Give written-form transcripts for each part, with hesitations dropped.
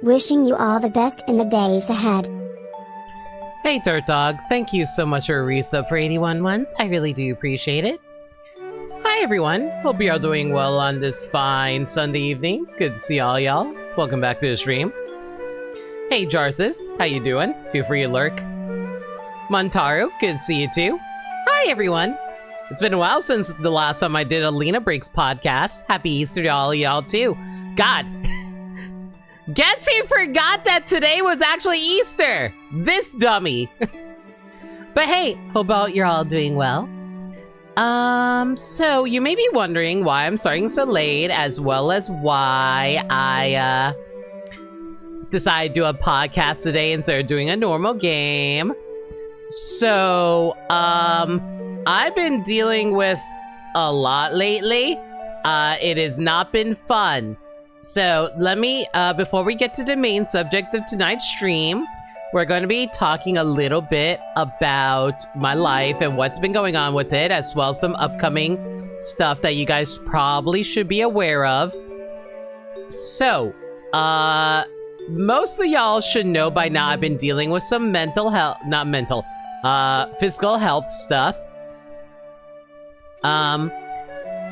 Wishing you all the best in the days ahead. Hey, Dirt Dog. Thank you so much for a resub for 81 months. I really do appreciate it. Hi, everyone. Hope you are doing well on this fine Sunday evening. Good to see all y'all. Welcome back to the stream. Hey, Jarsis. How you doing? Feel free to lurk. Montaru, good to see you too. Hi, everyone. It's been a while since the last time I did a Lina Breaks podcast. Happy Easter to all y'all too. God. Guess who forgot that today was actually Easter? This dummy. But hey, hope you're all doing well. So you may be wondering why I'm starting so late, as well as why I decided to do a podcast today instead of doing a normal game. So, I've been dealing with a lot lately. It has not been fun. So let me, before we get to the main subject of tonight's stream, we're going to be talking a little bit about my life and what's been going on with it, as well as some upcoming stuff that you guys probably should be aware of. So, most of y'all should know by now I've been dealing with some physical health stuff.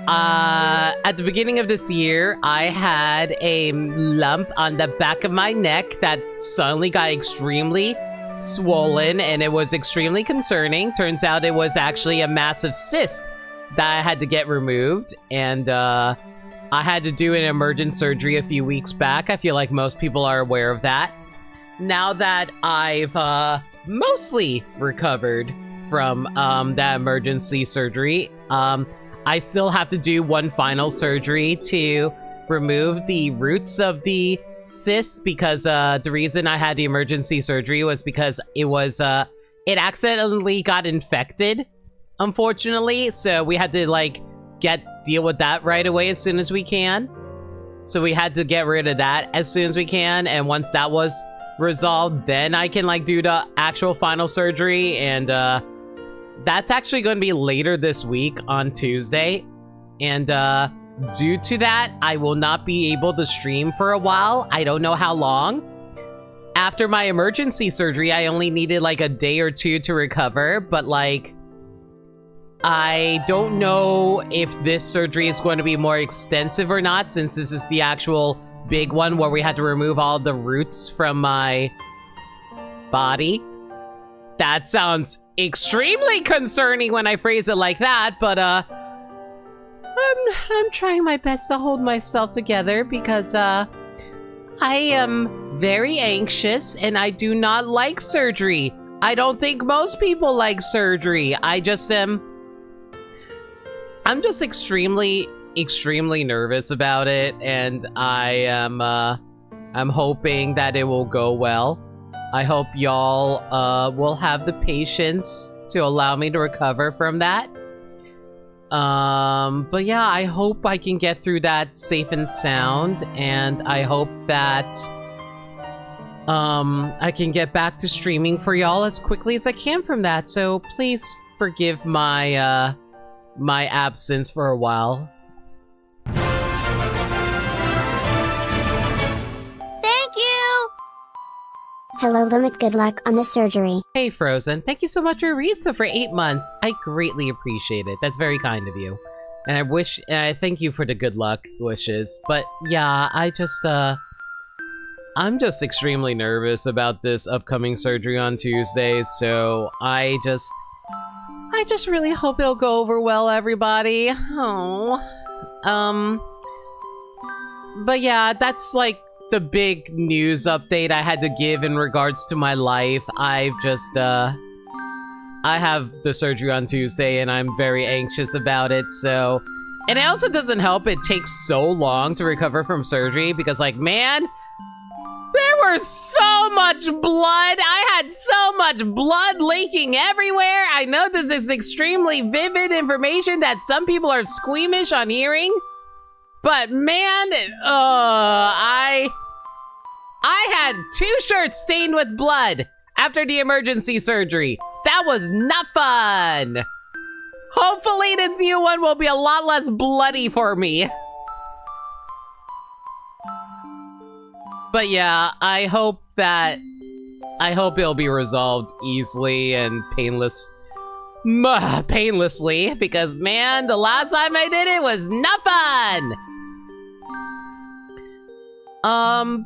At the beginning of this year, I had a lump on the back of my neck that suddenly got extremely swollen, and it was extremely concerning. Turns out it was actually a massive cyst that I had to get removed, and I had to do an emergent surgery a few weeks back. I feel like most people are aware of that. Now that I've mostly recovered from that emergency surgery, I still have to do one final surgery to remove the roots of the cyst, because the reason I had the emergency surgery was because it accidentally got infected, unfortunately. So we had to deal with that right away as soon as we can. So we had to get rid of that as soon as we can, and once that was resolved, then I can do the actual final surgery, and that's actually going to be later this week on Tuesday. And due to that, I will not be able to stream for a while. I don't know how long. After my emergency surgery, I only needed a day or two to recover, but I don't know if this surgery is going to be more extensive or not, since this is the actual big one where we had to remove all the roots from my body. That sounds extremely concerning when I phrase it like that, but I'm trying my best to hold myself together, because I am very anxious and I do not like surgery. I don't think most people like surgery. I'm just extremely nervous about it, and I'm hoping that it will go well. I hope y'all will have the patience to allow me to recover from that. But yeah, I hope I can get through that safe and sound, and I hope that I can get back to streaming for y'all as quickly as I can from that. So please forgive my my absence for a while. Hello Limit, good luck on the surgery. Hey Frozen, thank you so much for Risa for 8 months. I greatly appreciate it. That's very kind of you. And I thank you for the good luck wishes. But yeah, I'm just extremely nervous about this upcoming surgery on Tuesday, so I just really hope it'll go over well, everybody. Oh. But yeah, that's the big news update I had to give in regards to my life. I have the surgery on Tuesday and I'm very anxious about it, so... And it also doesn't help it takes so long to recover from surgery, because man, there was so much blood! I had so much blood leaking everywhere! I know this is extremely vivid information that some people are squeamish on hearing, but man, I had 2 shirts stained with blood after the emergency surgery. That was not fun. Hopefully this new one will be a lot less bloody for me. But yeah, I hope it'll be resolved easily and painlessly, because man, the last time I did it was not fun.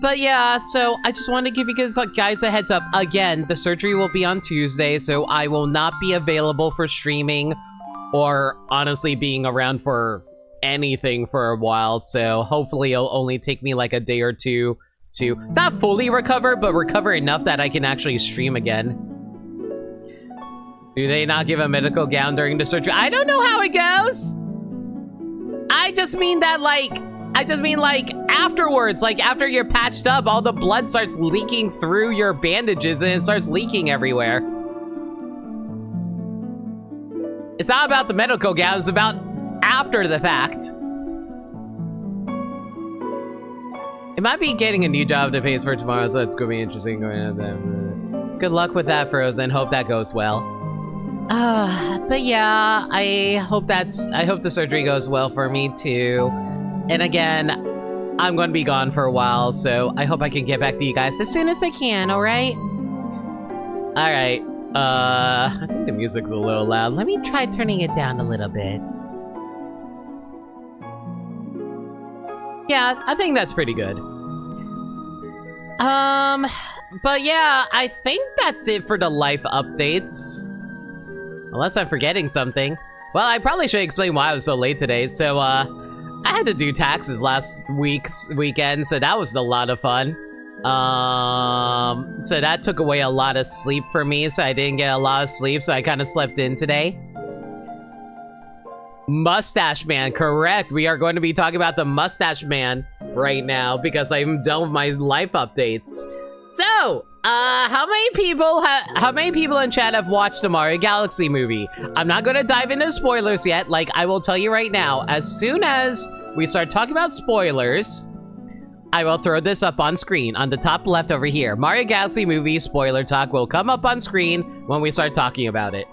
But yeah, so I just wanted to give you guys a heads up. Again, the surgery will be on Tuesday, so I will not be available for streaming or honestly being around for anything for a while, so hopefully it'll only take me like a day or two to not fully recover, but recover enough that I can actually stream again. Do they not give a medical gown during the surgery? I don't know how it goes. I just mean afterwards, like after you're patched up, all the blood starts leaking through your bandages and it starts leaking everywhere. It's not about the medical gown, it's about after the fact. It might be getting a new job to pays for tomorrow, so it's gonna be interesting going on that. Good luck with that, Frozen. Hope that goes well. But yeah, I hope the surgery goes well for me too. And again, I'm gonna be gone for a while, so I hope I can get back to you guys as soon as I can, alright? Alright, I think the music's a little loud. Let me try turning it down a little bit. Yeah, I think that's pretty good. But yeah, I think that's it for the life updates. Unless I'm forgetting something. Well, I probably should explain why I was so late today. So, I had to do taxes last weekend, so that was a lot of fun. So that took away a lot of sleep for me, so I didn't get a lot of sleep, so I kind of slept in today. Mustache Man, correct. We are going to be talking about the Mustache Man right now because I'm done with my life updates. So, how many people in chat have watched the Mario Galaxy movie? I'm not going to dive into spoilers yet. Like, I will tell you right now, as soon as we start talking about spoilers, I will throw this up on screen on the top left over here. Mario Galaxy movie spoiler talk will come up on screen when we start talking about it.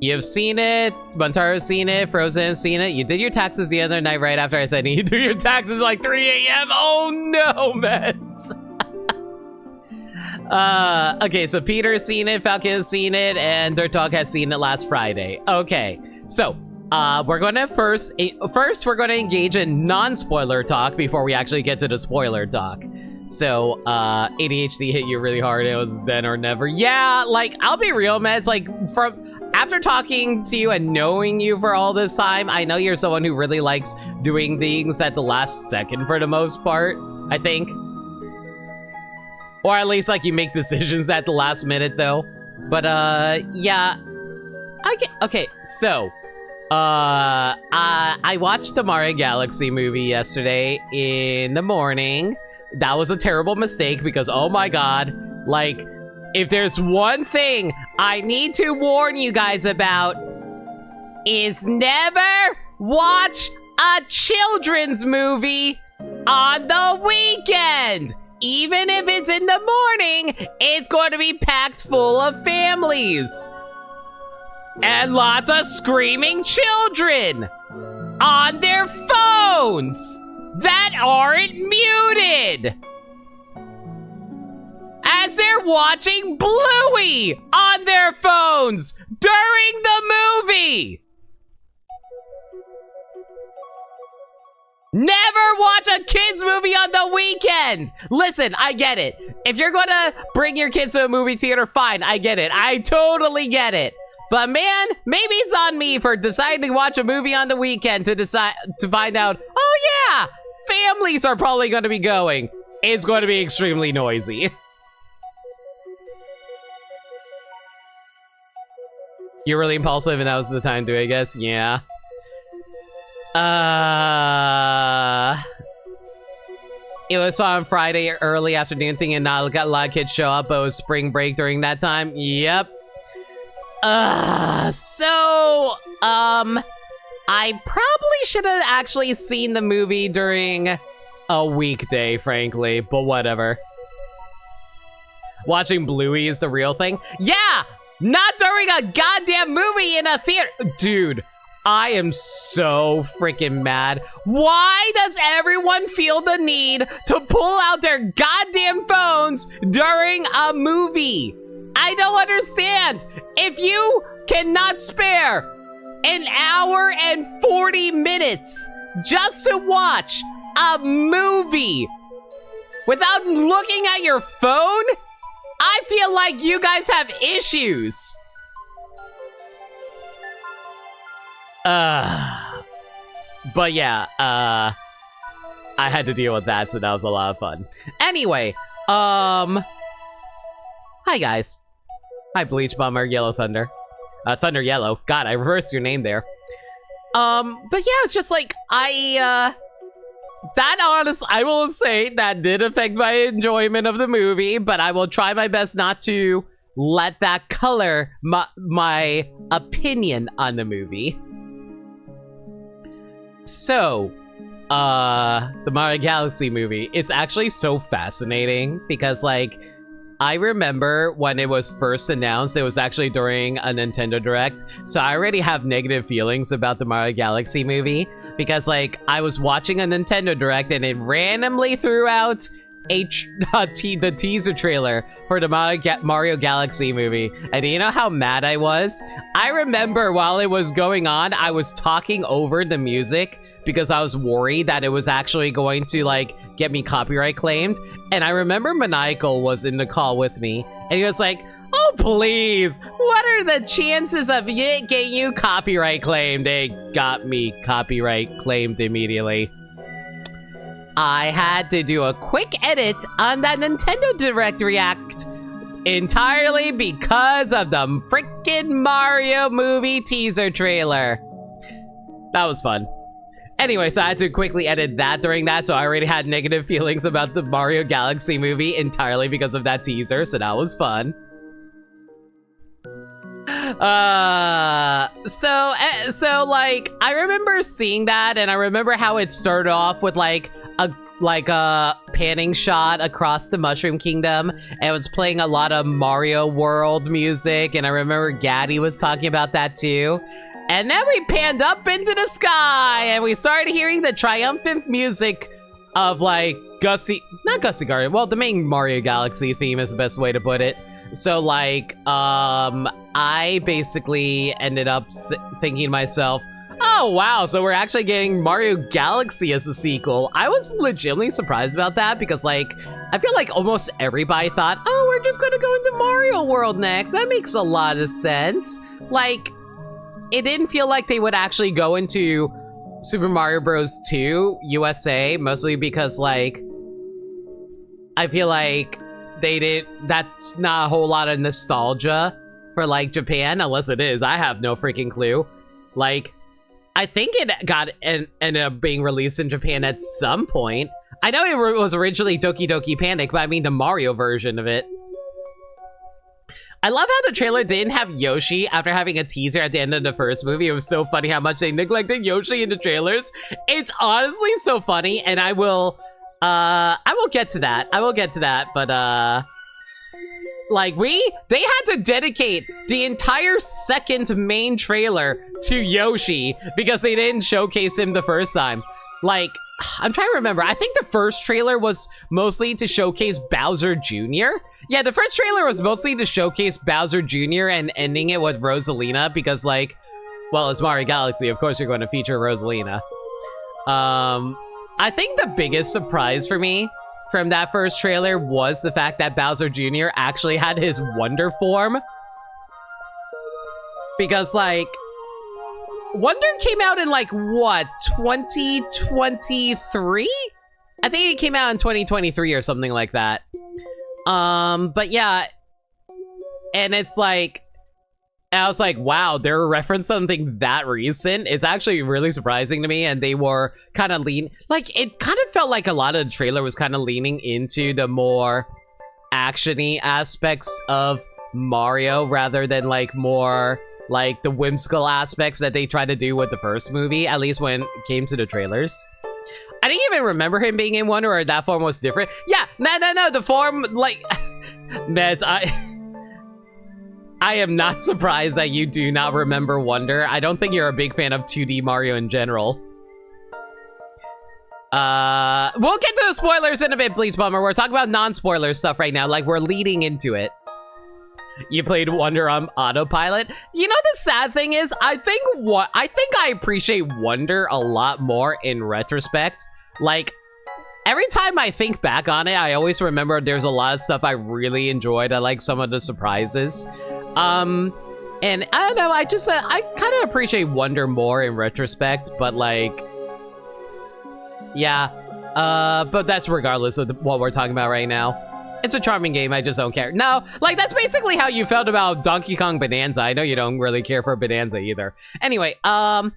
You've seen it, Montaro's seen it, Frozen has seen it. You did your taxes the other night right after I said you do your taxes like 3 a.m. Oh no, Mets. Okay, so Peter's seen it, Falcon has seen it, and Dirt Dog has seen it last Friday. Okay, so we're gonna first we're gonna engage in non-spoiler talk before we actually get to the spoiler talk. So, ADHD hit you really hard. It was then or never. Yeah, like, I'll be real, Mets, like, after talking to you and knowing you for all this time, I know you're someone who really likes doing things at the last second for the most part, I think. Or at least, like, you make decisions at the last minute, though. But, yeah. Okay, so, I watched the Mario Galaxy movie yesterday in the morning. That was a terrible mistake because, oh my god, like, if there's one thing I need to warn you guys about, is never watch a children's movie on the weekend. Even if it's in the morning, it's going to be packed full of families. And lots of screaming children on their phones that aren't muted as they're watching Bluey on their phones during the movie. Never watch a kids movie on the weekend. Listen, I get it. If you're gonna bring your kids to a movie theater, fine, I get it. I totally get it. But man, maybe it's on me for deciding to watch a movie on the weekend to find out, oh yeah, families are probably going to be going. It's going to be extremely noisy. You're really impulsive and that was the time to, I guess. Yeah. It was on Friday early afternoon thing and not a lot of kids show up, but it was spring break during that time. Yep. I probably should have actually seen the movie during a weekday, frankly, but whatever. Watching Bluey is the real thing. Yeah! Not during a goddamn movie in a theater! Dude, I am so freaking mad. Why does everyone feel the need to pull out their goddamn phones during a movie? I don't understand. If you cannot spare an hour and 40 minutes just to watch a movie without looking at your phone, I feel like you guys have issues. But yeah, I had to deal with that, so that was a lot of fun. Anyway, hi guys. Hi Bleach Bomber, Yellow Thunder. Thunder Yellow. God, I reversed your name there. But yeah, it's just like, I will say that did affect my enjoyment of the movie, but I will try my best not to let that color my opinion on the movie. So, the Mario Galaxy movie, it's actually so fascinating because, like, I remember when it was first announced, it was actually during a Nintendo Direct, so I already have negative feelings about the Mario Galaxy movie because, like, I was watching a Nintendo Direct and it randomly threw out the teaser trailer for the Mario Galaxy movie, and you know how mad I was? I remember while it was going on, I was talking over the music because I was worried that it was actually going to, like, get me copyright claimed. And I remember Maniacal was in the call with me, and he was like, oh please, what are the chances of it getting you copyright claimed? They got me copyright claimed immediately. I had to do a quick edit on that Nintendo Direct React entirely because of the freaking Mario movie teaser trailer. That was fun. Anyway, so I had to quickly edit that during that, so I already had negative feelings about the Mario Galaxy movie entirely because of that teaser, so that was fun. So like, I remember seeing that, and I remember how it started off with like a panning shot across the Mushroom Kingdom, and it was playing a lot of Mario World music, and I remember Gaddy was talking about that too. And then we panned up into the sky, and we started hearing the triumphant music of, like, not Gusty Garden, well, the main Mario Galaxy theme is the best way to put it. So, like, I basically ended up thinking to myself, oh, wow, so we're actually getting Mario Galaxy as a sequel. I was legitimately surprised about that, because, like, I feel like almost everybody thought, oh, we're just gonna go into Mario World next. That makes a lot of sense. Like, it didn't feel like they would actually go into Super Mario Bros. 2 USA, mostly because, like, I feel like that's not a whole lot of nostalgia for, like, Japan, unless it is. I have no freaking clue. Like, I think it ended up being released in Japan at some point. I know it was originally Doki Doki Panic, but I mean the Mario version of it. I love how the trailer didn't have Yoshi after having a teaser at the end of the first movie. It was so funny how much they neglected Yoshi in the trailers. It's honestly so funny, and I will get to that. I will get to that, but like, they had to dedicate the entire second main trailer to Yoshi because they didn't showcase him the first time. Like, I'm trying to remember. I think the first trailer was mostly to showcase Bowser Jr. Yeah, the first trailer was mostly to showcase Bowser Jr. and ending it with Rosalina because, like, well, it's Mario Galaxy. Of course you're going to feature Rosalina. I think the biggest surprise for me from that first trailer was the fact that Bowser Jr. actually had his Wonder form. Because, like, Wonder came out in, like, what, 2023? I think it came out in 2023 or something like that. But yeah, and it's like, I was like, wow, they're referencing something that recent. It's actually really surprising to me, and they were kind of like, it kind of felt like a lot of the trailer was kind of leaning into the more action-y aspects of Mario rather than, like, more like the whimsical aspects that they tried to do with the first movie, at least when it came to the trailers. I didn't even remember him being in Wonder, or that form was different. Yeah, no, the form, like, I am not surprised that you do not remember Wonder. I don't think you're a big fan of 2D Mario in general. We'll get to the spoilers in a bit, Bleach Bummer. We're talking about non-spoiler stuff right now, like we're leading into it. You played Wonder on autopilot. You know, the sad thing is, I think I appreciate Wonder a lot more in retrospect. Like, every time I think back on it, I always remember there's a lot of stuff I really enjoyed. I like some of the surprises. And I don't know, I kind of appreciate Wonder more in retrospect, but like, yeah. But that's regardless of what we're talking about right now. It's a charming game, I just don't care. No, like, that's basically how you felt about Donkey Kong Bonanza. I know you don't really care for Bonanza either. Anyway, but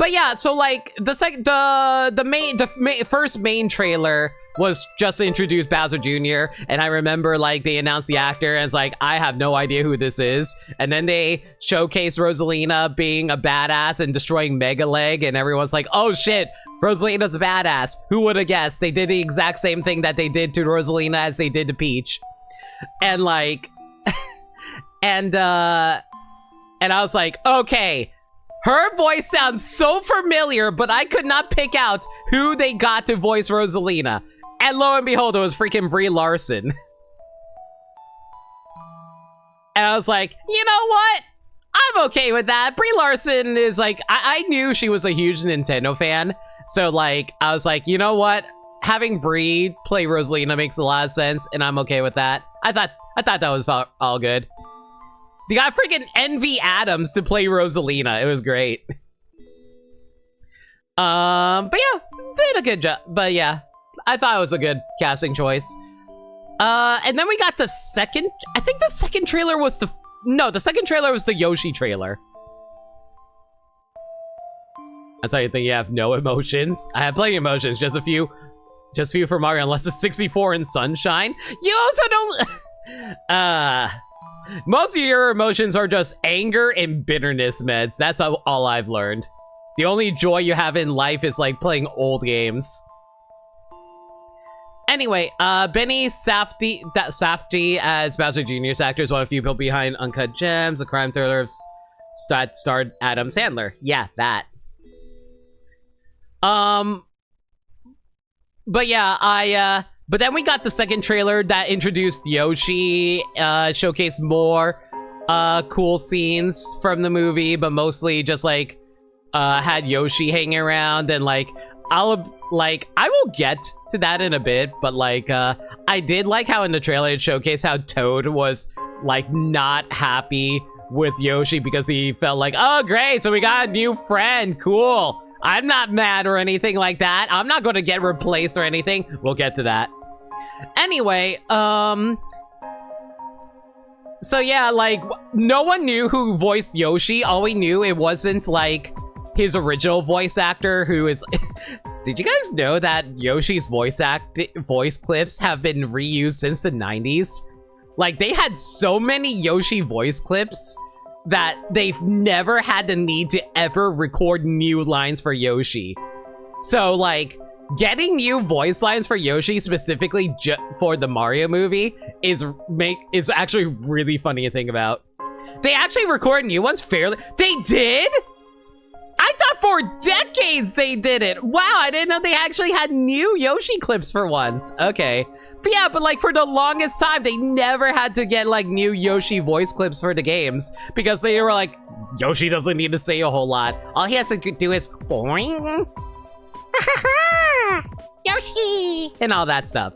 yeah, so like, the first main trailer was just to introduce Bowser Jr., and I remember, like, they announced the actor, and it's like, I have no idea who this is. And then they showcase Rosalina being a badass and destroying Mega Leg, and everyone's like, oh shit, Rosalina's a badass. Who would have guessed? They did the exact same thing that they did to Rosalina as they did to Peach. And like, and I was like, okay, her voice sounds so familiar, but I could not pick out who they got to voice Rosalina. And lo and behold, it was freaking Brie Larson. And I was like, you know what? I'm okay with that. Brie Larson is like, I knew she was a huge Nintendo fan. So like, I was like, you know what? Having Brie play Rosalina makes a lot of sense, and I'm okay with that. I thought that was all good. They got freaking Envy Adams to play Rosalina. It was great. But yeah, did a good job. But yeah, I thought it was a good casting choice. And then we got the second, I think the second trailer was the second trailer was the Yoshi trailer. That's how you think you have no emotions. I have plenty of emotions, just a few for Mario, unless it's 64 in Sunshine. You also don't, most of your emotions are just anger and bitterness, meds. That's all I've learned. The only joy you have in life is like playing old games. Anyway, Benny Safdie as Bowser Jr.'s actor is one of the few people behind Uncut Gems, a crime thriller that starred Adam Sandler. Yeah, that. But yeah, but then we got the second trailer that introduced Yoshi, showcased more, cool scenes from the movie, but mostly just like, had Yoshi hanging around, and like, I will get to that in a bit, but like, I did like how in the trailer it showcased how Toad was like not happy with Yoshi because he felt like, oh great, so we got a new friend, cool. I'm not mad or anything like that. I'm not gonna get replaced or anything. We'll get to that. Anyway, so yeah, like, no one knew who voiced Yoshi. All we knew, it wasn't like his original voice actor who is... Did you guys know that Yoshi's voice clips have been reused since the 90s? Like, they had so many Yoshi voice clips that they've never had the need to ever record new lines for Yoshi. So, like, getting new voice lines for Yoshi specifically for the Mario movie is actually really funny to think about. They actually record new ones fairly... They did?! I thought for decades they did it! Wow, I didn't know they actually had new Yoshi clips for once. Okay. But yeah, but like for the longest time, they never had to get like new Yoshi voice clips for the games because they were like, Yoshi doesn't need to say a whole lot. All he has to do is boing, Yoshi, and all that stuff.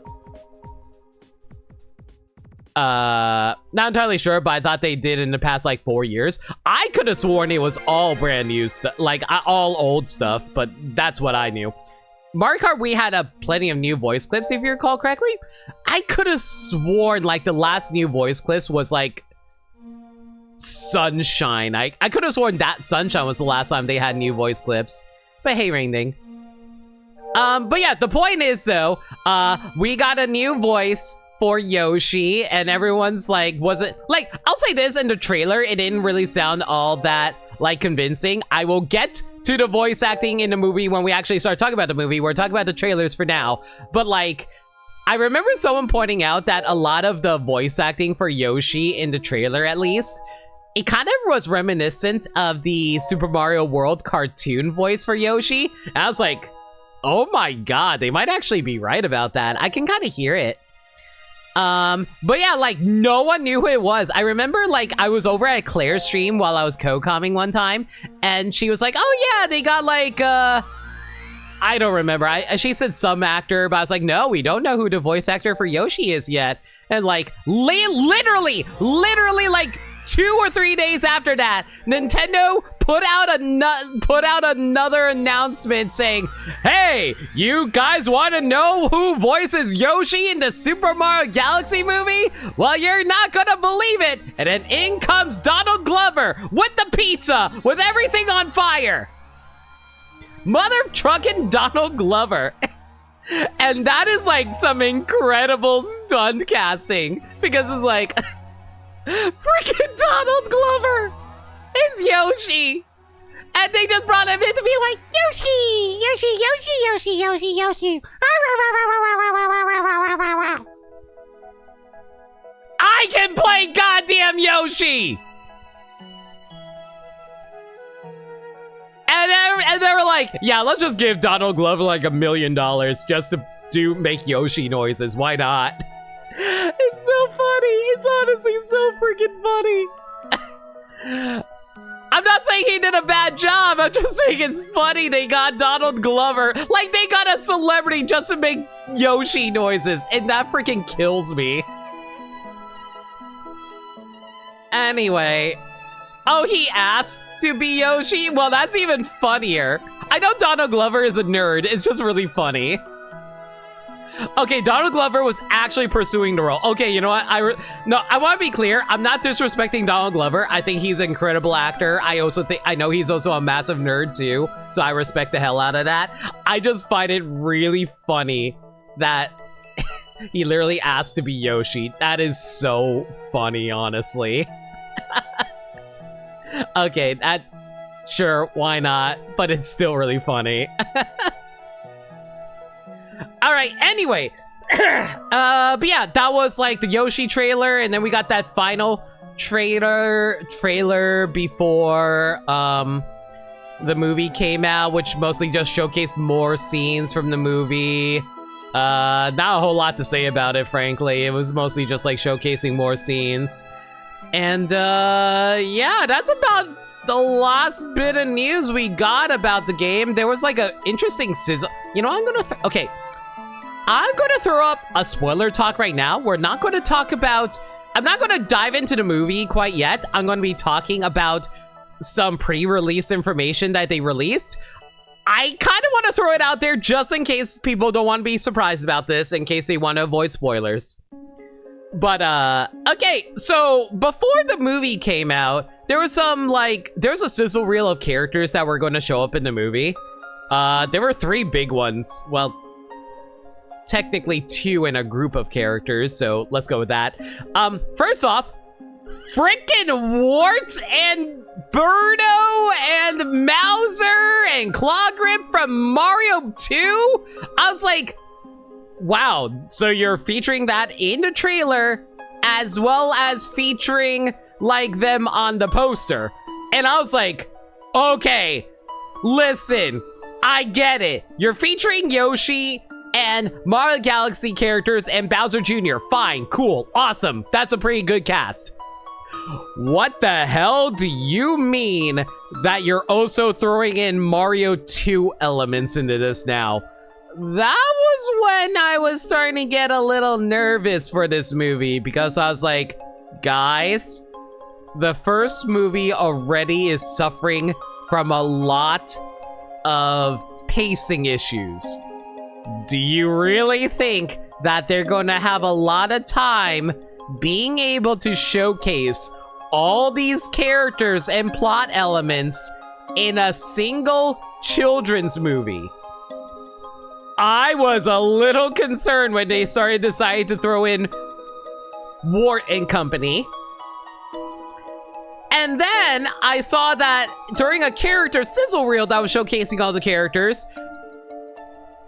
Not entirely sure, but I thought they did in the past like 4 years. I could have sworn it was all brand new stuff, like all old stuff, but that's what I knew. Mario Kart Wii had plenty of new voice clips, if you recall correctly. I could have sworn like the last new voice clips was like Sunshine. I could have sworn that Sunshine was the last time they had new voice clips. But hey, Ring Ding. But yeah, the point is though, we got a new voice for Yoshi, and everyone's like, was it like, I'll say this, in the trailer it didn't really sound all that like convincing. I will get to the voice acting in the movie when we actually start talking about the movie. We're talking about the trailers for now, but like, I remember someone pointing out that a lot of the voice acting for Yoshi in the trailer, at least, it kind of was reminiscent of the Super Mario World cartoon voice for Yoshi. And I was like, oh my god, they might actually be right about that. I can kind of hear it. But yeah, like, no one knew who it was. I remember, like, I was over at Claire's stream while I was co-comming one time, and she was like, oh yeah, they got, like, I don't remember. She said some actor, but I was like, no, we don't know who the voice actor for Yoshi is yet. And, like, literally, like, 2 or 3 days after that, Nintendo put out another announcement saying, hey, you guys want to know who voices Yoshi in the Super Mario Galaxy movie? Well, you're not gonna believe it. And then in comes Donald Glover with the pizza, with everything on fire. Mother trucking Donald Glover. And that is like some incredible stunt casting, because it's like, freaking Donald Glover is Yoshi, and they just brought him in to be like, Yoshi. I can play goddamn Yoshi. And they were like, yeah, let's just give Donald Glover like $1 million just to make Yoshi noises. Why not? It's so funny. It's honestly so freaking funny. I'm not saying he did a bad job. I'm just saying it's funny they got Donald Glover. Like, they got a celebrity just to make Yoshi noises. And that freaking kills me. Anyway. Oh, he asked to be Yoshi? Well, that's even funnier. I know Donald Glover is a nerd. It's just really funny. Okay, Donald Glover was actually pursuing the role. Okay, you know what? I want to be clear. I'm not disrespecting Donald Glover. I think he's an incredible actor. I know he's also a massive nerd too, so I respect the hell out of that. I just find it really funny that he literally asked to be Yoshi. That is so funny, honestly. Okay, sure, why not? But it's still really funny. Alright, anyway. But yeah, that was like the Yoshi trailer, and then we got that final trailer before the movie came out, which mostly just showcased more scenes from the movie. Not a whole lot to say about it, frankly. It was mostly just like showcasing more scenes. And yeah, that's about the last bit of news we got about the game. There was like an interesting sizzle. You know, I'm gonna throw up a spoiler talk right now. We're not gonna talk about, I'm not gonna dive into the movie quite yet. I'm gonna be talking about some pre-release information that they released. I kind of want to throw it out there just in case people don't want to be surprised about this, in case they want to avoid spoilers. But, okay, so before the movie came out, there was there's a sizzle reel of characters that were going to show up in the movie. There were 3 big ones. Well, technically 2 in a group of characters, so let's go with that. First off, frickin' Wart and Birdo and Mauser and Claw Grip from Mario 2? I was like, wow, so you're featuring that in the trailer as well as featuring like them on the poster. And I was like, okay, listen, I get it. You're featuring Yoshi and Mario Galaxy characters and Bowser Jr. Fine, cool, awesome. That's a pretty good cast. What the hell do you mean that you're also throwing in Mario 2 elements into this now? That was when I was starting to get a little nervous for this movie, because I was like, guys, the first movie already is suffering from a lot of pacing issues. Do you really think that they're going to have a lot of time being able to showcase all these characters and plot elements in a single children's movie? I was a little concerned when they decided to throw in Wart and company. And then I saw that during a character sizzle reel that was showcasing all the characters,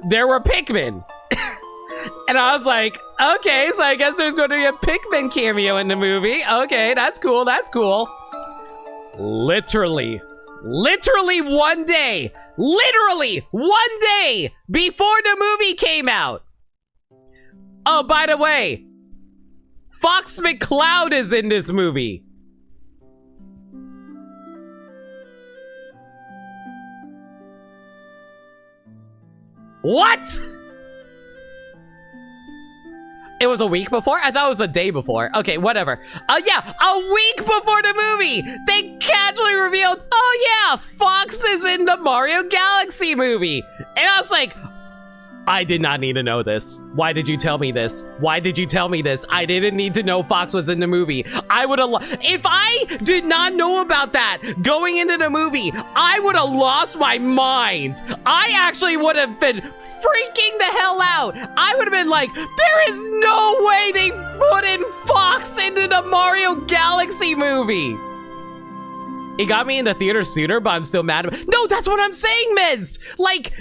there were Pikmin. And I was like, okay, so I guess there's going to be a Pikmin cameo in the movie. Okay, that's cool, that's cool. literally one day before the movie came out. Oh, by the way, Fox McCloud is in this movie. What? It was a week before? I thought it was a day before. Okay, whatever. Yeah, a week before the movie, they casually revealed, oh yeah, Fox is in the Mario Galaxy movie. And I was like, I did not need to know this. Why did you tell me this? Why did you tell me this? I didn't need to know Fox was in the movie. I would have, if I did not know about that going into the movie, I would have lost my mind. I actually would have been freaking the hell out. I would have been like, there is no way they put in Fox into the Mario Galaxy movie. It got me in the theater sooner, but I'm still mad about it. No, that's what I'm saying, Meds. Like,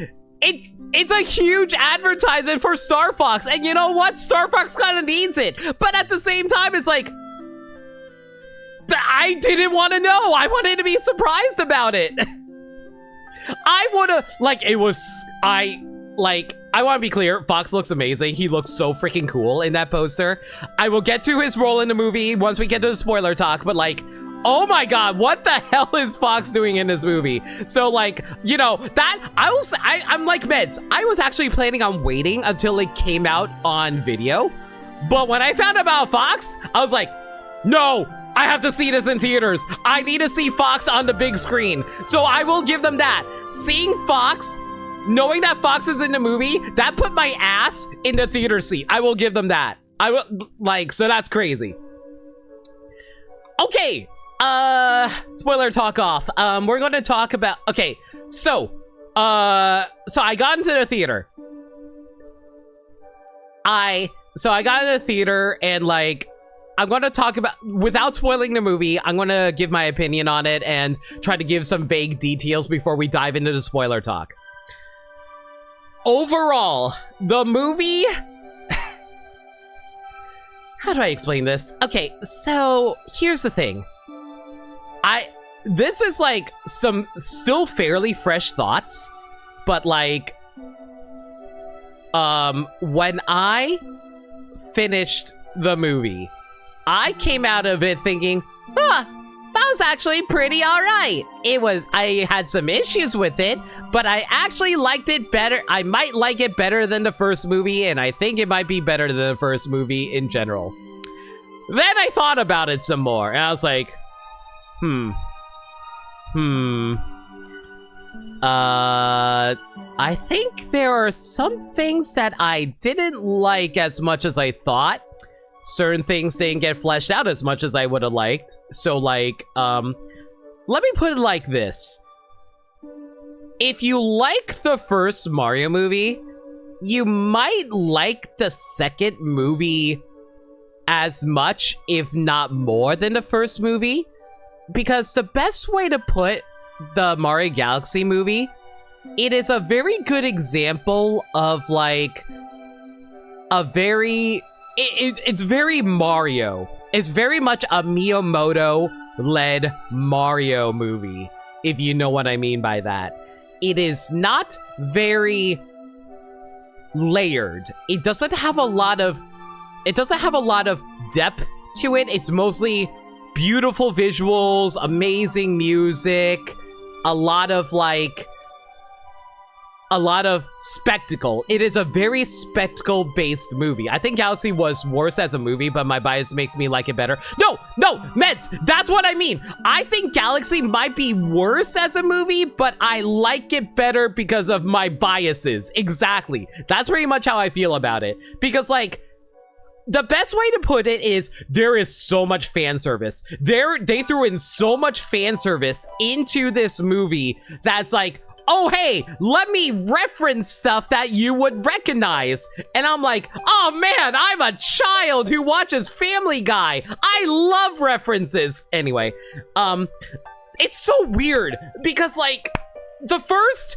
it's a huge advertisement for Star Fox, and you know what? Star Fox kind of needs it, but at the same time, it's like, I didn't want to know. I wanted to be surprised about it. I would have, like, I want to be clear, Fox looks amazing. He looks so freaking cool in that poster. I will get to his role in the movie once we get to the spoiler talk, but like, oh my god, what the hell is Fox doing in this movie? So like, you know, that, I'm like Meds, I was actually planning on waiting until it came out on video. But when I found out about Fox, I was like, no, I have to see this in theaters. I need to see Fox on the big screen. So I will give them that. Seeing Fox, knowing that Fox is in the movie, that put my ass in the theater seat. I will give them that. I will, like, so that's crazy. Okay. Spoiler talk off. We're going to talk about, okay, so I got into the theater. I got into the theater and like, I'm going to talk about, without spoiling the movie, I'm going to give my opinion on it and try to give some vague details before we dive into the spoiler talk. Overall, the movie, how do I explain this? Okay, so here's the thing. This is like some still fairly fresh thoughts, but like, when I finished the movie, I came out of it thinking, that was actually pretty alright. I had some issues with it, but I actually liked it better. I might like it better than the first movie, and I think it might be better than the first movie in general. Then I thought about it some more, and I was like, I think there are some things that I didn't like as much as I thought. Certain things didn't get fleshed out as much as I would have liked. So like, let me put it like this. If you like the first Mario movie, you might like the second movie as much, if not more than the first movie. Because the best way to put the Mario Galaxy movie, it is a very good example of like it's very Mario. It's very much a Miyamoto-led Mario movie, if you know what I mean by that. It is not very layered. It doesn't have a lot of depth to it. It's mostly beautiful visuals, amazing music, a lot of spectacle. It is a very spectacle-based movie. I think Galaxy was worse as a movie, but my bias makes me like it better. No, Meds, that's what I mean. I think Galaxy might be worse as a movie, but I like it better because of my biases. Exactly. That's pretty much how I feel about it. Because like, the best way to put it is there is so much fan service. They threw in so much fan service into this movie that's like, oh, hey, let me reference stuff that you would recognize. And I'm like, oh man, I'm a child who watches Family Guy. I love references. Anyway, it's so weird because like the first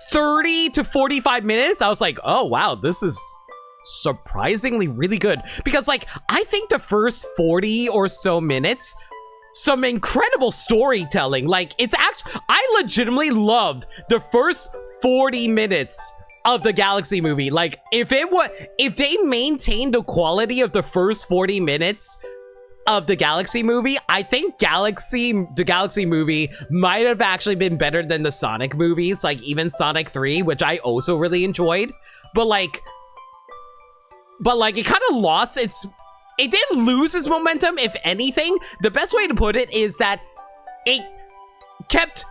30 to 45 minutes, I was like, oh wow, this is surprisingly really good. Because, like, I think the first 40 or so minutes, some incredible storytelling. Like, it's actually, I legitimately loved the first 40 minutes of the Galaxy movie. Like, if they maintained the quality of the first 40 minutes of the Galaxy movie, I think the Galaxy movie might have actually been better than the Sonic movies, like even Sonic 3, which I also really enjoyed. But like it kind of lost it didn't lose its momentum. If anything, the best way to put it is that it kept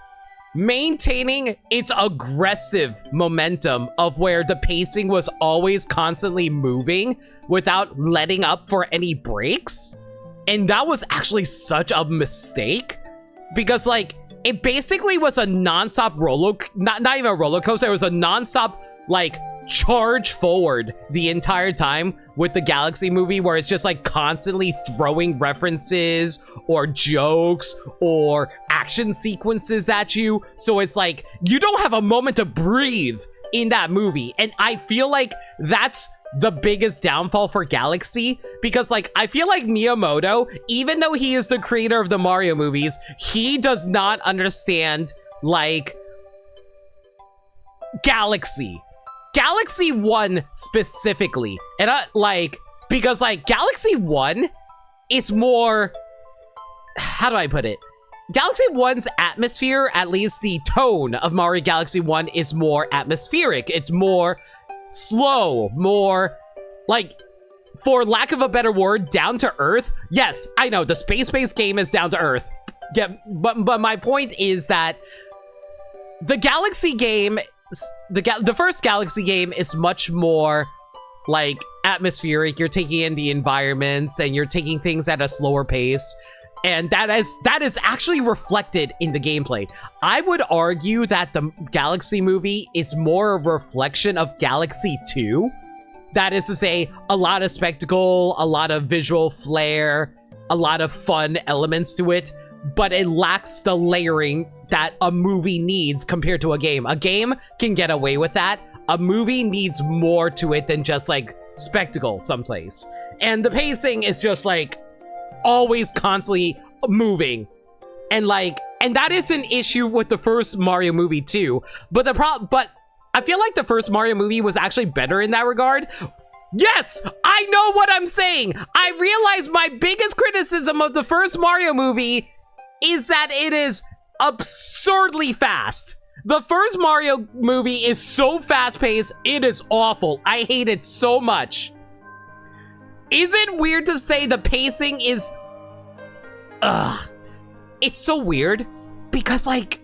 maintaining its aggressive momentum of where the pacing was always constantly moving without letting up for any breaks. And that was actually such a mistake, because like it basically was a non-stop not even a roller coaster. It was a non-stop like charge forward the entire time with the Galaxy movie, where it's just like constantly throwing references or jokes or action sequences at you. So it's like you don't have a moment to breathe in that movie. And I feel like that's the biggest downfall for Galaxy, because like I feel like Miyamoto, even though he is the creator of the Mario movies, he does not understand like Galaxy 1 specifically. And because like Galaxy 1 is more, how do I put it? Galaxy 1's atmosphere, at least the tone of Mario Galaxy 1, is more atmospheric. It's more slow, more like, for lack of a better word, down to earth. Yes, I know the space-based game is down to earth. Yeah, but my point is that the Galaxy game, the first Galaxy game is much more like atmospheric. You're taking in the environments and you're taking things at a slower pace. And that is actually reflected in the gameplay. I would argue that the Galaxy movie is more a reflection of Galaxy 2. That is to say, a lot of spectacle, a lot of visual flair, a lot of fun elements to it, but it lacks the layering that a movie needs compared to a game. A game can get away with that. A movie needs more to it than just like spectacle someplace. And the pacing is just like always constantly moving, and that is an issue with the first Mario movie too. But I feel like the first Mario movie was actually better in that regard. Yes, I know what I'm saying. I realize my biggest criticism of the first Mario movie is that it is absurdly fast. The first Mario movie is so fast-paced, it is awful. I hate it so much. Is it weird to say the pacing is... It's so weird because, like...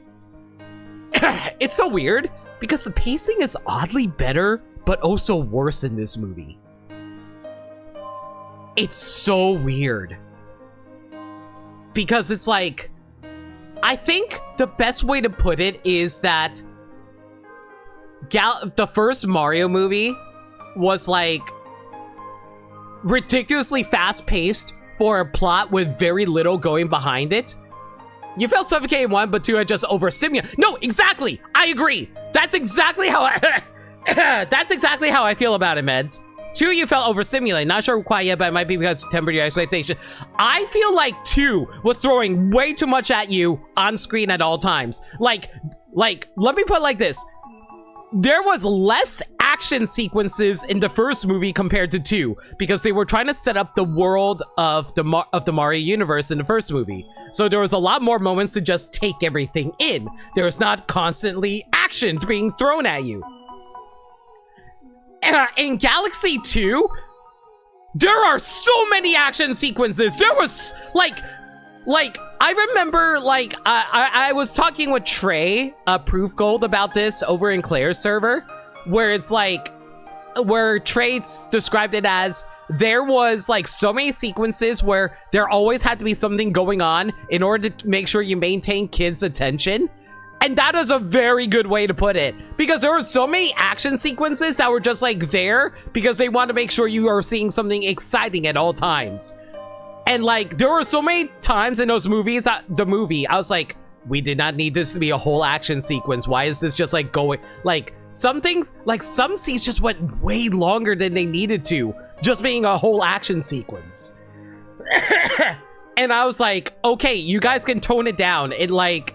it's so weird because the pacing is oddly better, but also worse in this movie. It's so weird. Because it's like... I think the best way to put it is that... the first Mario movie was, like... ridiculously fast-paced for a plot with very little going behind it. You felt suffocated in 1, but 2 had just overstimulated. No, exactly! I agree! That's exactly how that's exactly how I feel about it, Meds. 2, you felt overstimulated. Not sure quite yet, but it might be because tempered your expectation. I feel like 2 was throwing way too much at you on screen at all times. Like, let me put it like this. There was less action sequences in the first movie compared to 2, because they were trying to set up the world of the Mario universe in the first movie. So there was a lot more moments to just take everything in. There was not constantly action being thrown at you. In Galaxy 2, there are so many action sequences. There was like I remember, like, I was talking with Trey, Proof Gold, about this over in Claire's server, where it's like, where Trey described it as, there was, like, so many sequences where there always had to be something going on in order to make sure you maintain kids' attention. And that is a very good way to put it, because there were so many action sequences that were just, like, there because they want to make sure you are seeing something exciting at all times. And, like, there were so many times in those movies, I was like, we did not need this to be a whole action sequence. Why is this just like going, like some things, like some scenes just went way longer than they needed to, just being a whole action sequence. And I was like, okay, you guys can tone it down. It like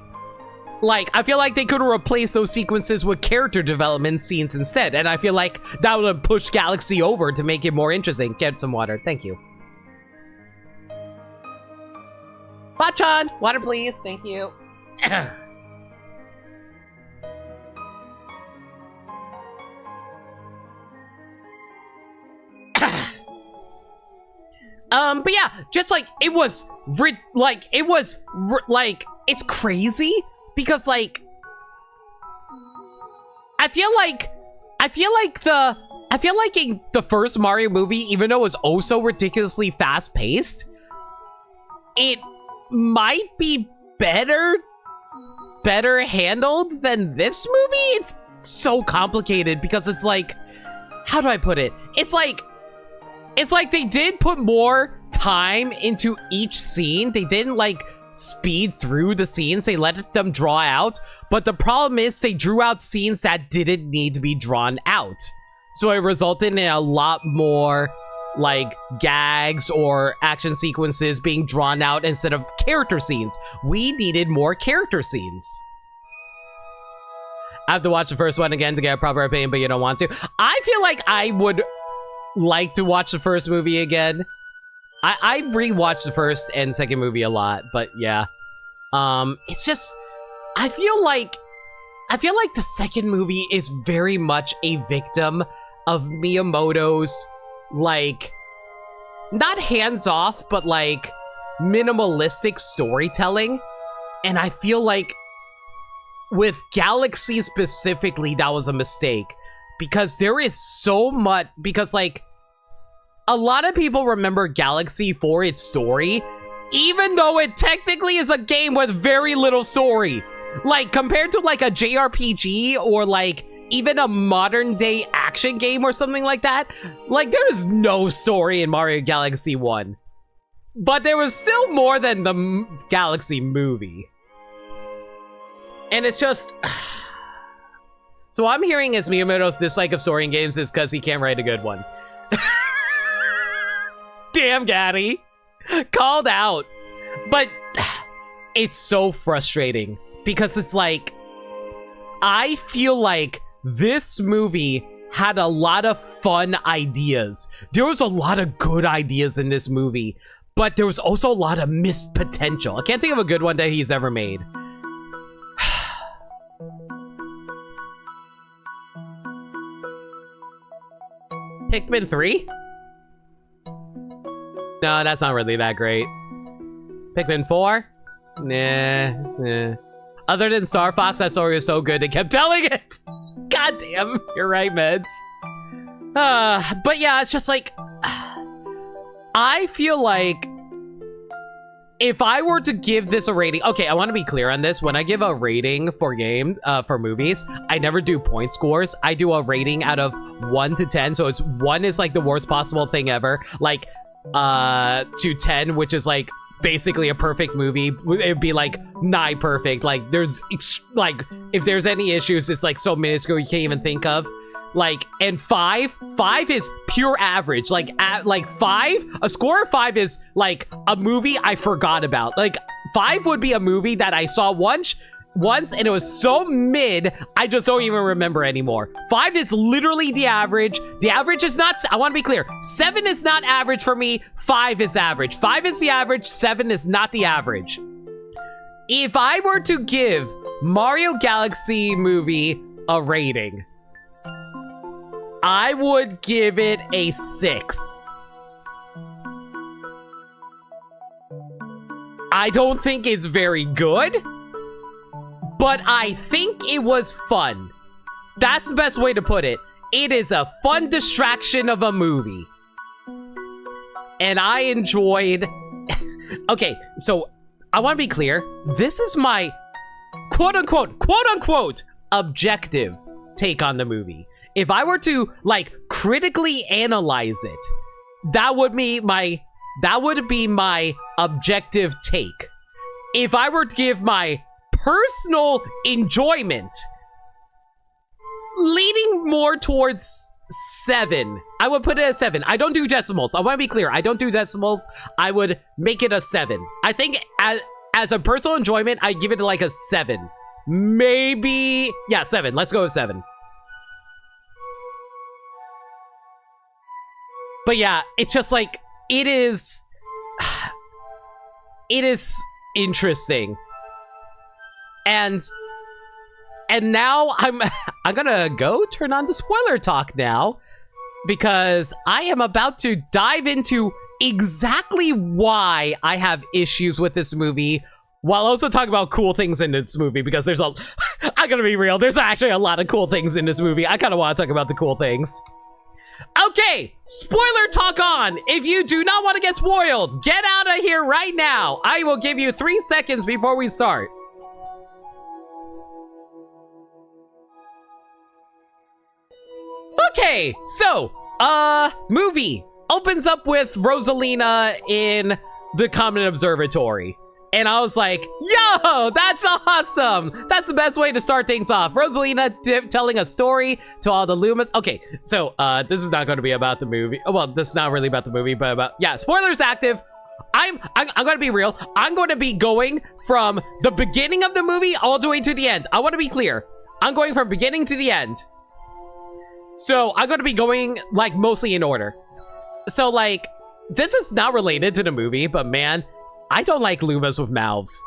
I feel like they could have replaced those sequences with character development scenes instead. And I feel like that would have pushed Galaxy over to make it more interesting. Get some water, thank you. Bachan, water please, thank you. But yeah, just like it was, it's crazy because like I feel like in the first Mario movie, even though it was oh so ridiculously fast paced, it might be better handled than this movie. It's so complicated because it's like, how do I put it? It's like they did put more time into each scene. They didn't like speed through the scenes. They let them draw out. But the problem is they drew out scenes that didn't need to be drawn out. So it resulted in a lot more like gags or action sequences being drawn out instead of character scenes. We needed more character scenes. I have to watch the first one again to get a proper opinion, but you don't want to. I feel like I would like to watch the first movie again. I rewatched the first and second movie a lot, but yeah. It's just, I feel like the second movie is very much a victim of Miyamoto's, like, not hands-off, but like minimalistic storytelling. And I feel like with Galaxy specifically, that was a mistake. Because there is so much, because like, a lot of people remember Galaxy for its story, even though it technically is a game with very little story. Like, compared to like a JRPG or like even a modern day action game or something like that, like there is no story in Mario Galaxy 1. But there was still more than the Galaxy movie. And it's just... So what I'm hearing is Miyamoto's dislike of story in games is because he can't write a good one. Damn, Gaddy. Called out. But it's so frustrating because it's like, I feel like this movie had a lot of fun ideas. There was a lot of good ideas in this movie, but there was also a lot of missed potential. I can't think of a good one that he's ever made. Pikmin 3? No, that's not really that great. Pikmin 4? Nah. Other than Star Fox, that story was so good they kept telling it. God damn, you're right, Meds. But yeah, it's just like, I feel like if I were to give this a rating, okay, I want to be clear on this. When I give a rating for for movies, I never do point scores. I do a rating out of 1 to 10. So it's 1 is like the worst possible thing ever. Like, to 10, which is like basically a perfect movie. It'd be like nigh perfect. Like there's like, if there's any issues, it's like so minuscule you can't even think of. Like, and 5 is pure average. Like, a score of 5 is like a movie I forgot about. Like 5 would be a movie that I saw once and it was so mid, I just don't even remember anymore. 5 is literally the average. The average is not, I want to be clear, 7 is not average for me, 5 is average. 5 is the average, 7 is not the average. If I were to give Mario Galaxy movie a rating, I would give it a 6. I don't think it's very good, but I think it was fun. That's the best way to put it. It is a fun distraction of a movie. And I enjoyed... Okay, so I want to be clear. This is my quote-unquote, objective take on the movie. If I were to, like, critically analyze it, that would be my objective take. If I were to give my personal enjoyment, leaning more towards 7. I would put it as 7. I don't do decimals. I want to be clear. I don't do decimals. I would make it a 7. I think as a personal enjoyment, I give it like a 7. Maybe, yeah, 7. Let's go with 7. But yeah, it's just like, it is interesting. And now I'm gonna go turn on the spoiler talk now, because I am about to dive into exactly why I have issues with this movie, while also talking about cool things in this movie, because there's I'm gonna be real, there's actually a lot of cool things in this movie. I kind of want to talk about the cool things. Okay, spoiler talk on. If you do not want to get spoiled, get out of here right now. I will give you 3 seconds before we start. Okay, so, movie opens up with Rosalina in the Common Observatory. And I was like, yo, that's awesome. That's the best way to start things off. Rosalina telling a story to all the Lumas. Okay, so this is not going to be about the movie. Well, this is not really about the movie, but about, yeah, spoilers active. I'm going to be real. I'm going to be going from the beginning of the movie all the way to the end. I want to be clear. I'm going from beginning to the end. So I'm going to be going like mostly in order. So like, this is not related to the movie, but man, I don't like Lumas with mouths.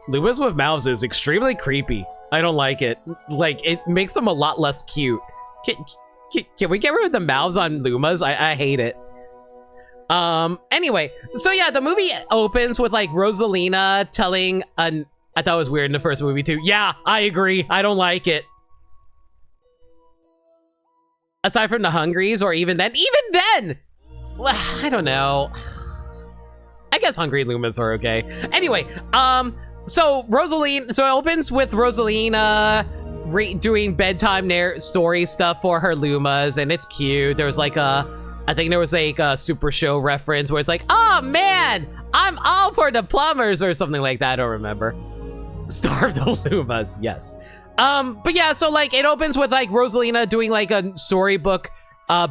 Lumas with mouths is extremely creepy. I don't like it. Like, it makes them a lot less cute. Can we get rid of the mouths on Lumas? I hate it. Anyway, so yeah, the movie opens with like Rosalina telling I thought it was weird in the first movie too. Yeah, I agree. I don't like it. Aside from the Hungries, or even then, well, I don't know. I guess Hungry Lumas are okay. Anyway, so it opens with Rosalina doing bedtime story stuff for her Lumas, and it's cute. There's like I think there was like a Super Show reference where it's like, oh man, I'm all for the plumbers or something like that. I don't remember. Star of the Lumas, yes. But yeah, so like it opens with like Rosalina doing like a storybook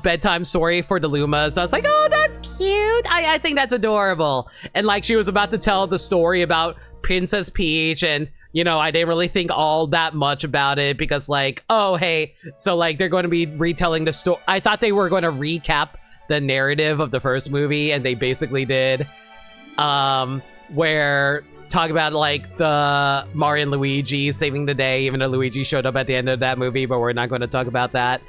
bedtime story for the Lumas. I was like, oh, that's cute. I think that's adorable. And like she was about to tell the story about Princess Peach, and you know, I didn't really think all that much about it because like, oh, hey, so like they're going to be retelling the story. I thought they were going to recap the narrative of the first movie, and they basically did, where talk about like the Mario and Luigi saving the day, even though Luigi showed up at the end of that movie, but we're not going to talk about that.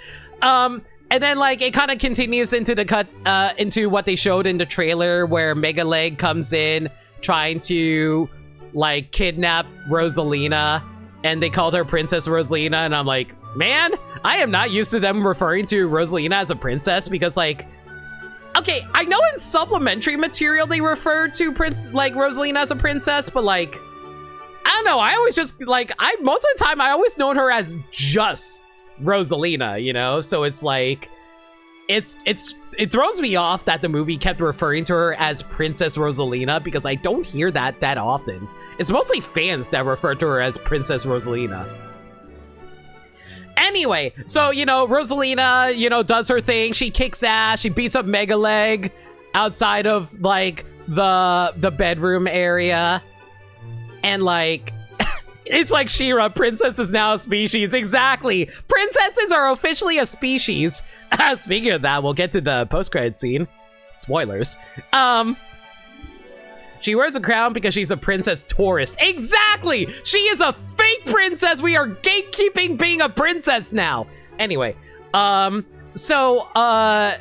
And then like it kind of continues into the into what they showed in the trailer, where Mega Leg comes in trying to like kidnap Rosalina, and they called her Princess Rosalina, and I'm like, man, I am not used to them referring to Rosalina as a princess, because like, okay, I know in supplementary material they refer to Rosalina as a princess, but like, I don't know, I always just like, most of the time I always known her as just Rosalina, you know? So it's like, it throws me off that the movie kept referring to her as Princess Rosalina, because I don't hear that often. It's mostly fans that refer to her as Princess Rosalina. Anyway, so, you know, Rosalina, you know, does her thing. She kicks ass. She beats up Mega Leg outside of, like, the bedroom area. And, like, it's like She-Ra, princess is now a species. Exactly. Princesses are officially a species. Speaking of that, we'll get to the post-credit scene. Spoilers. She wears a crown because she's a princess tourist. Exactly! She is a fake princess! We are gatekeeping being a princess now! Anyway, so like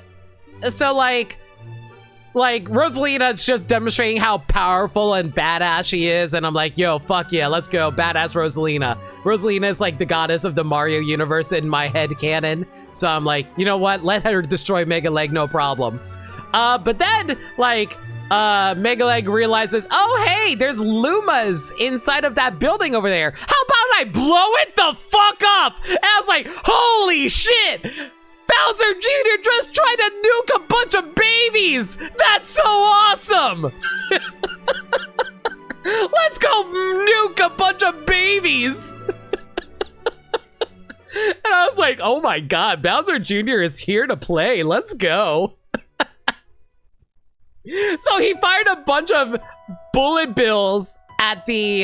Rosalina's just demonstrating how powerful and badass she is, and I'm like, yo, fuck yeah, let's go, badass Rosalina. Rosalina is like the goddess of the Mario universe in my head canon, so I'm like, you know what, let her destroy Mega Leg, no problem. But then, like, Mega Leg realizes, oh hey, there's Lumas inside of that building over there. How about I blow it the fuck up? And I was like, holy shit! Bowser Jr. just tried to nuke a bunch of babies! That's so awesome! Let's go nuke a bunch of babies! babies. And I was like, oh my god, Bowser Jr. is here to play. Let's go. So he fired a bunch of bullet bills at the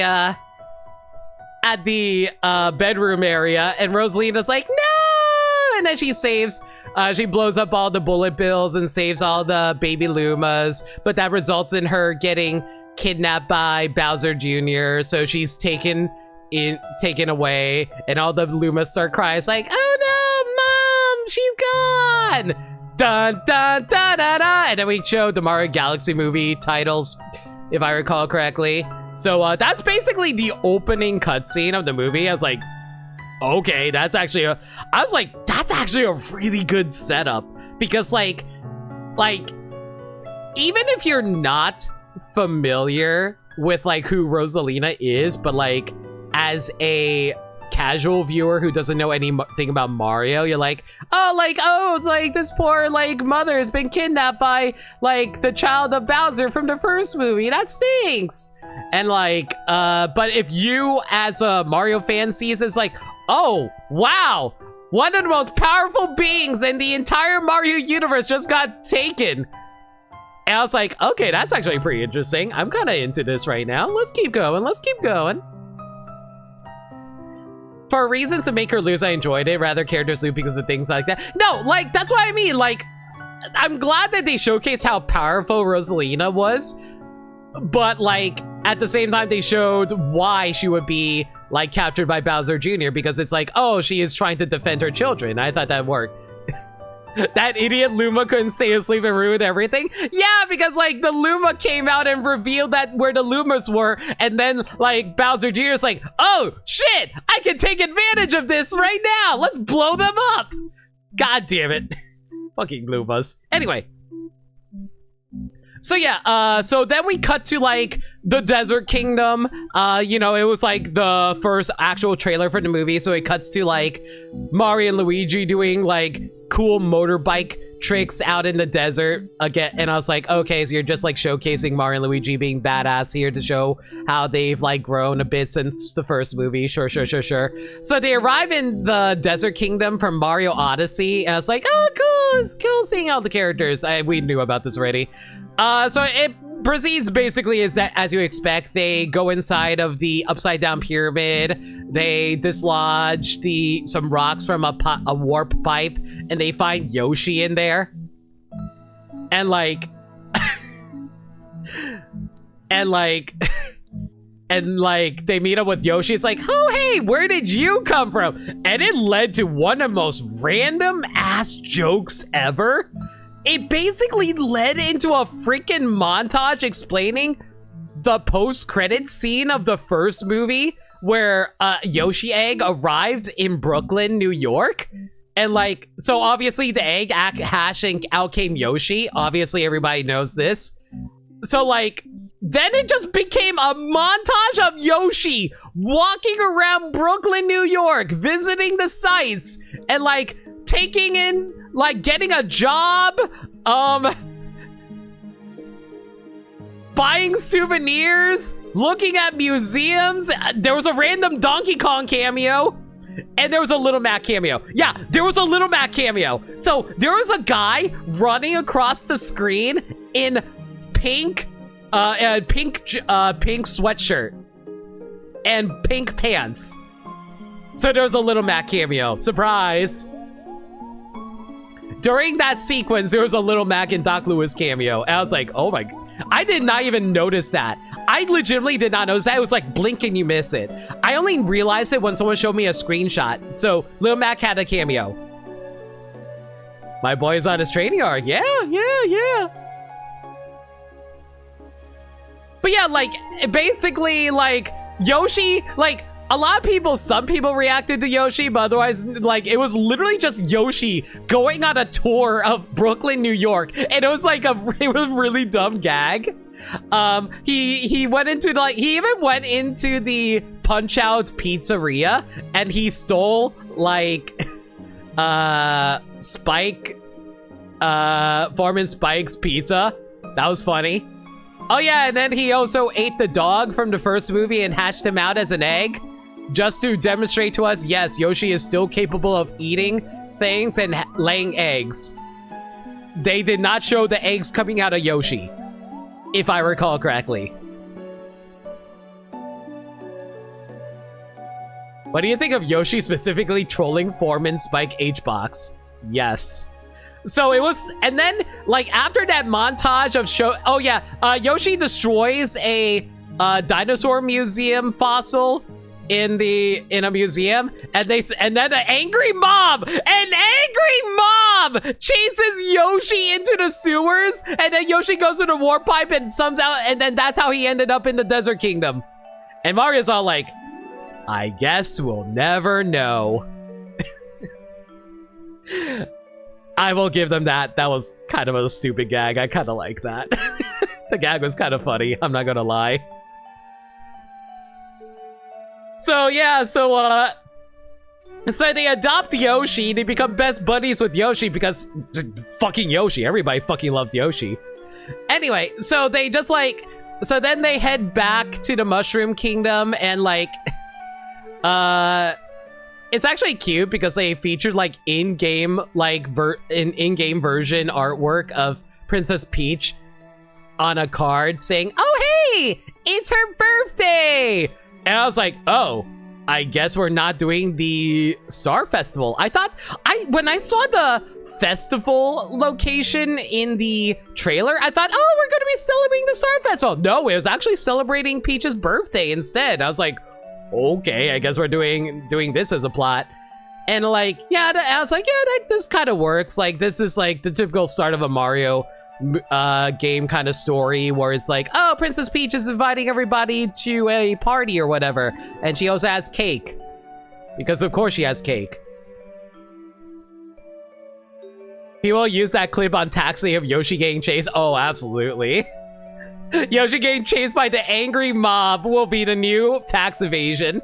bedroom area, and Rosalina's like, no! And then she blows up all the bullet bills and saves all the baby Lumas, but that results in her getting kidnapped by Bowser Jr., so she's taken away, and all the Lumas start crying. It's like, oh no, Mom, she's gone! Dun dun dun dun dun! And then we showed the Mario Galaxy movie titles, if I recall correctly. So that's basically the opening cutscene of the movie. I was like, okay, that's actually a really good setup, because like even if you're not familiar with like who Rosalina is, but like as a casual viewer who doesn't know anything about Mario, you're like, it's like this poor like mother has been kidnapped by like the child of Bowser from the first movie. That stinks. And like, but if you as a Mario fan sees it's like, oh wow, one of the most powerful beings in the entire Mario universe just got taken. And I was like, okay, that's actually pretty interesting. I'm kind of into this right now. Let's keep going. Let's keep going. For reasons to make her lose, I enjoyed it. Rather, characters lose because of things like that. No, like, that's what I mean. Like, I'm glad that they showcased how powerful Rosalina was. But, like, at the same time, they showed why she would be, like, captured by Bowser Jr. Because it's like, oh, she is trying to defend her children. I thought that worked. That idiot Luma couldn't stay asleep and ruined everything. Yeah, because like the Luma came out and revealed that where the Lumas were, and then like Bowser Jr. is like, oh shit, I can take advantage of this right now. Let's blow them up. God damn it. Fucking Lumas. Anyway. So yeah, so then we cut to like the Desert Kingdom. You know, it was like the first actual trailer for the movie, so it cuts to like Mario and Luigi doing like cool motorbike tricks out in the desert again, and I was like, okay, so you're just like showcasing Mario and Luigi being badass here to show how they've like grown a bit since the first movie. Sure. So they arrive in the Desert Kingdom from Mario Odyssey, and I was like, oh cool, it's cool seeing all the characters. We knew about this already. So it proceeds basically is that, as you expect, they go inside of the upside down pyramid, they dislodge some rocks from a warp pipe, and they find Yoshi in there. And like and like they meet up with Yoshi. It's like, oh hey, where did you come from? And it led to one of the most random ass jokes ever. It basically led into a freaking montage explaining the post-credits scene of the first movie where Yoshi Egg arrived in Brooklyn, New York. And like, so obviously the egg hashing out came Yoshi. Obviously everybody knows this. So like, then it just became a montage of Yoshi walking around Brooklyn, New York, visiting the sites and like taking in, like getting a job, buying souvenirs, looking at museums. There was a random Donkey Kong cameo, and there was a Little Mac cameo. Yeah, there was a Little Mac cameo. So there was a guy running across the screen in pink sweatshirt and pink pants. So there was a Little Mac cameo. Surprise. During that sequence, there was a Little Mac and Doc Lewis cameo. And I was like, oh my, I did not even notice that. I legitimately did not notice that. It was like blink and you miss it. I only realized it when someone showed me a screenshot. So Little Mac had a cameo. My boy is on his training arc. Yeah. But yeah, like basically like Yoshi, like a lot of people, some people reacted to Yoshi, but otherwise, like, it was literally just Yoshi going on a tour of Brooklyn, New York, and it was like it was a really dumb gag. He went into like, he even went into the Punch-Out Pizzeria, and he stole like, Foreman Spike's pizza. That was funny. Oh yeah, and then he also ate the dog from the first movie and hatched him out as an egg. just to demonstrate to us, yes, Yoshi is still capable of eating things and laying eggs. They did not show the eggs coming out of Yoshi, if I recall correctly. What do you think of Yoshi specifically trolling Foreman Spike HBox? Yes. So it was, and then like after that montage of oh yeah, Yoshi destroys a dinosaur museum fossil in a museum, and then an angry mob chases Yoshi into the sewers, and then Yoshi goes to the warp pipe and sums out, and then that's how he ended up in the Desert Kingdom. And Mario's all like, I guess we'll never know. I will give them that. That was kind of a stupid gag. I kind of like that. The gag was kind of funny, I'm not gonna lie. So yeah, so they adopt Yoshi. They become best buddies with Yoshi because fucking Yoshi. Everybody fucking loves Yoshi. Anyway, so they just like, so then they head back to the Mushroom Kingdom, and like, it's actually cute because they featured like in-game like in-game version artwork of Princess Peach on a card saying, "Oh hey, it's her birthday." And I was like, oh, I guess we're not doing the Star Festival. I thought, when I saw the festival location in the trailer, I thought, oh, we're gonna be celebrating the Star Festival. No, it was actually celebrating Peach's birthday instead. I was like, okay, I guess we're doing this as a plot. And like, yeah, I was like, yeah, this kind of works. Like, this is like the typical start of a Mario game kind of story where it's like, oh, Princess Peach is inviting everybody to a party or whatever, and she also has cake because of course she has cake. People use that clip on Taxi of Yoshi getting chased. Oh, absolutely. Yoshi getting chased by the angry mob will be the new tax evasion.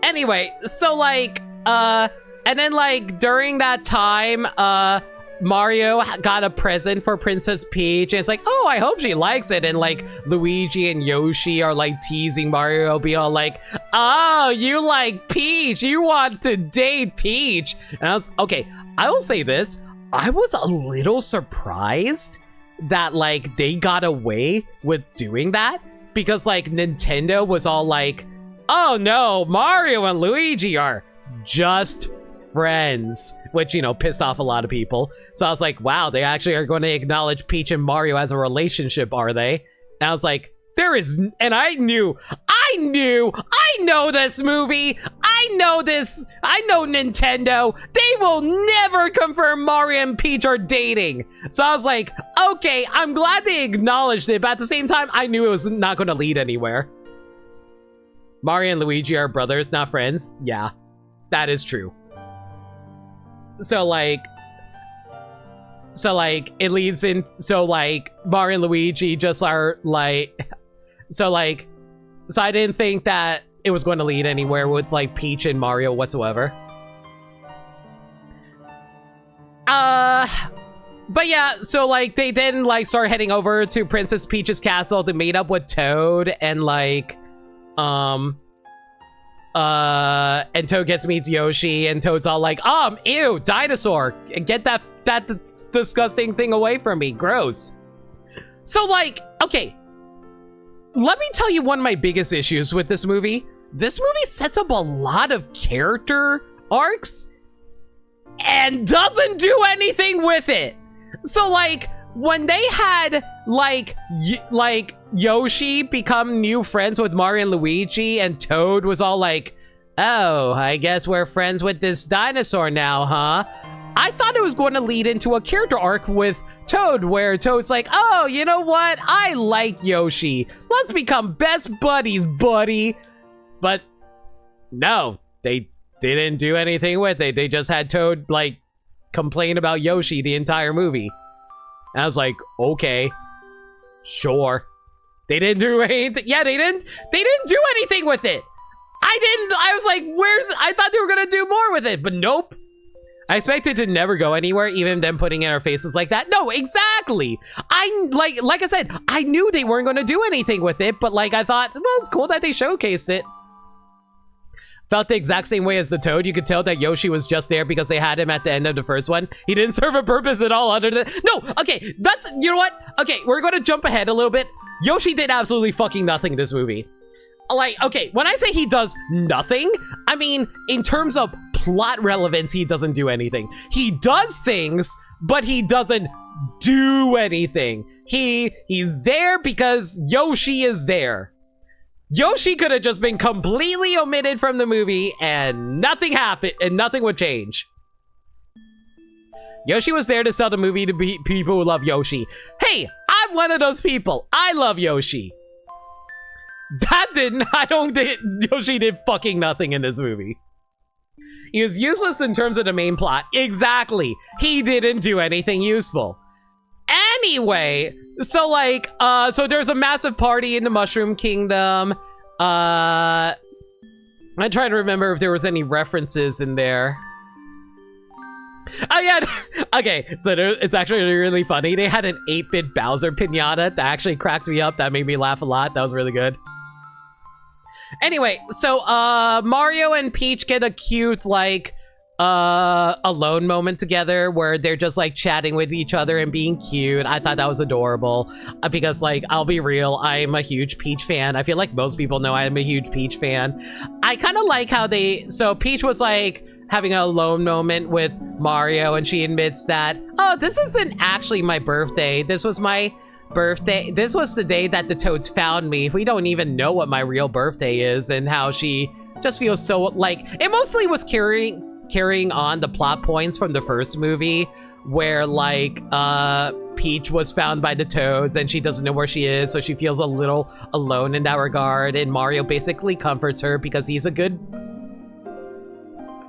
Anyway, so like and then like during that time Mario got a present for Princess Peach, and it's like, oh, I hope she likes it. And like Luigi and Yoshi are like teasing Mario, be all like, oh, you like Peach, you want to date Peach. And I was, okay, I will say this, I was a little surprised that like they got away with doing that, because like Nintendo was all like, oh no, Mario and Luigi are just friends, which, you know, pissed off a lot of people. So I was like, wow, they actually are going to acknowledge Peach and Mario as a relationship, are they? And I was like, there is, and I know this movie, I know Nintendo, they will never confirm Mario and Peach are dating. So I was like, okay, I'm glad they acknowledged it, but at the same time, I knew it was not going to lead anywhere. Mario and Luigi are brothers, not friends. Yeah, that is true. So like it leads in, so like Mario and Luigi just are like, so I didn't think that it was going to lead anywhere with like Peach and Mario whatsoever. But yeah, so like they then like start heading over to Princess Peach's castle to meet up with Toad, and like and Toad gets meets Yoshi, and Toad's all like, ew, dinosaur, get that disgusting thing away from me, gross. So like, okay, let me tell you one of my biggest issues with this movie. This movie sets up a lot of character arcs and doesn't do anything with it. So like, when they had like Yoshi become new friends with Mario and Luigi, and Toad was all like, oh, I guess we're friends with this dinosaur now, huh? I thought it was going to lead into a character arc with Toad, where Toad's like, oh, you know what? I like Yoshi. Let's become best buddies, buddy. But no, they didn't do anything with it. They just had Toad like complain about Yoshi the entire movie. And I was like, okay, sure. They didn't do anything. Yeah, they didn't do anything with it. I was like, I thought they were gonna do more with it, but nope. I expect it to never go anywhere, even them putting in our faces like that. No, exactly. Like I said, I knew they weren't going to do anything with it, but like I thought, well, it's cool that they showcased it. Felt the exact same way as the Toad. You could tell that Yoshi was just there because they had him at the end of the first one. He didn't serve a purpose at all other than... No, okay, that's... You know what? Okay, we're going to jump ahead a little bit. Yoshi did absolutely fucking nothing in this movie. Like, okay, when I say he does nothing, I mean, in terms of plot relevance, he doesn't do anything. He does things, but he doesn't do anything. He's there because Yoshi is there. Yoshi could have just been completely omitted from the movie and nothing happened and nothing would change. Yoshi was there to sell the movie to people who love Yoshi. Hey, I'm one of those people. I love Yoshi. Yoshi did fucking nothing in this movie. He was useless in terms of the main plot. Exactly. He didn't do anything useful. Anyway, so like, so there's a massive party in the Mushroom Kingdom. I'm trying to remember if there was any references in there. Oh yeah, okay, so it's actually really funny. They had an 8-bit Bowser pinata that actually cracked me up. That made me laugh a lot. That was really good. Anyway, so Mario and Peach get a cute, like, alone moment together where they're just like chatting with each other and being cute. I thought that was adorable because, like, I'll be real, I'm a huge Peach fan. I feel like most people know I'm a huge Peach fan. I kind of like how so Peach was like having an alone moment with Mario and she admits that, oh, this isn't actually my birthday. This was my birthday. This was the day that the Toads found me. We don't even know what my real birthday is, and how she just feels so like it mostly was carrying on the plot points from the first movie where like Peach was found by the Toads and she doesn't know where she is, so she feels a little alone in that regard, and Mario basically comforts her because he's a good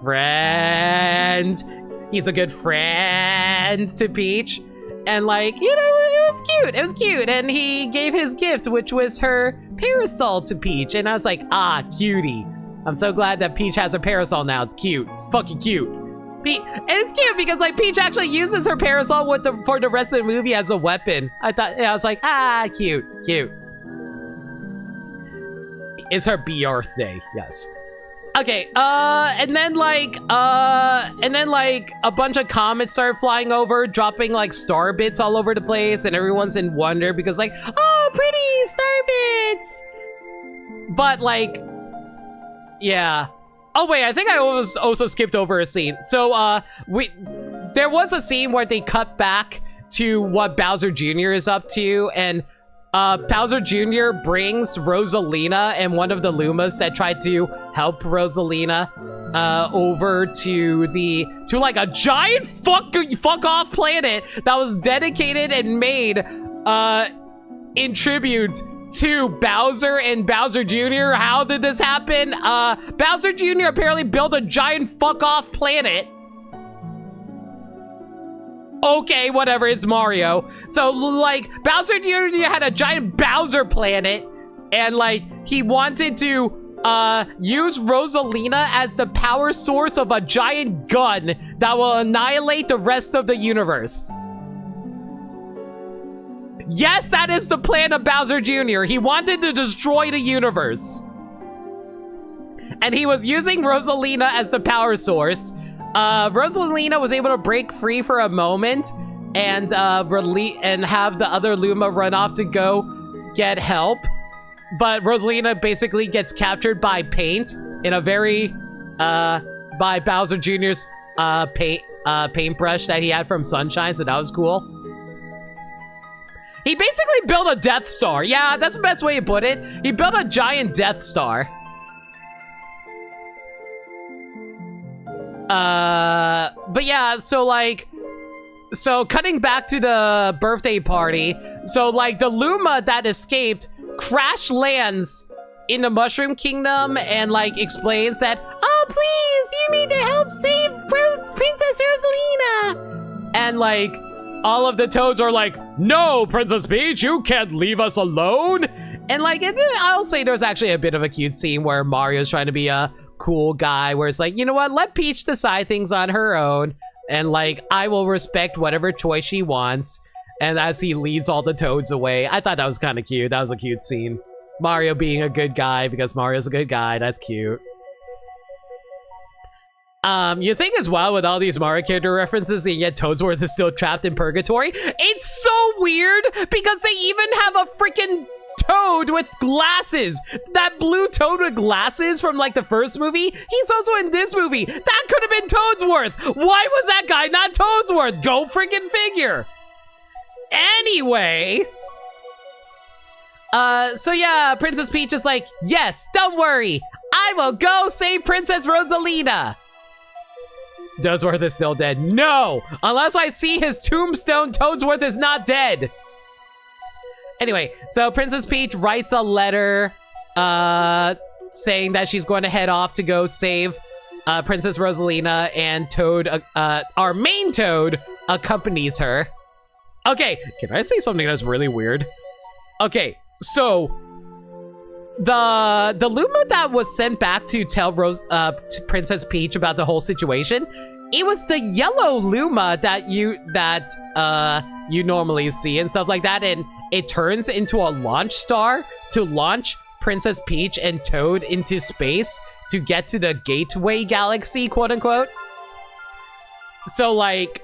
friend. He's a good friend to Peach, and like, you know, it was cute. It was cute, and he gave his gift, which was her parasol, to Peach, and I was like, ah, cutie. I'm so glad that Peach has her parasol now. It's cute. It's fucking cute. And it's cute because like Peach actually uses her parasol for the rest of the movie as a weapon. I was like, ah, cute, cute. It's her birthday, yes. Okay, and then like a bunch of comets start flying over, dropping like star bits all over the place, and everyone's in wonder because like, oh, pretty star bits. But like, yeah. Oh wait, I think I also skipped over a scene. So there was a scene where they cut back to what Bowser Jr. is up to, and Bowser Jr. brings Rosalina and one of the Lumas that tried to help Rosalina over to like a giant fuck off planet that was dedicated and made in tribute to Bowser and Bowser Jr. How did this happen? Bowser Jr. apparently built a giant fuck off planet. Okay, whatever, it's Mario. So, like, Bowser Jr. had a giant Bowser planet, and, like, he wanted to, use Rosalina as the power source of a giant gun that will annihilate the rest of the universe. Yes, that is the plan of Bowser Jr. He wanted to destroy the universe. And he was using Rosalina as the power source. Rosalina was able to break free for a moment and have the other Luma run off to go get help. But Rosalina basically gets captured by paint in a very, by Bowser Jr.'s paintbrush that he had from Sunshine, so that was cool. He basically built a Death Star. Yeah, that's the best way to put it. He built a giant Death Star. But yeah, so like, so cutting back to the birthday party, so like the Luma that escaped crash lands in the Mushroom Kingdom and like explains that, oh please, you need to help save Princess Rosalina. And like, all of the Toads are like, no, Princess Peach, you can't leave us alone. And like, I'll say there's actually a bit of a cute scene where Mario's trying to be a cool guy where it's like, you know what, let Peach decide things on her own, and like, I will respect whatever choice she wants. And as he leads all the Toads away, I thought that was kind of cute. That was a cute scene. Mario being a good guy because Mario's a good guy. That's cute. You think as well with all these Mario character references, and yet Toadsworth is still trapped in purgatory? It's so weird because they even have a freaking Toad with glasses. That blue Toad with glasses from like the first movie, he's also in this movie. That could have been Toadsworth. Why was that guy not Toadsworth? Go freaking figure. Anyway, so yeah, Princess Peach is like, yes, don't worry, I will go save Princess Rosalina. Toadsworth is still dead. No, unless I see his tombstone, Toadsworth is not dead. Anyway, so Princess Peach writes a letter, saying that she's going to head off to go save Princess Rosalina, and Toad, our main Toad, accompanies her. Okay, can I say something that's really weird? Okay, so the Luma that was sent back to tell to Princess Peach about the whole situation, it was the yellow Luma that you normally see and stuff like that, and it turns into a launch star to launch Princess Peach and Toad into space to get to the gateway galaxy, quote unquote. So like,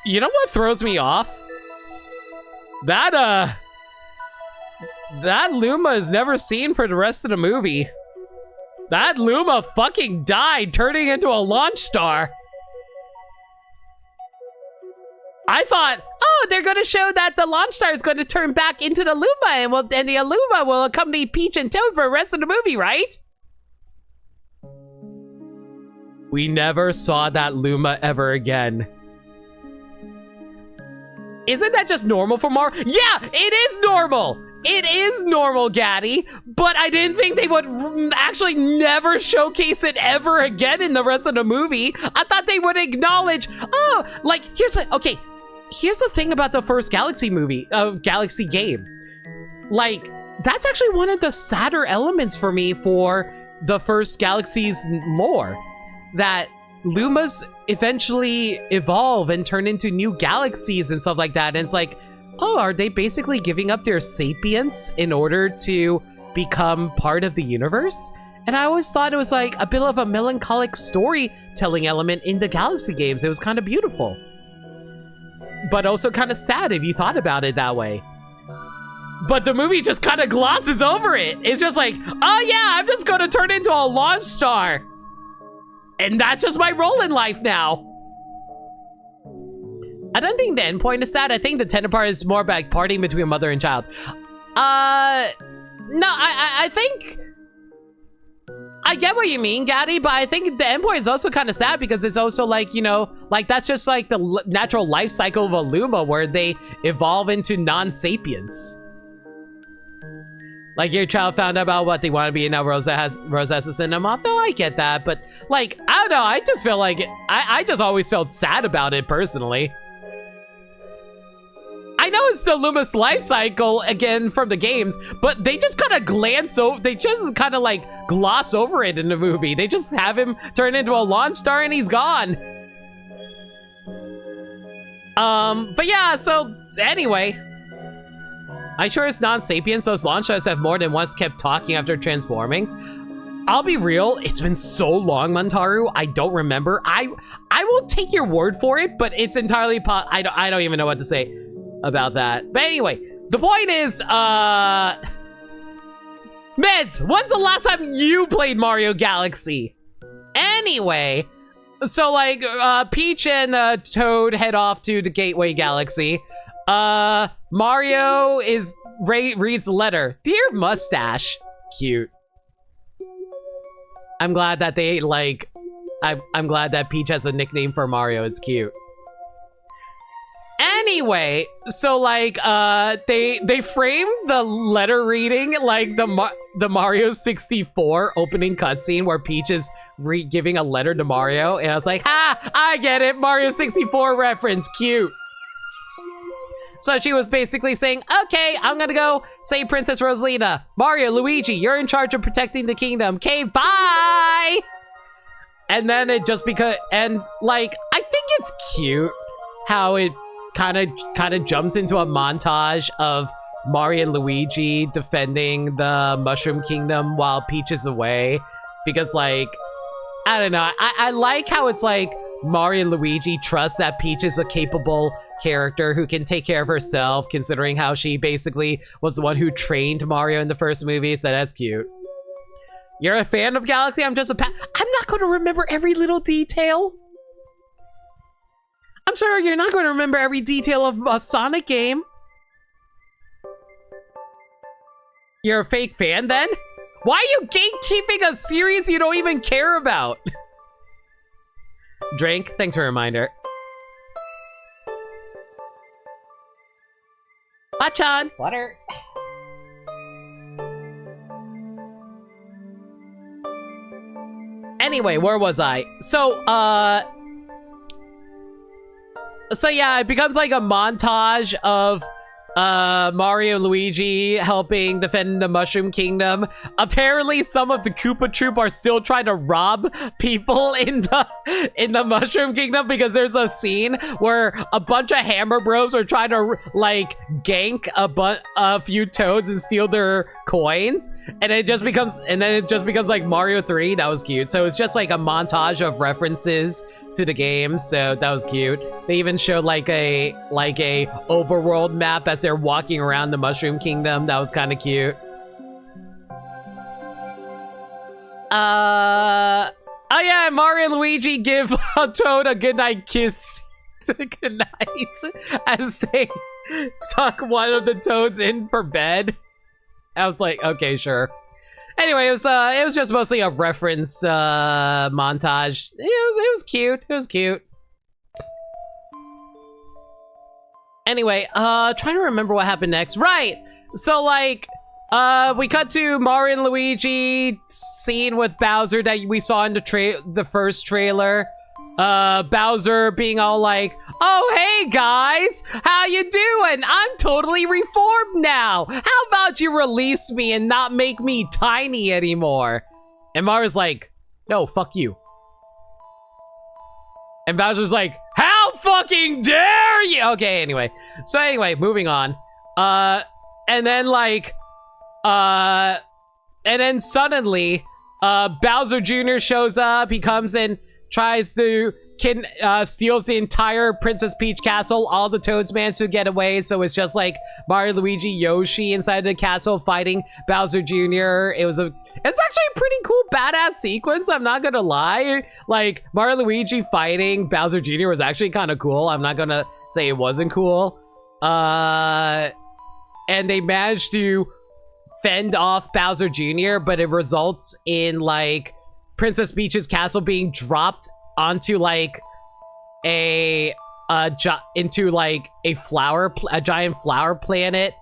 you know what throws me off? That Luma is never seen for the rest of the movie. That Luma fucking died turning into a launch star. I thought, oh, they're gonna show that the launch star is going to turn back into the Luma, and the Luma will accompany Peach and Toad for the rest of the movie, right? We never saw that Luma ever again. Isn't that just normal for Mario? Yeah, it is normal. It is normal, Gaddy. But I didn't think they would actually never showcase it ever again in the rest of the movie. I thought they would acknowledge, oh, like, here's the thing about the first Galaxy movie, Galaxy game. Like, that's actually one of the sadder elements for me for the first Galaxy's lore. That Lumas eventually evolve and turn into new galaxies and stuff like that. And it's like, oh, are they basically giving up their sapience in order to become part of the universe? And I always thought it was like a bit of a melancholic storytelling element in the Galaxy games. It was kind of beautiful, but also kind of sad if you thought about it that way. But the movie just kind of glosses over it. It's just like, oh yeah, I'm just gonna turn into a launch star. And that's just my role in life now. I don't think the end point is sad. I think the tender part is more about partying between mother and child. No, I think I get what you mean, Gaddy, but I think the end point is also kind of sad because it's also like, you know, like that's just like the natural life cycle of a Luma where they evolve into non-sapience. Like your child found out about what they want to be and now Rosa has to send them off. No, I get that, but like, I don't know, I just feel like, I just always felt sad about it personally. I know it's the Luma's life cycle again from the games, but they just kind of they just kind of like gloss over it in the movie. They just have him turn into a launch star and he's gone. But yeah, so anyway. I'm sure it's non-sapient, so its launch stars have more than once kept talking after transforming. I'll be real, it's been so long, Montaru, I don't remember. I will take your word for it, but it's entirely I don't even know what to say about that. But anyway, the point is, Meds, when's the last time you played Mario Galaxy? Anyway, so like, Peach and Toad head off to the Gateway Galaxy. Mario reads a letter. Dear Mustache. Cute. I'm glad that they like, I'm glad that Peach has a nickname for Mario. It's cute. Anyway, so like, they frame the letter reading like the Mario 64 opening cutscene where Peach is giving a letter to Mario, and I was like, ha, I get it, Mario 64 reference, cute. So she was basically saying, okay, I'm gonna go save Princess Rosalina. Mario, Luigi, you're in charge of protecting the kingdom. Okay, bye! And then it just and like, I think it's cute how it kind of jumps into a montage of Mario and Luigi defending the Mushroom Kingdom while Peach is away. Because like, I don't know, I like how it's like Mario and Luigi trust that Peach is a capable character who can take care of herself, considering how she basically was the one who trained Mario in the first movie, so that's cute. You're a fan of Galaxy? I'm just a I'm not going to remember every little detail. I'm sorry, you're not going to remember every detail of a Sonic game. You're a fake fan then? Why are you gatekeeping a series you don't even care about? Drink, thanks for a reminder. Bachan! Water. Anyway, where was I? So yeah, it becomes like a montage of Mario and Luigi helping defend the Mushroom Kingdom. Apparently, some of the Koopa Troop are still trying to rob people in the Mushroom Kingdom, because there's a scene where a bunch of Hammer Bros are trying to like gank a few Toads and steal their coins, and then it just becomes like Mario 3. That was cute. So it's just like a montage of references to the game, so that was cute. They even showed like a overworld map as they're walking around the Mushroom Kingdom. That was kind of cute. Oh yeah, Mario and Luigi give a Toad a goodnight kiss. Goodnight, as they tuck one of the Toads in for bed. I was like, okay, sure. Anyway, it was just mostly a reference montage. It was cute. It was cute. Anyway, trying to remember what happened next. Right. So like, we cut to Mario and Luigi scene with Bowser that we saw in the first trailer. Bowser being all like, oh, hey guys, how you doing? I'm totally reformed now. How about you release me and not make me tiny anymore? And Mario's like, no, fuck you. And Bowser's like, how fucking dare you? Okay, anyway. So anyway, moving on. And then like, and then suddenly, Bowser Jr. shows up. He comes in, tries to steals the entire Princess Peach castle. All the Toads manage to get away, so it's just like Mario, Luigi, Yoshi inside the castle fighting Bowser Jr. It's actually a pretty cool badass sequence, I'm not gonna lie. Like, Mario Luigi fighting Bowser Jr. was actually kind of cool. I'm not gonna say it wasn't cool. And they managed to fend off Bowser Jr., but it results in like Princess Peach's castle being dropped onto like a giant flower planet.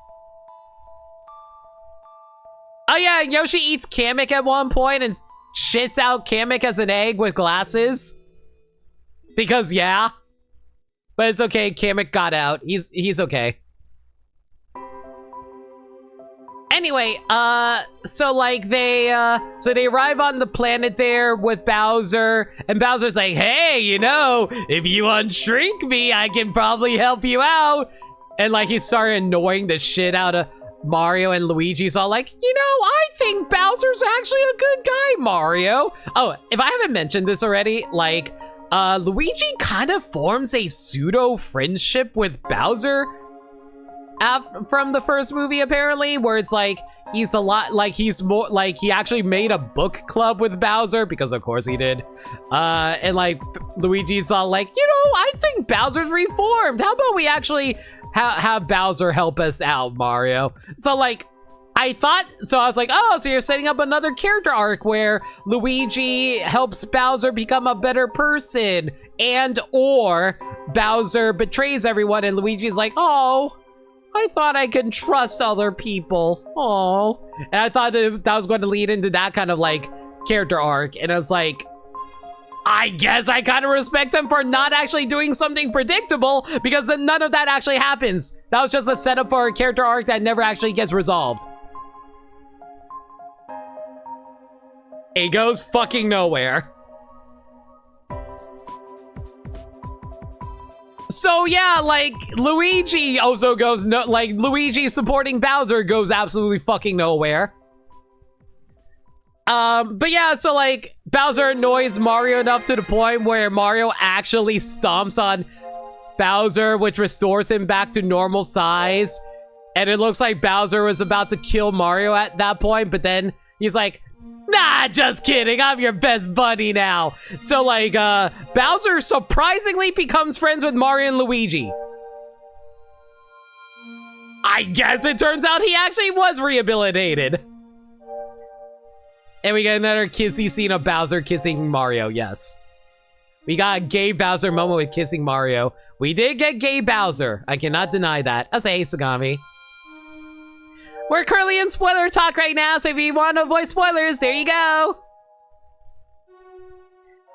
Oh yeah, Yoshi eats Kamek at one point and shits out Kamek as an egg with glasses. Because yeah. But it's okay, Kamek got out. He's okay. Anyway, so like they arrive on the planet there with Bowser, and Bowser's like, hey, you know, if you unshrink me, I can probably help you out. And like he started annoying the shit out of Mario, and Luigi's all like, you know, I think Bowser's actually a good guy, Mario. Oh, if I haven't mentioned this already, like, Luigi kind of forms a pseudo friendship with Bowser from the first movie, apparently, where it's like he's more like he actually made a book club with Bowser, because of course he did. And like Luigi's all like, you know, I think Bowser's reformed. How about we actually have Bowser help us out, Mario? So like I was like, oh, so you're setting up another character arc where Luigi helps Bowser become a better person, and or Bowser betrays everyone and Luigi's like, oh, I thought I could trust other people. Oh, and I thought that was going to lead into that kind of like character arc, and I was like, I guess I kind of respect them for not actually doing something predictable, because then none of that actually happens. That was just a setup for a character arc that never actually gets resolved. It goes fucking nowhere. So yeah, like, Luigi also goes no, like, Luigi supporting Bowser goes absolutely fucking nowhere. But yeah, so like, Bowser annoys Mario enough to the point where Mario actually stomps on Bowser, which restores him back to normal size. And it looks like Bowser was about to kill Mario at that point, but then he's like, nah, just kidding, I'm your best buddy now. So like, Bowser surprisingly becomes friends with Mario and Luigi. I guess it turns out he actually was rehabilitated. And we get another kissy scene of Bowser kissing Mario, yes. We got a gay Bowser moment with kissing Mario. We did get gay Bowser. I cannot deny that. I'll say, hey, Sagami. We're currently in spoiler talk right now, so if you want to avoid spoilers, there you go.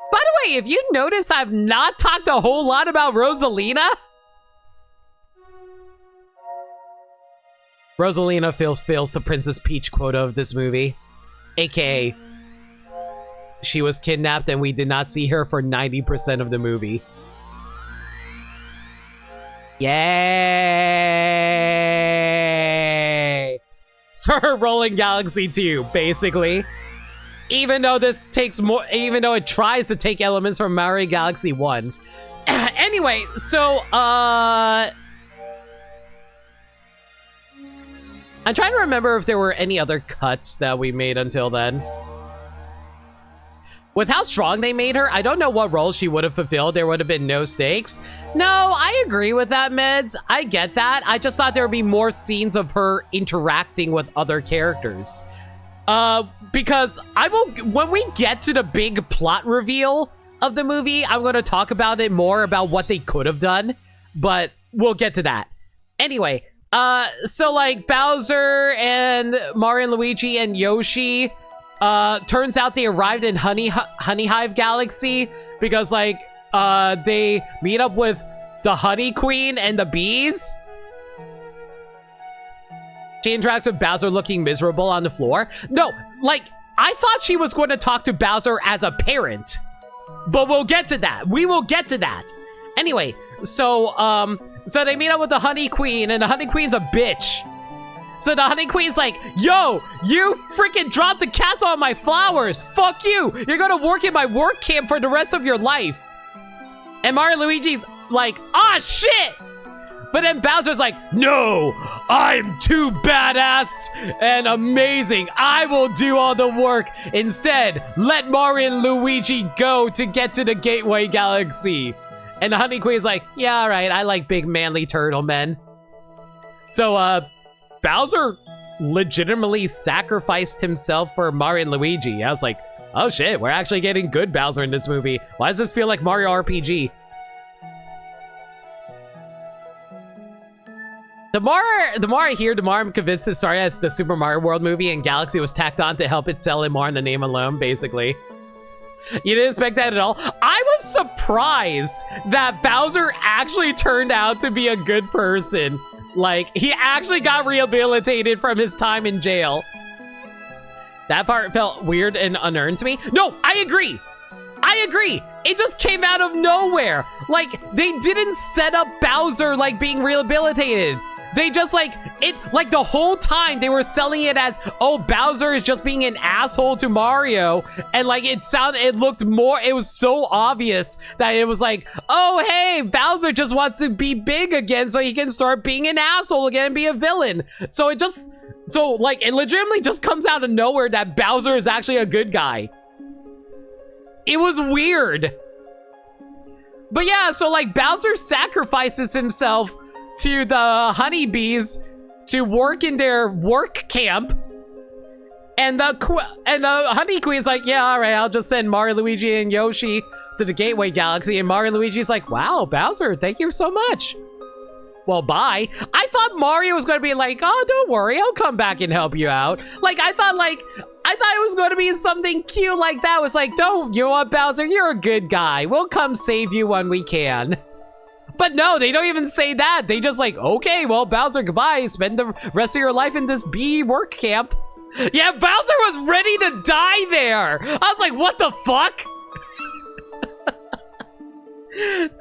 By the way, if you notice, I've not talked a whole lot about Rosalina. Rosalina fills the Princess Peach quota of this movie. AKA, she was kidnapped and we did not see her for 90% of the movie. Yay! So her rolling Galaxy 2, basically. Even though this takes more, even though it tries to take elements from Mario Galaxy 1. Anyway, so, I'm trying to remember if there were any other cuts that we made until then. With how strong they made her, I don't know what role she would have fulfilled. There would have been no stakes. No, I agree with that, Meds. I get that. I just thought there would be more scenes of her interacting with other characters. Because when we get to the big plot reveal of the movie, I'm going to talk about it more about what they could have done, but we'll get to that. Anyway, so like Bowser and Mario and Luigi and Yoshi, turns out they arrived in Honey Hive Galaxy because like, they meet up with the Honey Queen and the bees. She interacts with Bowser looking miserable on the floor. No, like, I thought she was going to talk to Bowser as a parent, but we'll get to that. We will get to that. Anyway, so they meet up with the Honey Queen, and the Honey Queen's a bitch. So the Honey Queen's like, yo, you freaking dropped the castle on my flowers. Fuck you. You're gonna work in my work camp for the rest of your life. And Mario Luigi's like, ah, shit. But then Bowser's like, no, I'm too badass and amazing. I will do all the work. Instead, let Mario and Luigi go to get to the Gateway Galaxy. And the Honey Queen's like, yeah, all right, I like big manly turtle men. So, Bowser legitimately sacrificed himself for Mario and Luigi. I was like, oh shit, we're actually getting good Bowser in this movie. Why does this feel like Mario RPG? The more I hear, the more I'm convinced this started as the Super Mario World movie and Galaxy was tacked on to help it sell it more in the name alone, basically. You didn't expect that at all? I was surprised that Bowser actually turned out to be a good person. Like, he actually got rehabilitated from his time in jail. That part felt weird and unearned to me. No, I agree. I agree. It just came out of nowhere. Like, they didn't set up Bowser, like, being rehabilitated. They just, like, the whole time they were selling it as, oh, Bowser is just being an asshole to Mario. And, like, it was so obvious that it was like, oh, hey, Bowser just wants to be big again so he can start being an asshole again and be a villain. So it legitimately just comes out of nowhere that Bowser is actually a good guy. It was weird. But yeah, so, like, Bowser sacrifices himself to the honeybees to work in their work camp, and the Honey Queen's like, yeah, all right, I'll just send Mario, Luigi, and Yoshi to the Gateway Galaxy. And Mario and Luigi's like, wow, Bowser, thank you so much. well, bye. I thought Mario was going to be like, oh, don't worry, I'll come back and help you out. Like, I thought it was going to be something cute like that. It was like, don't, you know what, Bowser, you're a good guy. We'll come save you when we can. But no, they don't even say that. They just like, okay, well, Bowser, goodbye. Spend the rest of your life in this bee work camp. Yeah, Bowser was ready to die there. I was like, what the fuck? It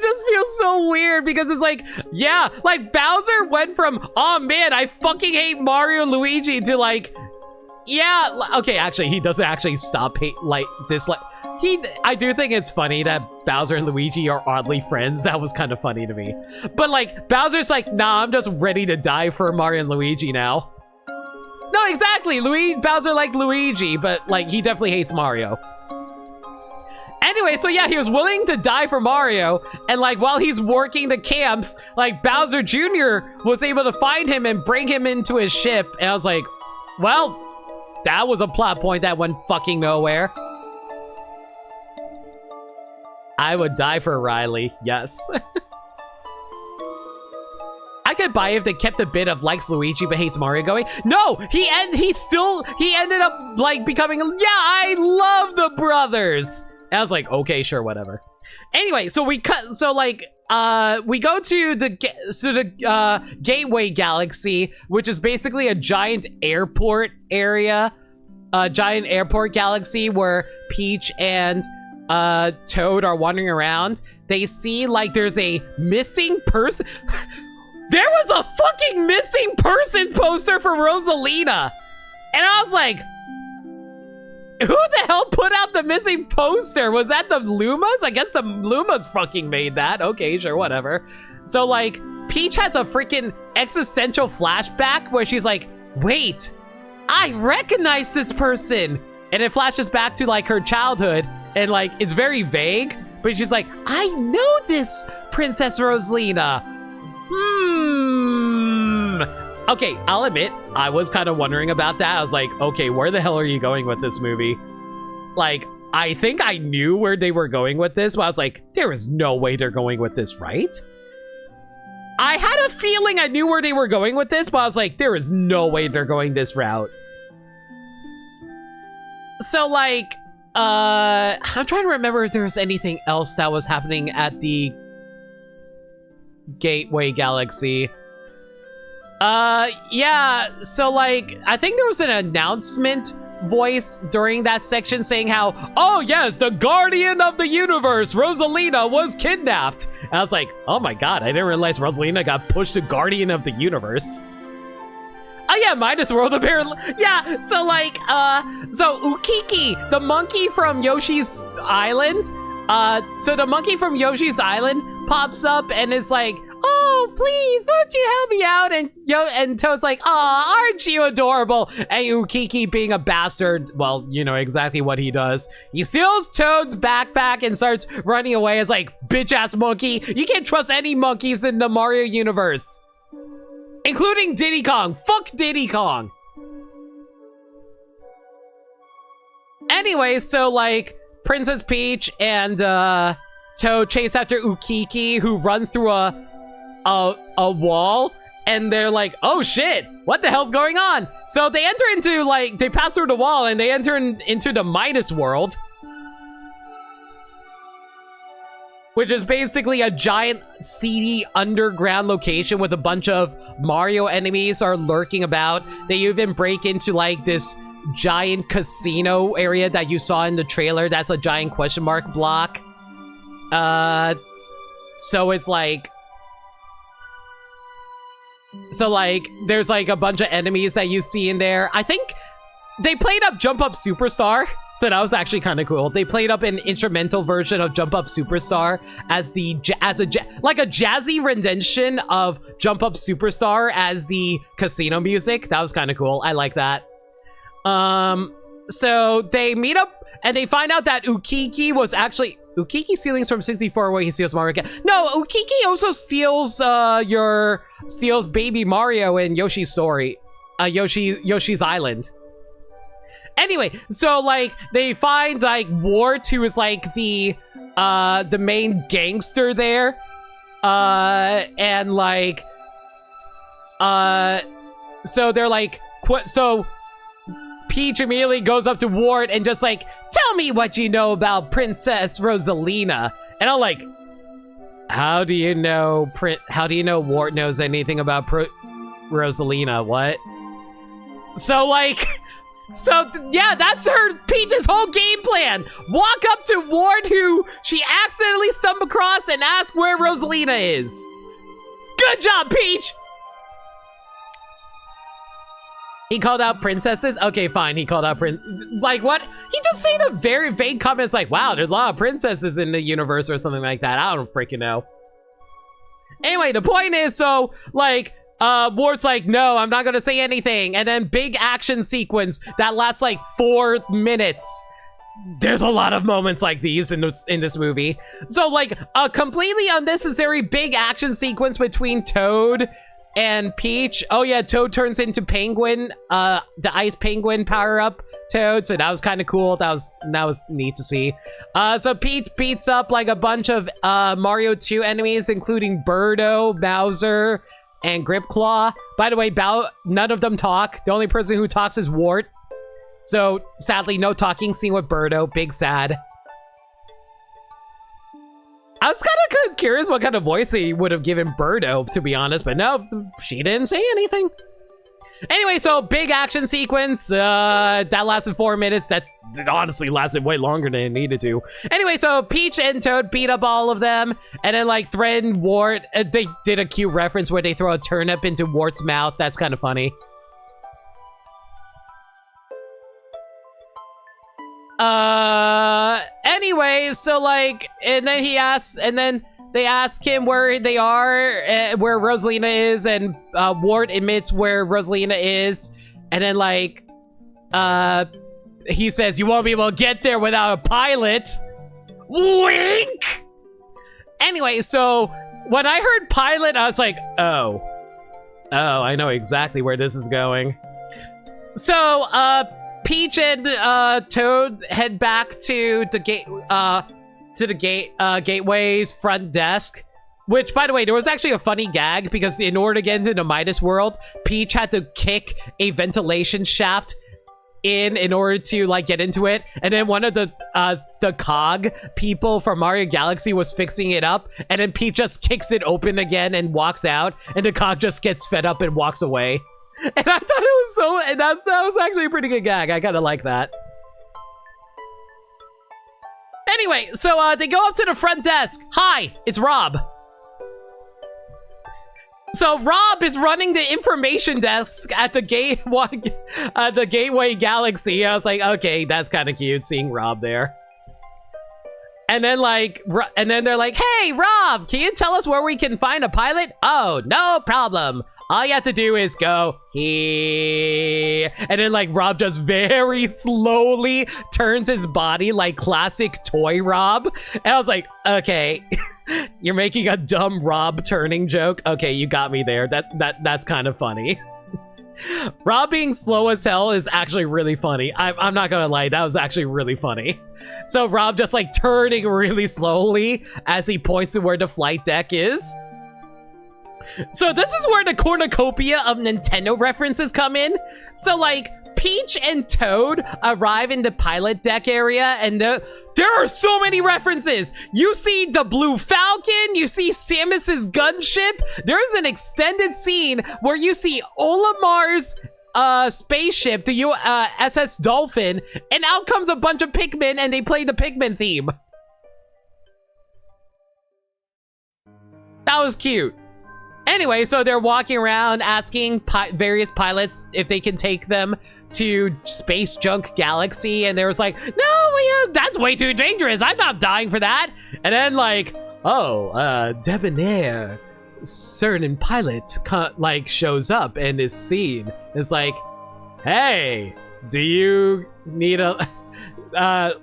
just feels so weird because it's like, yeah, like Bowser went from, oh man, I fucking hate Mario and Luigi to like, yeah, okay, actually, he doesn't actually stop hate like this, like, I do think it's funny that Bowser and Luigi are oddly friends. That was kind of funny to me. But like, Bowser's like, nah, I'm just ready to die for Mario and Luigi now. No, exactly, Bowser liked Luigi, but like, he definitely hates Mario. Anyway, so yeah, he was willing to die for Mario, and like while he's working the camps, like Bowser Jr. was able to find him and bring him into his ship, and I was like, well, that was a plot point that went fucking nowhere. I would die for Riley, yes. I could buy if they kept a bit of likes Luigi but hates Mario going. No, he ended up like becoming, yeah, I love the brothers. And I was like, okay, sure, whatever. Anyway, so we go to the Gateway Galaxy, which is basically a giant airport area, a giant airport galaxy where Peach and Toad are wandering around. They see like there's a missing person. There was a fucking missing person poster for Rosalina, and I was like, who the hell put out the missing poster? Was that the Lumas? I guess the Lumas fucking made that. Okay, sure, whatever. So, like, Peach has a freaking existential flashback where she's like, wait, I recognize this person. And it flashes back to, like, her childhood. And, like, it's very vague. But she's like, I know this Princess Rosalina. Okay, I'll admit, I was kind of wondering about that. I was like, okay, where the hell are you going with this movie? Like, I think I knew where they were going with this, but I was like, there is no way they're going with this, right? I had a feeling I knew where they were going with this, but I was like, there is no way they're going this route. So, like, I'm trying to remember if there was anything else that was happening at the Gateway Galaxy. Yeah, so like, I think there was an announcement voice during that section saying how, oh yes, the Guardian of the Universe, Rosalina, was kidnapped. And I was like, oh my god, I didn't realize Rosalina got pushed to Guardian of the Universe. Oh yeah, Midas World apparently. Yeah, so like, so Ukiki, the monkey from Yoshi's Island, so the monkey from Yoshi's Island pops up and is like, oh, please, won't you help me out? And Toad's like, aw, aren't you adorable? And Ukiki, being a bastard, well, you know exactly what he does. He steals Toad's backpack and starts running away. It's like, bitch-ass monkey. You can't trust any monkeys in the Mario universe. Including Diddy Kong. Fuck Diddy Kong. Anyway, so, like, Princess Peach and, Toad chase after Ukiki, who runs through a wall, and they're like, oh shit, what the hell's going on? So they enter into, like, they pass through the wall and they enter into the Midas World, which is basically a giant seedy underground location with a bunch of Mario enemies are lurking about. They even break into like this giant casino area that you saw in the trailer. That's a giant question mark block. So it's like, so like, there's like a bunch of enemies that you see in there. I think they played up Jump Up Superstar, so that was actually kind of cool. They played up an instrumental version of Jump Up Superstar as like a jazzy rendition of Jump Up Superstar as the casino music. That was kind of cool. I like that. So they meet up and they find out that Ukiki was actually... Ukiki steals from 64 where he steals Mario again. No, Ukiki also steals steals Baby Mario in Yoshi's Story. Yoshi's Island. Anyway, so like they find like Wart, who is like the main gangster there. And like, so they're like, so Peach immediately goes up to Ward and just like, tell me what you know about Princess Rosalina. And I'm like, how do you know Ward knows anything about Rosalina? What? So like, yeah, that's Peach's whole game plan. Walk up to Ward, who she accidentally stumbled across, and ask where Rosalina is. Good job, Peach! He called out princesses? Okay, fine, he called out like, what? He just said a very vague comment. It's like, wow, there's a lot of princesses in the universe or something like that. I don't freaking know. Anyway, the point is, so, like, Ward's like, no, I'm not gonna say anything. And then big action sequence that lasts like 4 minutes. There's a lot of moments like these in this movie. So like a completely unnecessary big action sequence between Toad and Peach. Oh yeah, Toad turns into Penguin, the ice penguin power up Toad. So that was kind of cool. That was neat to see. So Peach beats up like a bunch of Mario 2 enemies, including Birdo, Bowser, and Gripclaw. By the way, none of them talk. The only person who talks is Wart. So, sadly, no talking scene with Birdo. Big sad. I was kind of curious what kind of voice they would have given Birdo, to be honest. But no, she didn't say anything. Anyway, so big action sequence. That lasted 4 minutes. That honestly lasted way longer than it needed to. Anyway, so Peach and Toad beat up all of them. And then, like, Thread and Wart, they did a cute reference where they throw a turnip into Wart's mouth. That's kind of funny. Anyway, so, like, and then they ask him where they are, where Rosalina is, and Ward admits where Rosalina is, and then like, he says, "You won't be able to get there without a pilot." Wink. Anyway, so when I heard pilot, I was like, oh, I know exactly where this is going. So, Peach and Toad head back to the Gateway's front desk, which, by the way, there was actually a funny gag because in order to get into the Midas world, Peach had to kick a ventilation shaft in order to like get into it, and then one of the cog people from Mario Galaxy was fixing it up, and then Peach just kicks it open again and walks out, and the cog just gets fed up and walks away. And I thought it was that was actually a pretty good gag. I kind of like that. Anyway, so they go up to the front desk. Hi, it's Rob. So Rob is running the information desk at the Gateway Galaxy. I was like, okay, that's kind of cute seeing Rob there. And then they're like, hey, Rob, can you tell us where we can find a pilot? Oh, no problem. All you have to do is go here. And then like Rob just very slowly turns his body like classic toy Rob. And I was like, okay, you're making a dumb Rob turning joke. Okay, you got me there. That's kind of funny. Rob being slow as hell is actually really funny. I'm not gonna lie, that was actually really funny. So Rob just like turning really slowly as he points to where the flight deck is. So this is where the cornucopia of Nintendo references come in. So like Peach and Toad arrive in the pilot deck area, and there are so many references. You see the Blue Falcon, you see Samus's gunship. There's an extended scene where you see Olimar's spaceship, the SS Dolphin, and out comes a bunch of Pikmin and they play the Pikmin theme. That was cute. Anyway, so they're walking around asking various pilots if they can take them to Space Junk Galaxy, and they was like, no, that's way too dangerous. I'm not dying for that. And then like, oh, debonair certain pilot like shows up and is seen. It's like, hey, do you need a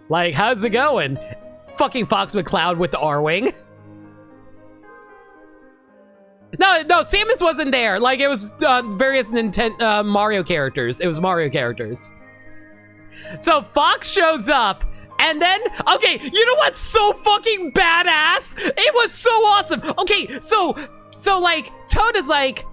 like, how's it going? Fucking Fox McCloud with the R-Wing. No, Samus wasn't there. Like, it was various Mario characters. It was Mario characters. So Fox shows up, And then, okay, you know what's so fucking badass? It was so awesome. Okay, so like, Toad is like,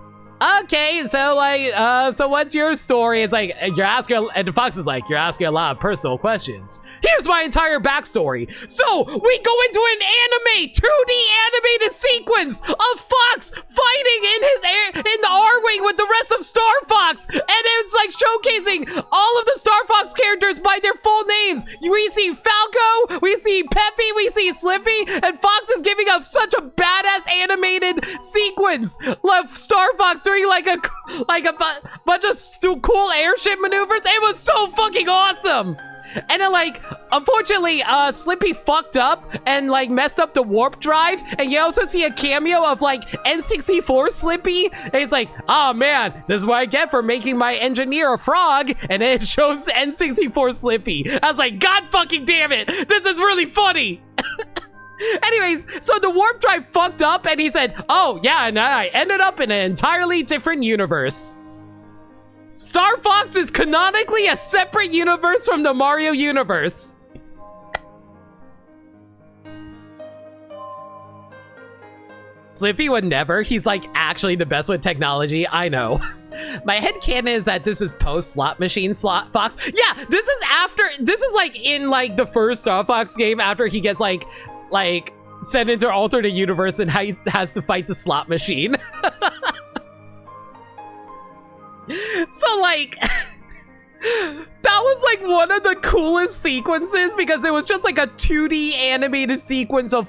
okay, so like, so what's your story? It's like, you're asking, and Fox is like, you're asking a lot of personal questions. Here's my entire backstory. So, we go into an anime, 2D animated sequence of Fox fighting in the R-Wing with the rest of Star Fox. And it's like showcasing all of the Star Fox characters by their full names. We see Falco, we see Peppy, we see Slippy, and Fox is giving up such a badass animated sequence of Star Fox doing like a bunch of cool airship maneuvers. It was so fucking awesome. And then, like, unfortunately, Slippy fucked up and, like, messed up the warp drive. And you also see a cameo of, like, N64 Slippy. And he's like, oh, man, this is what I get for making my engineer a frog. And then it shows N64 Slippy. I was like, God fucking damn it. This is really funny. Anyways, so the warp drive fucked up. And he said, oh, yeah, and I ended up in an entirely different universe. Star Fox is canonically a separate universe from the Mario universe. Slippy would never. He's like actually the best with technology. I know. My headcanon is that this is post slot machine slot Fox. Yeah, this is like in like the first Star Fox game after he gets like sent into an alternate universe and has to fight the slot machine. So, like, that was, like, one of the coolest sequences because it was just, like, a 2D animated sequence of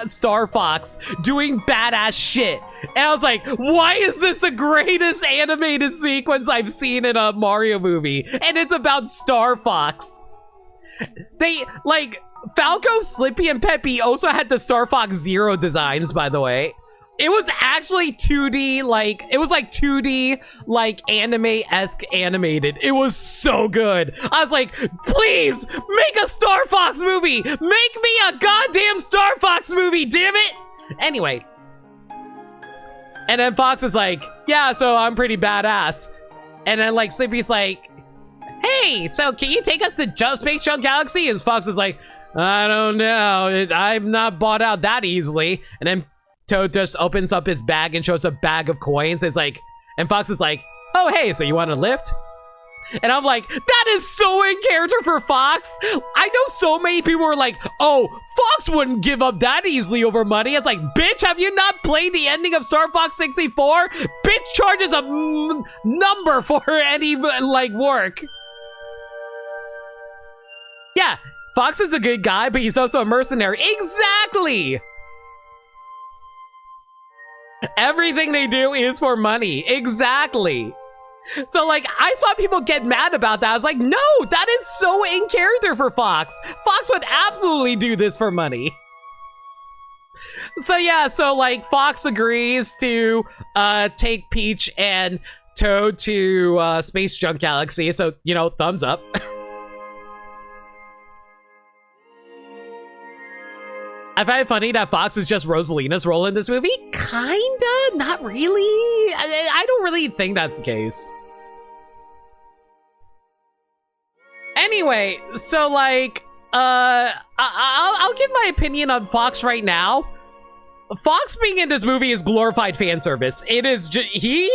Star Fox doing badass shit. And I was like, why is this the greatest animated sequence I've seen in a Mario movie? And it's about Star Fox. They, like, Falco, Slippy, and Peppy also had the Star Fox Zero designs, by the way. It was actually 2D, like, it was like 2D, like, anime-esque animated. It was so good. I was like, please, make a Star Fox movie! Make me a goddamn Star Fox movie, damn it! Anyway. And then Fox is like, yeah, so I'm pretty badass. And then, like, Slippy's like, hey, so can you take us to Space Junk Galaxy? And Fox is like, I don't know. I'm not bought out that easily. And then Toad just opens up his bag and shows a bag of coins. It's like, and Fox is like, oh, hey, so you want a lift? And I'm like, that is so in character for Fox. I know so many people were like, oh, Fox wouldn't give up that easily over money. It's like, bitch, have you not played the ending of Star Fox 64? Bitch charges a number for any, like, work. Yeah, Fox is a good guy, but he's also a mercenary. Exactly! Everything they do is for money. Exactly. So, like, I saw people get mad about that. I was like, no, that is so in character for Fox. Fox would absolutely do this for money. So, yeah, so, like, Fox agrees to take Peach and Toad to Space Junk Galaxy. So, you know, thumbs up. I find it funny that Fox is just Rosalina's role in this movie. Kinda, not really. I don't really think that's the case. Anyway, so like, I'll give my opinion on Fox right now. Fox being in this movie is glorified fan service. It is he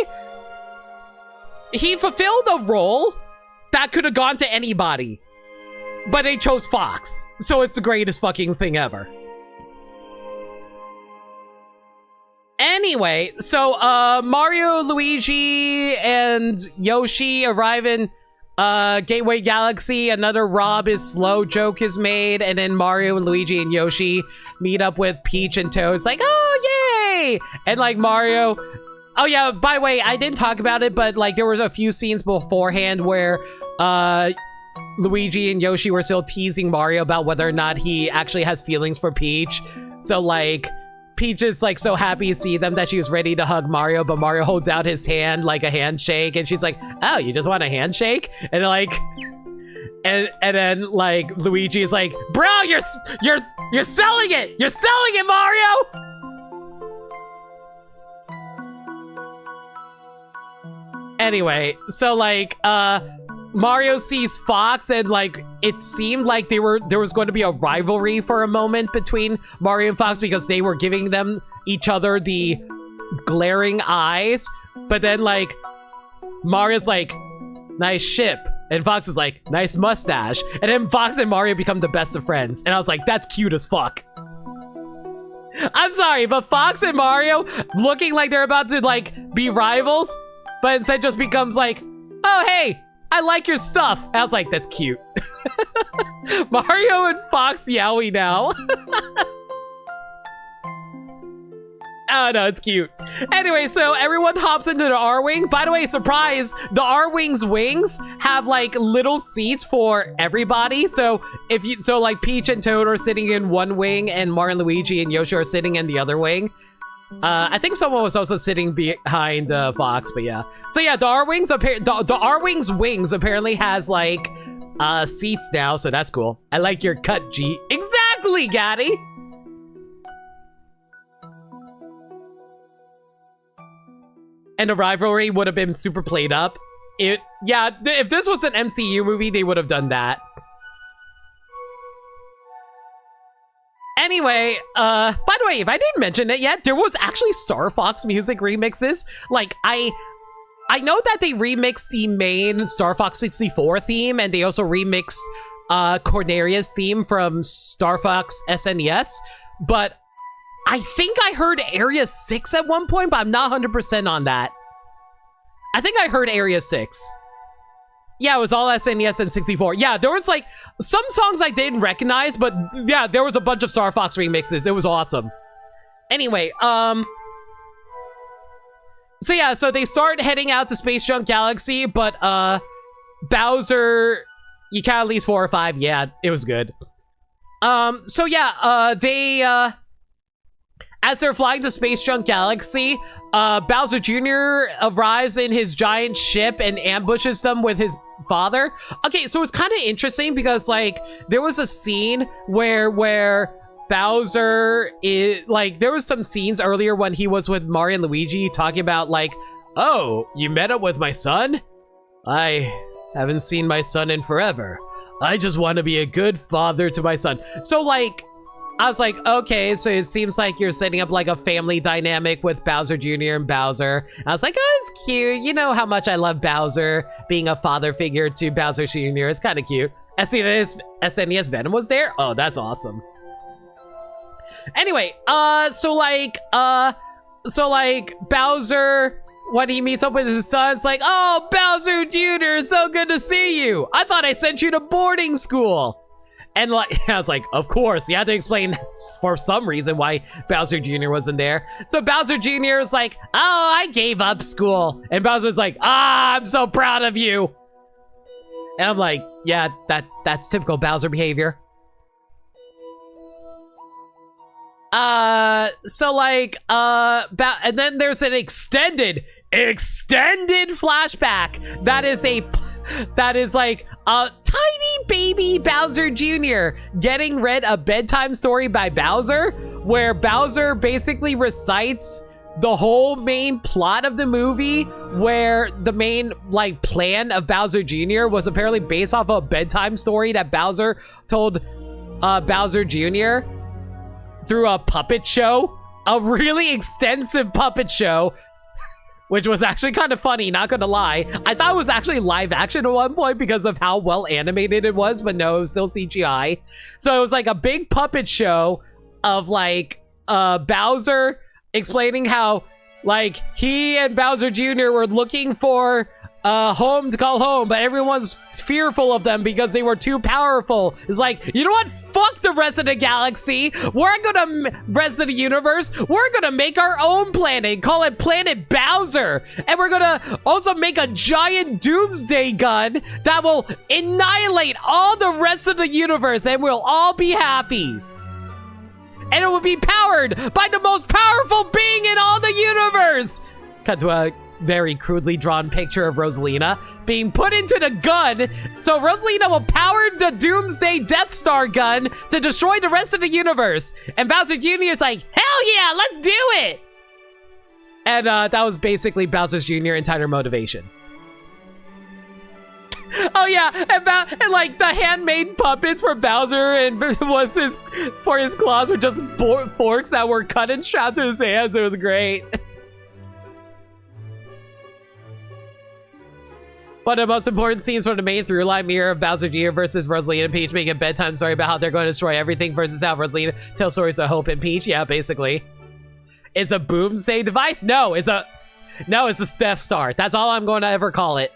fulfilled a role that could have gone to anybody, but they chose Fox, so it's the greatest fucking thing ever. Anyway, so Mario, Luigi, and Yoshi arrive in Gateway Galaxy. Another Rob is slow joke is made, and then Mario and Luigi and Yoshi meet up with Peach and Toad. It's like, oh, yay! And like Mario... Oh yeah, by the way, I didn't talk about it, but like there was a few scenes beforehand where Luigi and Yoshi were still teasing Mario about whether or not he actually has feelings for Peach. So like... Peach is like so happy to see them that she was ready to hug Mario, but Mario holds out his hand like a handshake, and she's like, "Oh, you just want a handshake?" And like, and then like Luigi is like, "Bro, you're selling it! You're selling it, Mario!" Anyway, so like Mario sees Fox, and like it seemed like there was going to be a rivalry for a moment between Mario and Fox because they were giving them each other the glaring eyes. But then like Mario's like, nice ship, and Fox is like, nice mustache, and then Fox and Mario become the best of friends, and I was like, that's cute as fuck. I'm sorry, but Fox and Mario looking like they're about to like be rivals, but instead just becomes like, oh hey, I like your stuff. I was like, that's cute. Mario and Fox yowie now. Oh no, it's cute. Anyway, so everyone hops into the R-Wing. By the way, surprise, the R-Wing's wings have like little seats for everybody. So like Peach and Toad are sitting in one wing and Mario and Luigi and Yoshi are sitting in the other wing. I think someone was also sitting behind Fox, but yeah. So yeah, the R-Wing's wings apparently has like seats now, so that's cool. I like your cut, G. Exactly, Gaddy. And the rivalry would have been super played up. Yeah, if this was an MCU movie, they would have done that. Anyway, by the way, if I didn't mention it yet, there was actually Star Fox music remixes. Like, I know that they remixed the main Star Fox 64 theme, and they also remixed Cornelia's theme from Star Fox SNES, but I think I heard Area 6 at one point, but I'm not 100% on that. I think I heard Area 6. Yeah, it was all SNES and 64. Yeah, there was like some songs I didn't recognize, but yeah, there was a bunch of Star Fox remixes. It was awesome. Anyway, so yeah, so they start heading out to Space Junk Galaxy, but Bowser, you count at least 4 or 5. Yeah, it was good. So yeah, they as they're flying to Space Junk Galaxy, Bowser Jr. arrives in his giant ship and ambushes them with his father. Okay, so it's kind of interesting because like there was a scene where Bowser is like, there was some scenes earlier when he was with Mario and Luigi talking about like, oh, you met up with my son? I haven't seen my son in forever. I just want to be a good father to my son. So like, I was like, okay, so it seems like you're setting up like a family dynamic with Bowser Jr. and Bowser. I was like, oh, it's cute. You know how much I love Bowser being a father figure to Bowser Jr. It's kind of cute. SNES Venom was there? Oh, that's awesome. Anyway, so like Bowser, when he meets up with his son, it's like, oh, Bowser Jr., so good to see you. I thought I sent you to boarding school. And like, I was like, of course, you had to explain for some reason why Bowser Jr. wasn't there. So Bowser Jr. is like, oh, I gave up school. And Bowser's like, ah, I'm so proud of you. And I'm like, yeah, that's typical Bowser behavior. So like, and then there's an extended flashback that is like a tiny baby Bowser Jr. getting read a bedtime story by Bowser, where Bowser basically recites the whole main plot of the movie, where the main like plan of Bowser Jr. was apparently based off of a bedtime story that Bowser told Bowser Jr. through a puppet show, a really extensive puppet show, which was actually kind of funny, not gonna lie. I thought it was actually live action at one point because of how well animated it was, but no, it was still CGI. So it was like a big puppet show of like Bowser explaining how like he and Bowser Jr. were looking for home to call home, but everyone's fearful of them because they were too powerful. It's like, you know what? Fuck the rest of the galaxy. We're gonna, rest of the universe, we're gonna make our own planet, call it Planet Bowser. And we're gonna also make a giant doomsday gun that will annihilate all the rest of the universe and we'll all be happy. And it will be powered by the most powerful being in all the universe. Cut to a very crudely drawn picture of Rosalina being put into the gun. So Rosalina will power the Doomsday Death Star gun to destroy the rest of the universe. And Bowser Jr. is like, hell yeah, let's do it. And that was basically Bowser Jr. entire motivation. Oh yeah, and like the handmade puppets for Bowser and was his for his claws were just forks that were cut and strapped to his hands. It was great. One of the most important scenes from the main through line mirror of Bowser Jr. versus Rosalina and Peach making a bedtime story about how they're going to destroy everything versus how Rosalina tells stories of Hope and Peach. Yeah, basically. It's a boomsday device? No, it's a Death Star. That's all I'm going to ever call it.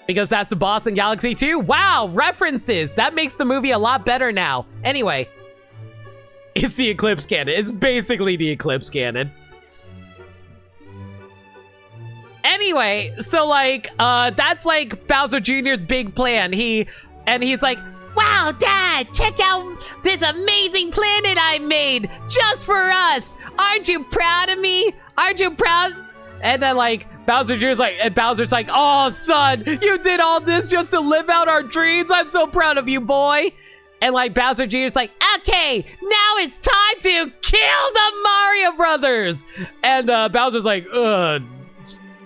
Because that's the boss in Galaxy 2. Wow, references! That makes the movie a lot better now. Anyway, it's the Eclipse Cannon. It's basically the Eclipse Cannon. Anyway, so like, that's like Bowser Jr.'s big plan. He's like, wow, Dad, check out this amazing planet I made just for us. Aren't you proud of me? Aren't you proud? And then like, Bowser Jr.'s like, and Bowser's like, oh, son, you did all this just to live out our dreams. I'm so proud of you, boy. And like, Bowser Jr.'s like, okay, now it's time to kill the Mario Brothers. And Bowser's like,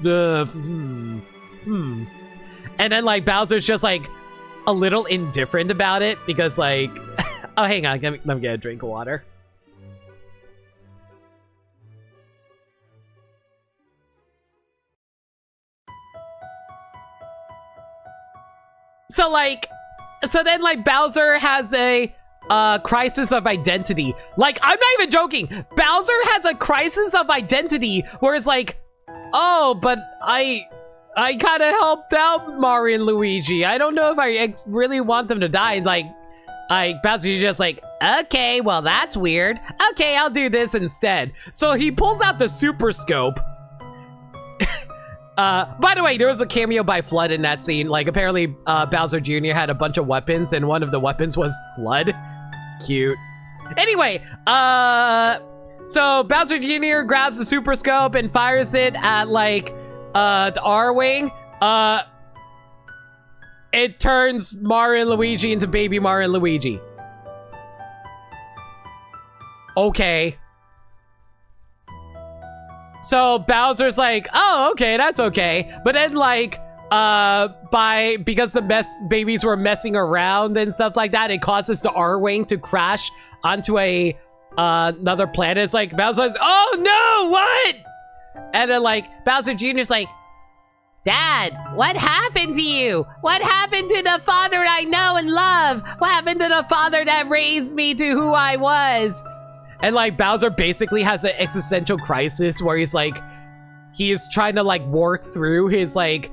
and then like Bowser's just like a little indifferent about it because like oh hang on, let me get a drink of water. So then like Bowser has a crisis of identity. Like, I'm not even joking. Bowser has a crisis of identity where it's like, oh, but I kind of helped out Mario and Luigi. I don't know if I really want them to die. Like Bowser's just like, okay, well, that's weird. Okay, I'll do this instead. So he pulls out the Super Scope. By the way, there was a cameo by Flood in that scene. Like, apparently, Bowser Jr. had a bunch of weapons, and one of the weapons was Flood. Cute. Anyway, so Bowser Jr. grabs the Super Scope and fires it at, like, the R-Wing. It turns Mario and Luigi into baby Mario and Luigi. Okay. So Bowser's like, oh, okay, that's okay. But then like, because the babies were messing around and stuff like that, it causes the R-Wing to crash onto another planet. It's like, Bowser's like, oh no, what? And then like, Bowser Jr.'s like, Dad, what happened to you? What happened to the father I know and love? What happened to the father that raised me to who I was? And like Bowser basically has an existential crisis where he's like, he is trying to like work through his like,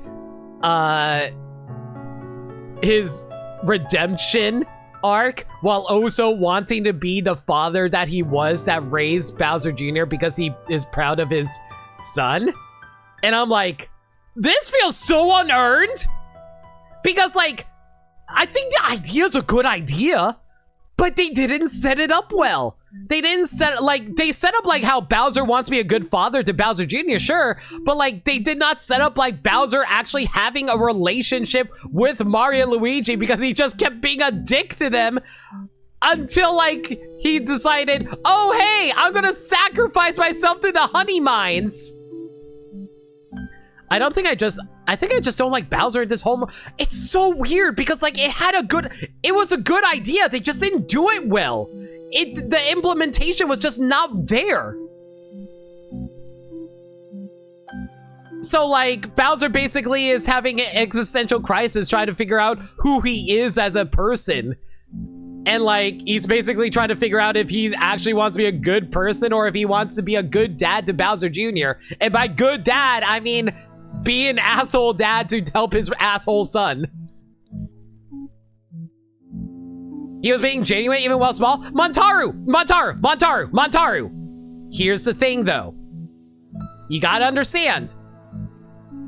his redemption arc while also wanting to be the father that he was that raised Bowser Jr. because he is proud of his son. And I'm like, this feels so unearned because like, I think the idea's a good idea, but they didn't set it up well. They didn't set, like, they set up, like, how Bowser wants to be a good father to Bowser Jr., sure, but, like, they did not set up, like, Bowser actually having a relationship with Mario and Luigi because he just kept being a dick to them until, like, he decided, oh, hey, I'm gonna sacrifice myself to the honey mines. I think I just don't like Bowser in this whole it's so weird because, like, it was a good idea. They just didn't do it well. The implementation was just not there. So, like, Bowser basically is having an existential crisis trying to figure out who he is as a person. And, like, he's basically trying to figure out if he actually wants to be a good person or if he wants to be a good dad to Bowser Jr. And by good dad, I mean be an asshole dad to help his asshole son. He was being genuine even while small. Montaru! Here's the thing, though. You gotta understand.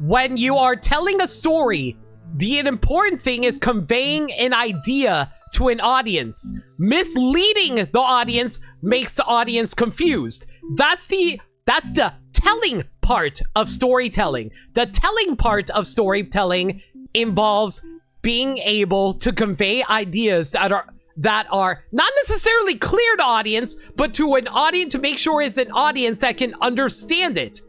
When you are telling a story, the important thing is conveying an idea to an audience. Misleading the audience makes the audience confused. That's the telling part of storytelling. The telling part of storytelling involves being able to convey ideas that are not necessarily clear to audience, but to an audience, to make sure it's an audience that can understand it.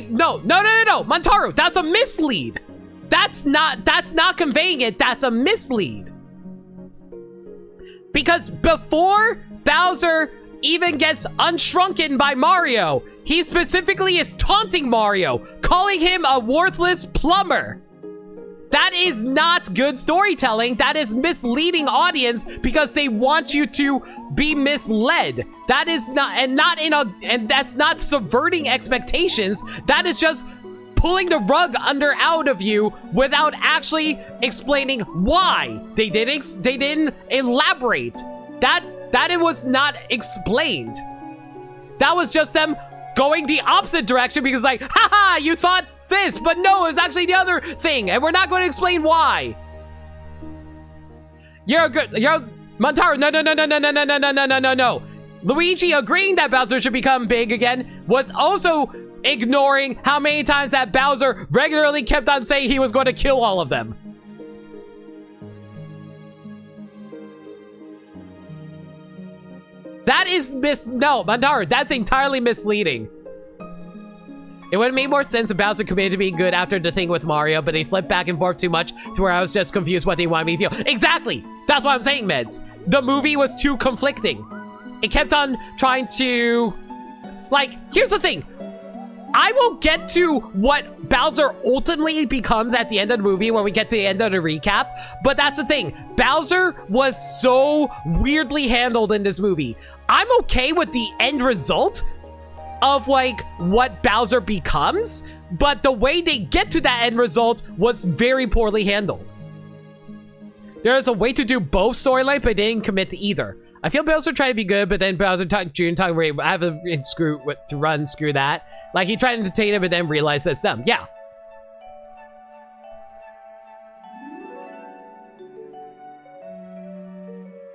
No, Montaru, that's a mislead. That's not conveying it, that's a mislead. Because before Bowser even gets unshrunken by Mario, he specifically is taunting Mario, calling him a worthless plumber. That is not good storytelling. That is misleading audience because they want you to be misled. That is not, and that's not subverting expectations. That is just pulling the rug out of you without actually explaining why. They didn't elaborate. That it was not explained. That was just them going the opposite direction because like, haha, you thought this, but no, it's actually the other thing, and we're not going to explain why. You're Montaru, no. Luigi agreeing that Bowser should become big again was also ignoring how many times that Bowser regularly kept on saying he was going to kill all of them. That is no, Montaru, that's entirely misleading. It would have made more sense if Bowser committed to being good after the thing with Mario, but he flipped back and forth too much to where I was just confused what they wanted me to feel. Exactly! That's what I'm saying, Meds. The movie was too conflicting. It kept on trying to... Like, here's the thing. I will get to what Bowser ultimately becomes at the end of the movie when we get to the end of the recap, but that's the thing. Bowser was so weirdly handled in this movie. I'm okay with the end result of like what Bowser becomes, but the way they get to that end result was very poorly handled. There's a way to do both storyline, but they didn't commit to either. I feel Bowser tried to be good, but then Bowser Jr. talking where I have a screw that. Like he tried to entertain him, but then realized that's them. Yeah.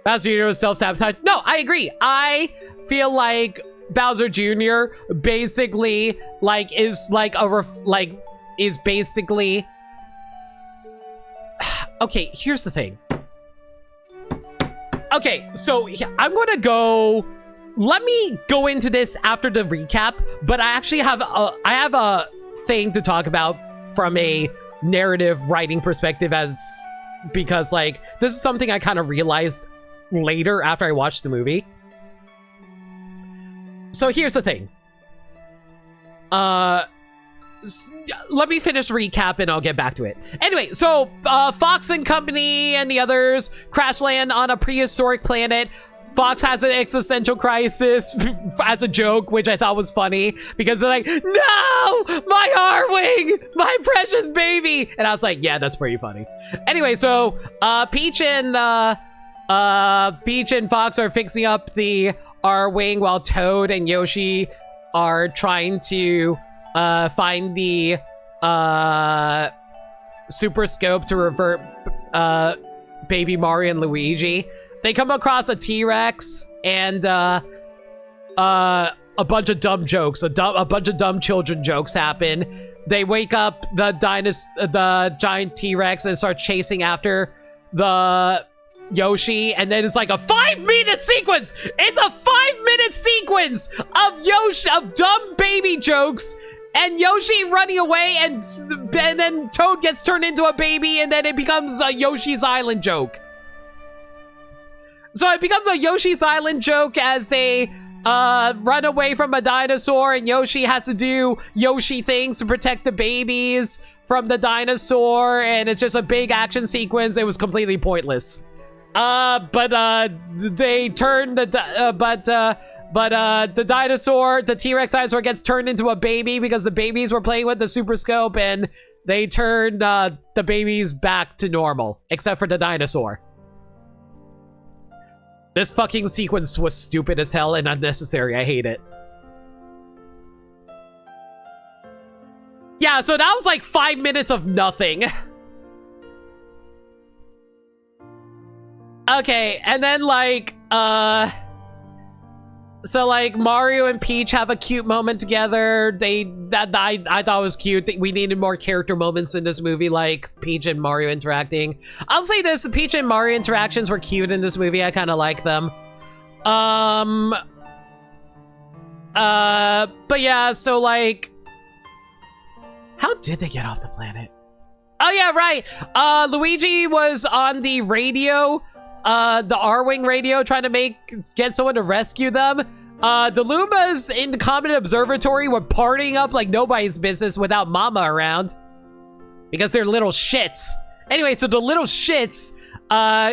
Bowser Jr. was self-sabotage. No, I agree. I feel like Bowser Jr. basically like is like is basically okay, here's the thing. Okay, so I'm gonna go, let me go into this after the recap, but I actually have a thing to talk about from a narrative writing perspective, because like this is something I kind of realized later after I watched the movie. So here's the thing. Let me finish the recap and I'll get back to it. Anyway, so Fox and company and the others crash land on a prehistoric planet. Fox has an existential crisis as a joke, which I thought was funny because they're like, no, my Arwing, my precious baby. And I was like, yeah, that's pretty funny. Anyway, so Peach and Fox are fixing up the Arwing while Toad and Yoshi are trying to find the Super Scope to revert baby Mario and Luigi. They come across a T-Rex and a bunch of dumb jokes. A bunch of dumb children jokes happen. They wake up the giant T-Rex and start chasing after the Yoshi, and then it's like a 5-minute sequence. It's a 5-minute sequence of dumb baby jokes and Yoshi running away, and then Toad gets turned into a baby, and then it becomes a Yoshi's Island joke. So it becomes a Yoshi's Island joke as they run away from a dinosaur, and Yoshi has to do Yoshi things to protect the babies from the dinosaur, and it's just a big action sequence. It was completely pointless. But they turn the dinosaur, the T-Rex dinosaur gets turned into a baby because the babies were playing with the Super Scope, and they turned the babies back to normal, except for the dinosaur. This fucking sequence was stupid as hell and unnecessary. I hate it. Yeah, so that was like 5 minutes of nothing. Okay, and then like, so like Mario and Peach have a cute moment together. I thought was cute. We needed more character moments in this movie, like Peach and Mario interacting. I'll say this, the Peach and Mario interactions were cute in this movie. I kind of like them. But yeah, so like, How did they get off the planet? Oh yeah, right. Luigi was on the radio, the R-Wing radio, trying to get someone to rescue them. The Lumas in the Comet Observatory were partying up like nobody's business without Mama around. Because they're little shits. Anyway, so the little shits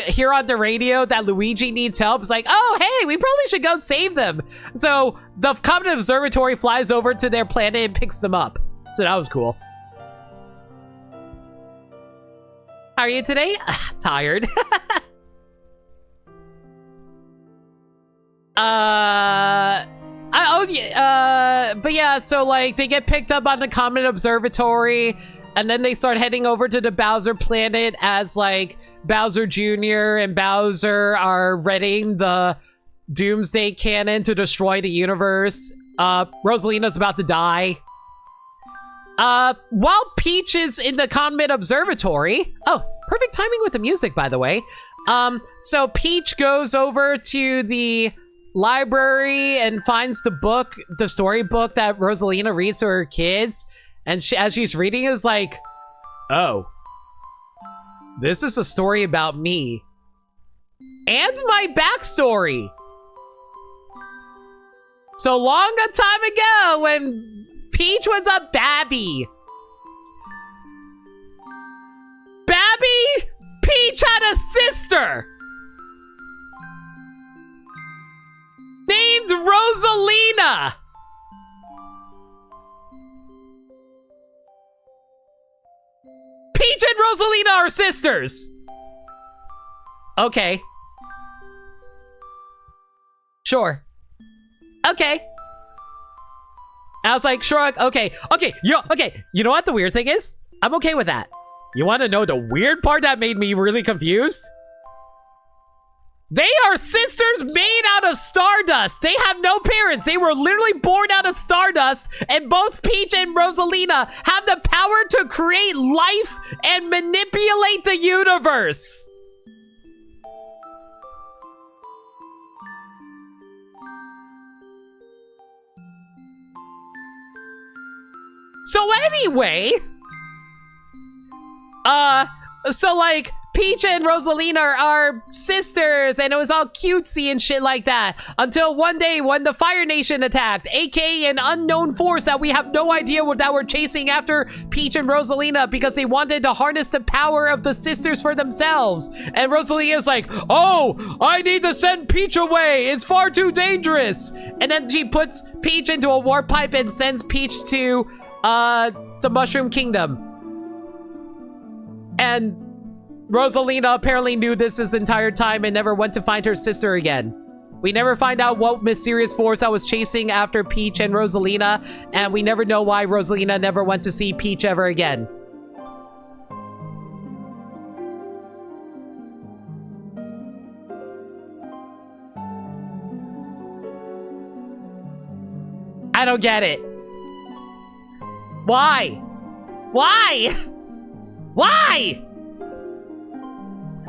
hear on the radio that Luigi needs help. It's like, oh, hey, we probably should go save them. So the Comet Observatory flies over to their planet and picks them up. So that was cool. How are you today? Tired. But yeah, so like they get picked up on the Comet Observatory, and then they start heading over to the Bowser planet as like Bowser Jr. and Bowser are readying the Doomsday Cannon to destroy the universe. Rosalina's about to die. While Peach is in the Comet Observatory, oh, perfect timing with the music, by the way. So Peach goes over to the library and finds the book, the storybook that Rosalina reads to her kids. And as she's reading, is like, oh, this is a story about me and my backstory. So long a time ago when Peach was a babby. Peach had a sister named Rosalina. Peach and Rosalina are sisters. Okay. Sure. Okay. I was like, sure, okay. You know what the weird thing is? I'm okay with that. You want to know the weird part that made me really confused? They are sisters made out of stardust. They have no parents. They were literally born out of stardust, and both Peach and Rosalina have the power to create life and manipulate the universe. So anyway, so like Peach and Rosalina are sisters, and it was all cutesy and shit like that. Until one day when the Fire Nation attacked, aka an unknown force that we have no idea what that were chasing after Peach and Rosalina because they wanted to harness the power of the sisters for themselves. And Rosalina's like, oh, I need to send Peach away. It's far too dangerous. And then she puts Peach into a warp pipe and sends Peach to the Mushroom Kingdom. And Rosalina apparently knew this entire time and never went to find her sister again. We never find out what mysterious force that was chasing after Peach and Rosalina, and we never know why Rosalina never went to see Peach ever again. I don't get it. Why? Why? Why?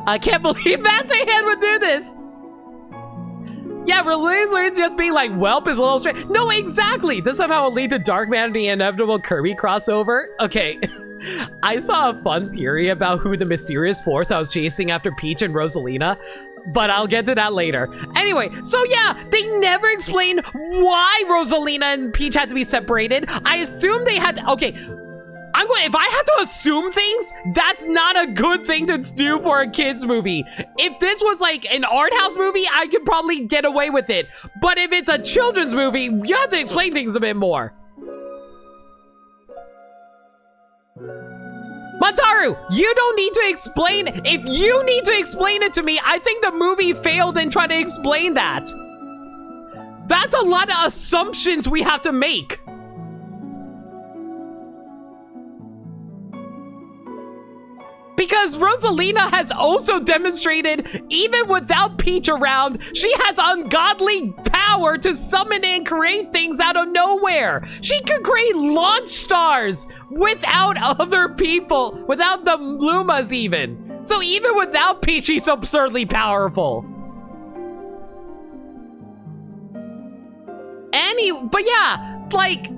I can't believe Master Hand would do this. Yeah, Releaser just being like, welp is a little strange. No, exactly. This somehow will lead to Darkman and the inevitable Kirby crossover. Okay. I saw a fun theory about who the mysterious force I was chasing after Peach and Rosalina, but I'll get to that later. Anyway, so yeah, they never explained why Rosalina and Peach had to be separated. I assume they had, okay, if I have to assume things, that's not a good thing to do for a kid's movie. If this was like an art house movie, I could probably get away with it. But if it's a children's movie, you have to explain things a bit more. Mataru, you don't need to explain. If you need to explain it to me, I think the movie failed in trying to explain that. That's a lot of assumptions we have to make. Because Rosalina has also demonstrated, even without Peach around, she has ungodly power to summon and create things out of nowhere. She can create launch stars without other people, without the Lumas even. So even without Peach, she's absurdly powerful. But yeah, like,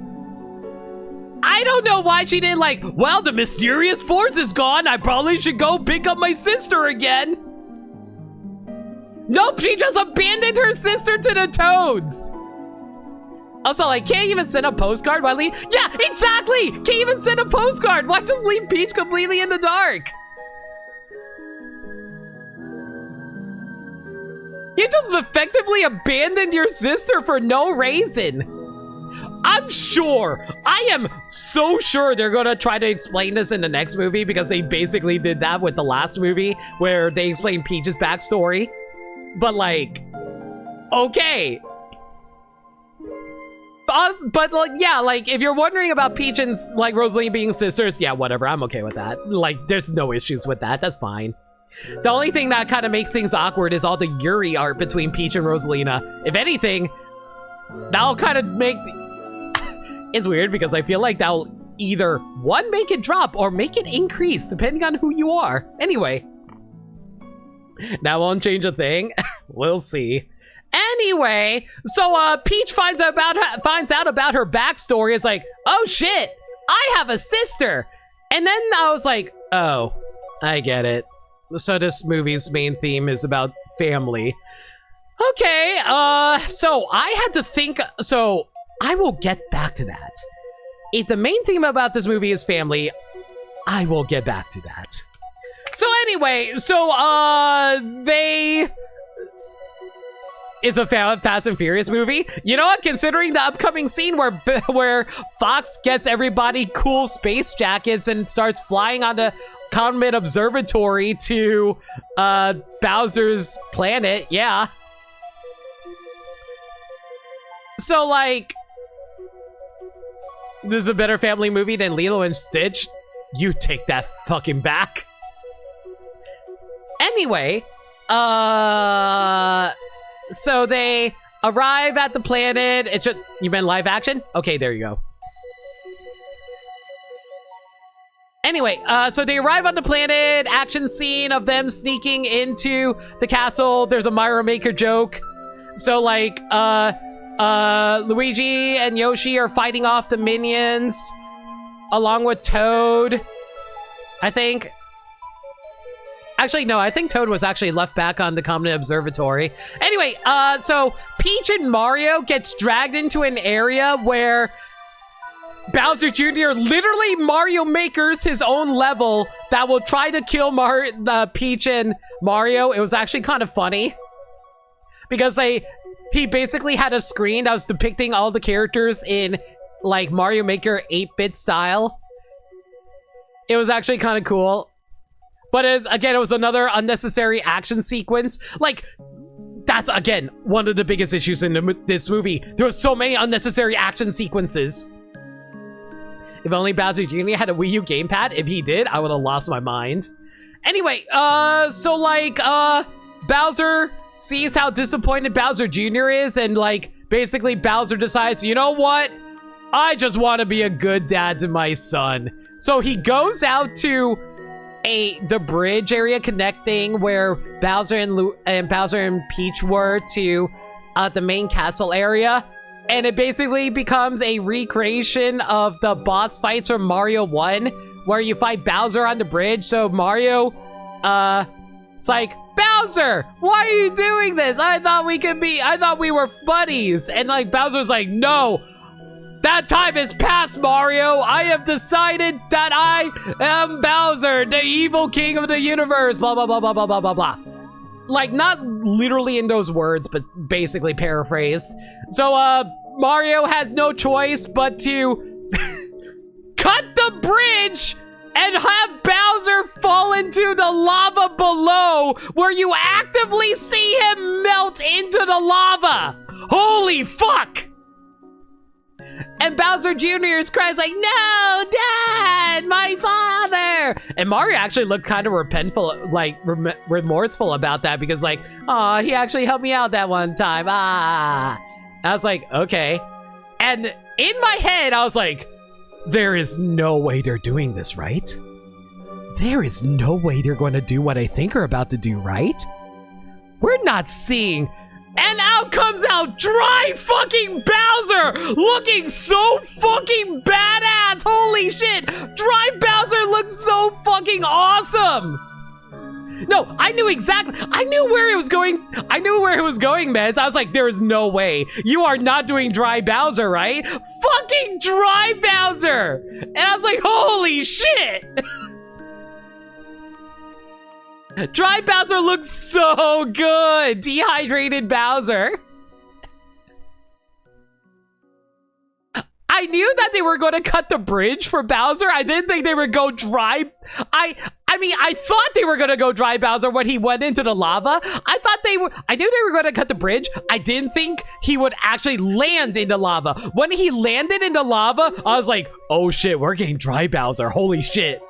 I don't know why she did like, well, the mysterious force is gone. I probably should go pick up my sister again. Nope, she just abandoned her sister to the Toads. Also, like, can't even send a postcard? Why leave? Yeah, exactly! Can't even send a postcard! Why just leave Peach completely in the dark? You just effectively abandoned your sister for no reason. I'm sure, I am so sure they're gonna try to explain this in the next movie because they basically did that with the last movie where they explained Peach's backstory. But like, okay. But like, yeah, like if you're wondering about Peach and like Rosalina being sisters, yeah, whatever, I'm okay with that. Like, there's no issues with that, that's fine. The only thing that kind of makes things awkward is all the Yuri art between Peach and Rosalina. If anything, that'll kind of make... It's weird because I feel like that'll either, one, make it drop or make it increase, depending on who you are. Anyway. That won't change a thing. We'll see. Anyway, so Peach finds out about her backstory. It's like, oh shit, I have a sister. And then I was like, oh, I get it. So this movie's main theme is about family. Okay, so I had to think, so I will get back to that. If the main theme about this movie is family, I will get back to that. So anyway, so, it's a Fast and Furious movie. You know what? Considering the upcoming scene where Fox gets everybody cool space jackets and starts flying on the Comet Observatory to Bowser's planet, yeah. So like, this is a better family movie than Lilo and Stitch. You take that fucking back. Anyway, so they arrive at the planet. It's just, you meant live action? Okay, there you go. Anyway, so they arrive on the planet, action scene of them sneaking into the castle. There's a Mario Maker joke. So like, Luigi and Yoshi are fighting off the minions along with Toad, I think. Actually, no, I think Toad was actually left back on the Comet Observatory. Anyway, so Peach and Mario gets dragged into an area where Bowser Jr. literally Mario Makers his own level that will try to kill Peach and Mario. It was actually kind of funny because he basically had a screen that was depicting all the characters in like Mario Maker 8-bit style. It was actually kind of cool. But again, it was another unnecessary action sequence. Like, that's, again, one of the biggest issues in this movie. There were so many unnecessary action sequences. If only Bowser Jr. had a Wii U gamepad. If he did, I would have lost my mind. Anyway, so, like, Bowser sees how disappointed Bowser Jr. is, and, like, basically Bowser decides, you know what? I just want to be a good dad to my son. So he goes out to the bridge area connecting where Bowser and Peach were to the main castle area, and it basically becomes a recreation of the boss fights from Mario 1, where you fight Bowser on the bridge. So Mario, it's like, Bowser, why are you doing this? I thought we were buddies. And like Bowser's like, no, that time is past, Mario. I have decided that I am Bowser, the evil king of the universe, blah, blah, blah, blah, blah, blah, blah, blah. Like, not literally in those words, but basically paraphrased. So, Mario has no choice but to cut the bridge and have Bowser fall into the lava below, where you actively see him melt into the lava. Holy fuck! And Bowser Jr. is crying like, no, Dad, my father. And Mario actually looked kind of remorseful about that because like, oh, he actually helped me out that one time. I was like, okay. And in my head, I was like, there is no way they're doing this, right? There is no way they're going to do what I think are about to do, right? We're not seeing... And out comes out dry fucking Bowser, looking so fucking badass badass. Holy shit. Dry Bowser looks so fucking awesome. No, I knew where it was going. I knew where it was going, man. I was like, there is no way. You are not doing Dry Bowser, right? Fucking Dry Bowser. And I was like, holy shit. Dry Bowser looks so good. Dehydrated Bowser. I knew that they were going to cut the bridge for Bowser. I didn't think they would go dry. I thought they were going to go Dry Bowser when he went into the lava. I knew they were going to cut the bridge. I didn't think he would actually land in the lava. When he landed in the lava, I was like, oh shit, we're getting Dry Bowser. Holy shit.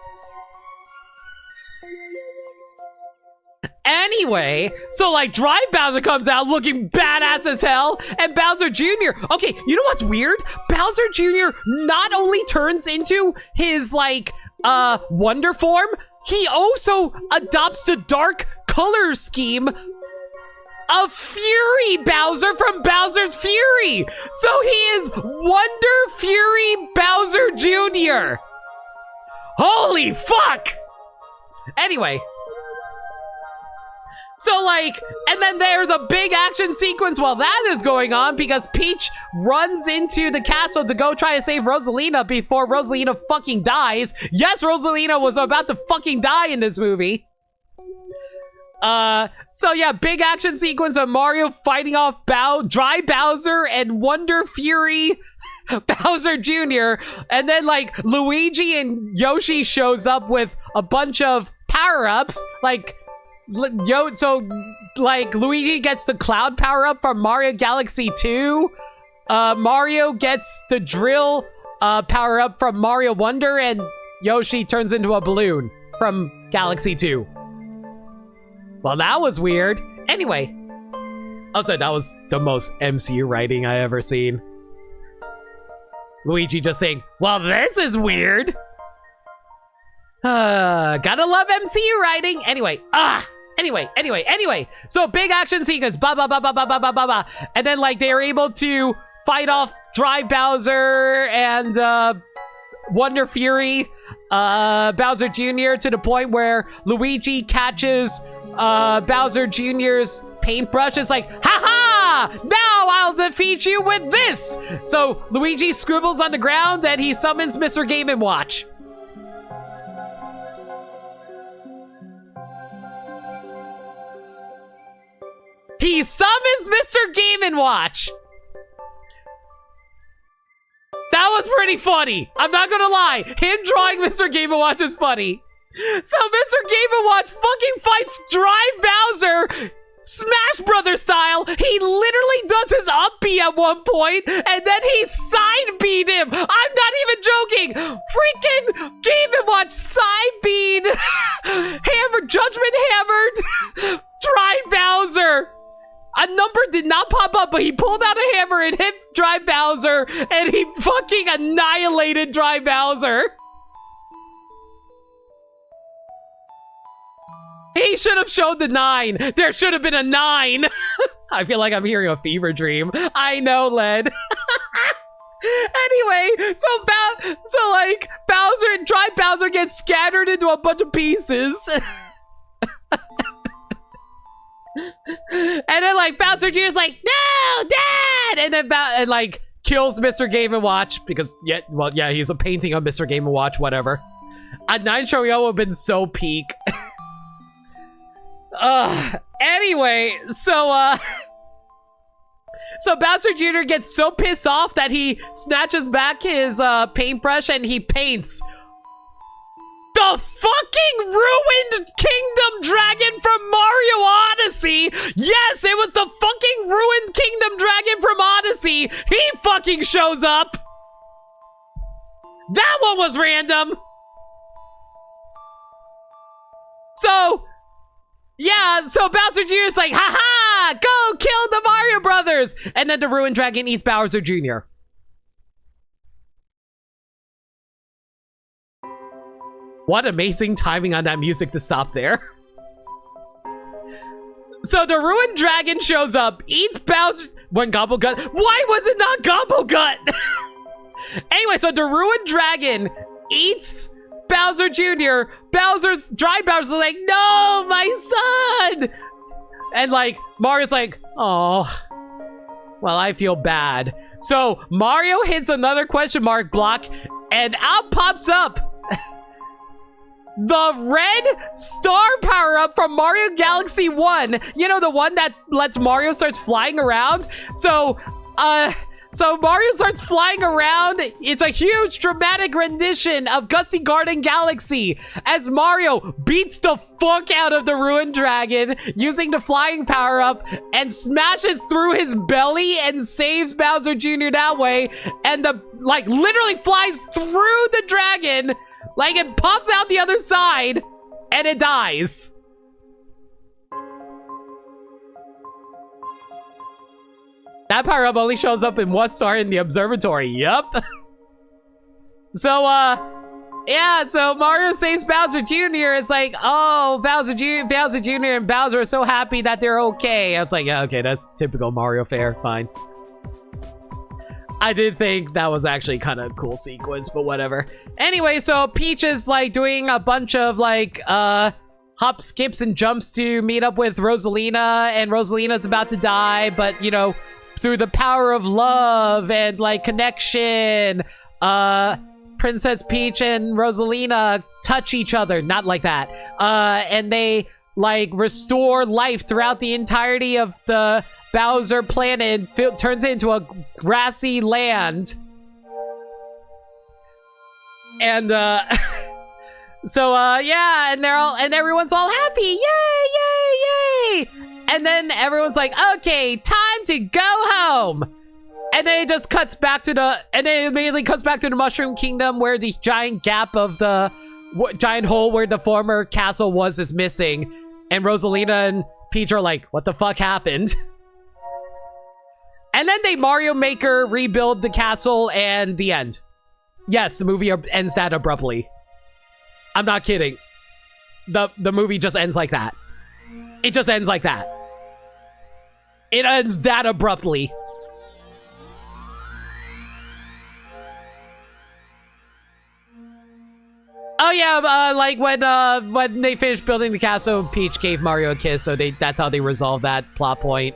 Anyway, so like Dry Bowser comes out looking badass as hell, and Bowser Jr. Okay, you know what's weird? Bowser Jr. not only turns into his like Wonder form, he also adopts the dark color scheme of Fury Bowser from Bowser's Fury. So he is Wonder Fury Bowser Jr. Holy fuck! Anyway. So like, and then there's a big action sequence while that is going on because Peach runs into the castle to go try to save Rosalina before Rosalina fucking dies. Yes, Rosalina was about to fucking die in this movie. So yeah, big action sequence of Mario fighting off Dry Bowser and Wonder Fury Bowser Jr. And then like Luigi and Yoshi shows up with a bunch of power-ups, like so like Luigi gets the cloud power-up from Mario Galaxy 2. Mario gets the drill power-up from Mario Wonder, and Yoshi turns into a balloon from Galaxy 2. Well, that was weird. Anyway, also that was the most MCU writing I ever seen. Luigi just saying, well, this is weird. Gotta love MCU writing. Anyway, Anyway. So big action sequence, blah, blah, blah, blah, blah, blah, blah, blah. And then like they are able to fight off Dry Bowser and Wonder Fury Bowser Jr. to the point where Luigi catches Bowser Jr.'s paintbrush. It's like, ha-ha! Now I'll defeat you with this! So Luigi scribbles on the ground and he summons Mr. Game & Watch. He summons Mr. Game & Watch. That was pretty funny. I'm not gonna lie. Him drawing Mr. Game & Watch is funny. So Mr. Game & Watch fucking fights Dry Bowser Smash Brothers style. He literally does his up B at one point, and then he side B'd him. I'm not even joking. Freaking Game & Watch side B'd Judgment Hammered Dry Bowser. A number did not pop up, but he pulled out a hammer and hit Dry Bowser, and he fucking annihilated Dry Bowser. He should have showed the 9. There should have been a 9. I feel like I'm hearing a fever dream. I know, Led. Anyway, so like Bowser and Dry Bowser get scattered into a bunch of pieces. And then like Bowser Jr.'s like, no, Dad! And then and like kills Mr. Game & Watch because yeah, he's a painting of Mr. Game & Watch, whatever. A 9 Shoyo would have been so peak. Anyway, so Bowser Jr. gets so pissed off that he snatches back his paintbrush and he paints the fucking ruined Kingdom Dragon from Mario Odyssey. Yes, it was the fucking ruined Kingdom Dragon from Odyssey. He fucking shows up. That one was random. So yeah, so Bowser Jr. is like, haha, go kill the Mario Brothers. And then the ruined dragon eats Bowser Jr. What amazing timing on that music to stop there. So the ruined dragon shows up, eats Bowser. When Gobble Gut. Why was it not Gobble Gut? Anyway, so the ruined dragon eats Bowser Jr. Bowser's like, no, my son! And like, Mario's like, oh, well, I feel bad. So Mario hits another question mark block, and out pops up the red star power-up from Mario Galaxy 1. You know, the one that lets Mario starts flying around? So Mario starts flying around. It's a huge dramatic rendition of Gusty Garden Galaxy as Mario beats the fuck out of the ruined dragon using the flying power-up and smashes through his belly and saves Bowser Jr. that way. And literally flies through the dragon. Like, it pops out the other side, and it dies. That power-up only shows up in one star in the observatory. Yup. So, yeah, so Mario saves Bowser Jr. It's like, oh, Bowser Jr. and Bowser are so happy that they're okay. I was like, yeah, okay, that's typical Mario fare. Fine. I did think that was actually kind of a cool sequence, but whatever. Anyway, so Peach is like doing a bunch of like hop, skips, and jumps to meet up with Rosalina, and Rosalina's about to die, but you know, through the power of love and like connection, Princess Peach and Rosalina touch each other, not like that. And they like restore life throughout the entirety of the Bowser planet, turns it into a grassy land. And so yeah, and everyone's all happy. Yay, yay, yay. And then everyone's like, okay, time to go home. And then it just cuts back to and then it immediately cuts back to the Mushroom Kingdom, where the giant gap of the giant hole where the former castle was is missing. And Rosalina and Peach are like, what the fuck happened? And then they Mario Maker rebuild the castle, and the end. Yes, the movie ends that abruptly. I'm not kidding. The movie just ends like that. It just ends like that. It ends that abruptly. Oh yeah, like when they finished building the castle, Peach gave Mario a kiss, so that's how they resolved that plot point.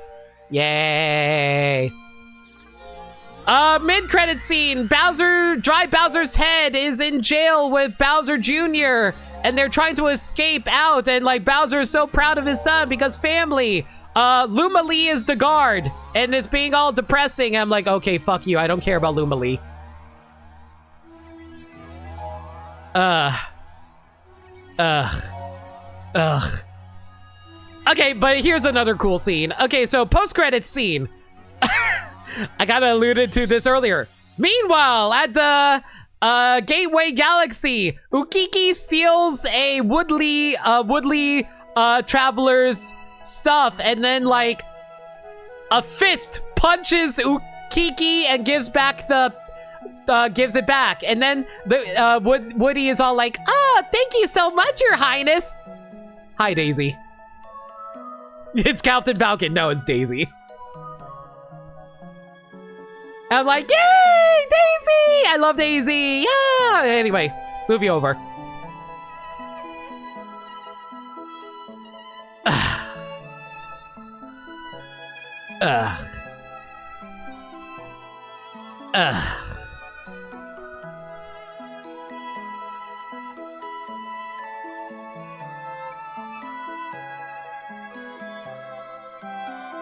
Yay! Mid-credit scene. Dry Bowser's head is in jail with Bowser Jr. and they're trying to escape out, and like Bowser is so proud of his son because family. Luma Lee is the guard and it's being all depressing. I'm like, okay, fuck you. I don't care about Luma Lee. Okay, but here's another cool scene. Okay, so post-credits scene. I kinda alluded to this earlier. Meanwhile, at the Gateway Galaxy, Ukiki steals a Woodley traveler's stuff, and then like a fist punches Ukiki and gives it back, and then the Woody is all like, "Oh, thank you so much, Your Highness." Hi, Daisy. It's Captain Falcon. No, it's Daisy. I'm like, yay, Daisy! I love Daisy. Yeah. Anyway, movie over.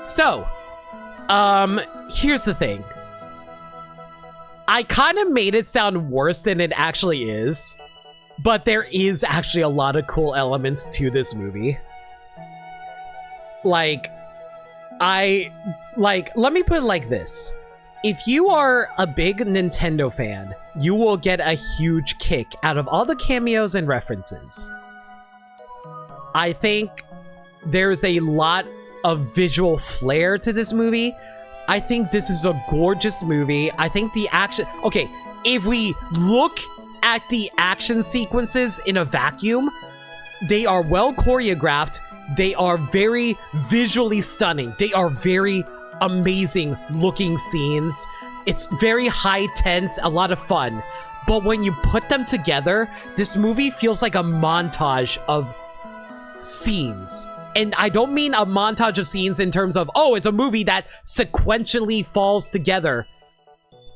So, here's the thing. I kind of made it sound worse than it actually is, but there is actually a lot of cool elements to this movie. Let me put it like this. If you are a big Nintendo fan, you will get a huge kick out of all the cameos and references. I think there's a lot of visual flair to this movie. I think this is a gorgeous movie. I think the action... Okay, if we look at the action sequences in a vacuum, they are well choreographed. They are very visually stunning. They are very amazing looking scenes. It's very high tense, a lot of fun. But when you put them together, this movie feels like a montage of scenes. And I don't mean a montage of scenes in terms of, oh, it's a movie that sequentially falls together.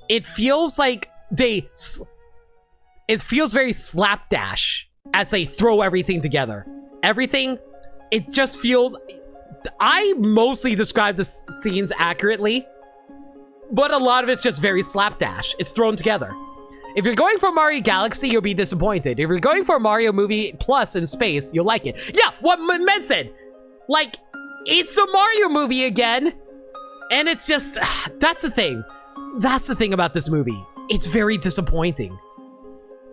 It feels like it feels very slapdash as they throw everything together. Everything, it just feels, I mostly describe the scenes accurately, but a lot of it's just very slapdash. It's thrown together. If you're going for Mario Galaxy, you'll be disappointed. If you're going for a Mario movie plus in space, you'll like it. Yeah, what Men said. Like, it's the Mario movie again. And it's just, that's the thing. That's the thing about this movie. It's very disappointing.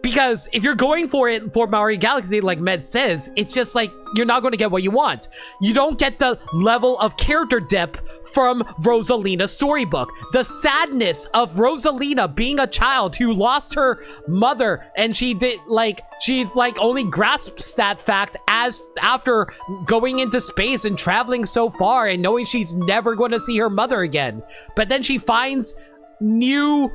Because if you're going for it for Mario Galaxy, like Med says, it's just like, you're not going to get what you want. You don't get the level of character depth from Rosalina's storybook. The sadness of Rosalina being a child who lost her mother, and she's only grasps that fact as after going into space and traveling so far and knowing she's never going to see her mother again. But then she finds new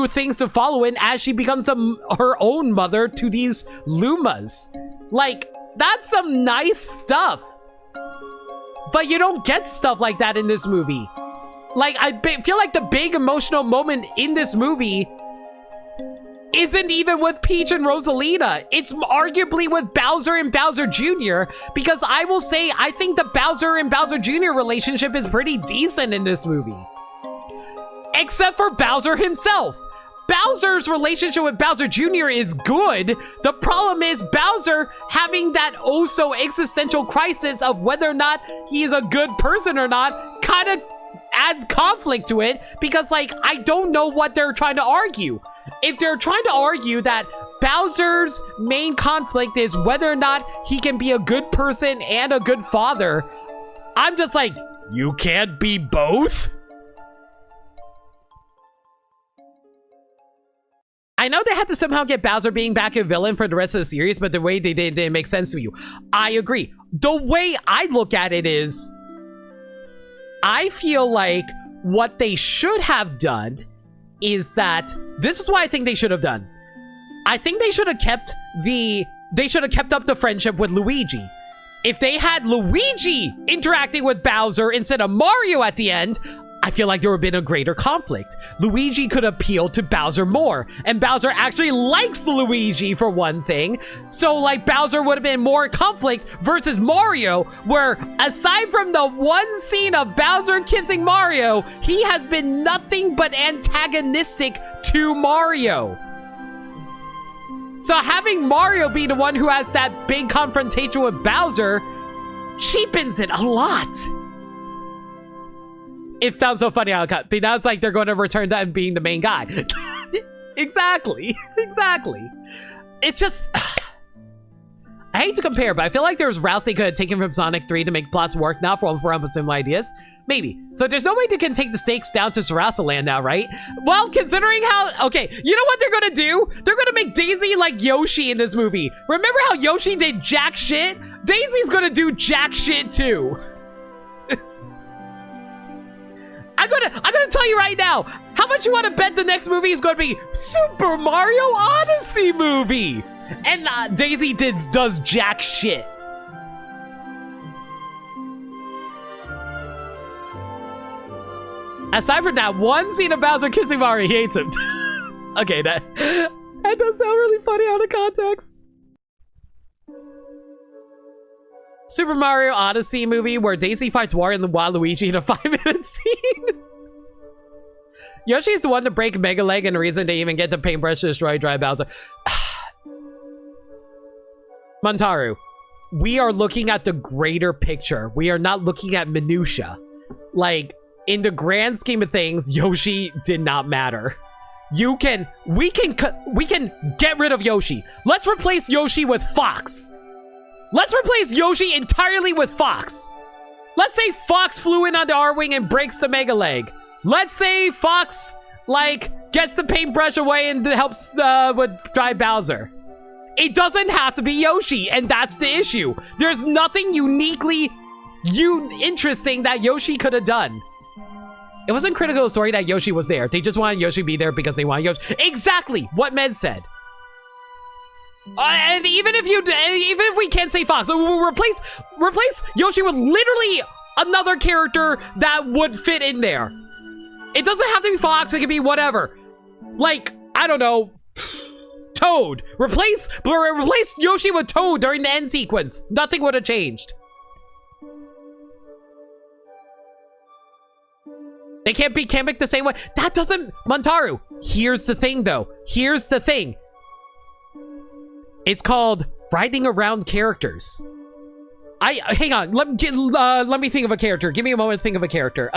things to follow in as she becomes her own mother to these Lumas. Like, that's some nice stuff. But you don't get stuff like that in this movie. Like, I feel like the big emotional moment in this movie isn't even with Peach and Rosalina. It's arguably with Bowser and Bowser Jr. Because I will say, I think the Bowser and Bowser Jr. relationship is pretty decent in this movie. Except for Bowser himself. Bowser's relationship with Bowser Jr. is good. The problem is Bowser having that oh-so existential crisis of whether or not he is a good person or not kind of adds conflict to it, because, like, I don't know what they're trying to argue. If they're trying to argue that Bowser's main conflict is whether or not he can be a good person and a good father, I'm just like, you can't be both? I know they had to somehow get Bowser being back a villain for the rest of the series, but the way they did it makes sense to you. I agree. The way I look at it is, I feel like what they should have done is that, this is what I think they should have done. I think they should have kept up the friendship with Luigi. If they had Luigi interacting with Bowser instead of Mario at the end, I feel like there would have been a greater conflict. Luigi could appeal to Bowser more, and Bowser actually likes Luigi for one thing. So, like, Bowser would have been more conflict versus Mario, where aside from the one scene of Bowser kissing Mario, he has been nothing but antagonistic to Mario. So having Mario be the one who has that big confrontation with Bowser cheapens it a lot. It sounds so funny how it cut, but now it's like they're going to return to him being the main guy. Exactly. It's just, I hate to compare, but I feel like there's routes they could have taken from Sonic 3 to make plots work, not for similar ideas. Maybe. So there's no way they can take the stakes down to Sarasa Land now, right? Well, considering how, okay, you know what they're gonna do? They're gonna make Daisy like Yoshi in this movie. Remember how Yoshi did jack shit? Daisy's gonna do jack shit too. I'm gonna tell you right now, how much you want to bet the next movie is going to be Super Mario Odyssey movie? And Daisy does jack shit. Aside from that one scene of Bowser kissing Mario, he hates him. Okay, that does sound really funny out of context. Super Mario Odyssey movie where Daisy fights Wario and Waluigi in a 5-minute scene. Yoshi's the one to break Mega Leg and the reason they even get the paintbrush to destroy Dry Bowser. Montaru, we are looking at the greater picture. We are not looking at minutia. Like, in the grand scheme of things, Yoshi did not matter. We can get rid of Yoshi. Let's replace Yoshi with Fox. Let's replace Yoshi entirely with Fox. Let's say Fox flew in onto Arwing and breaks the Mega Leg. Let's say Fox, like, gets the paintbrush away and helps with Dry Bowser. It doesn't have to be Yoshi, and that's the issue. There's nothing uniquely interesting that Yoshi could have done. It wasn't critical of the story that Yoshi was there. They just wanted Yoshi to be there because they wanted Yoshi. Exactly what Med said. And even if we can't say Fox, we'll replace Yoshi with literally another character that would fit in there. It doesn't have to be Fox. It can be whatever. Like, I don't know, Toad. Replace Yoshi with Toad during the end sequence. Nothing would have changed. They can't be Kamek the same way. That doesn't, Montaru. Here's the thing, though. Here's the thing. It's called writing around characters. Hang on. Let me think of a character. Give me a moment to think of a character.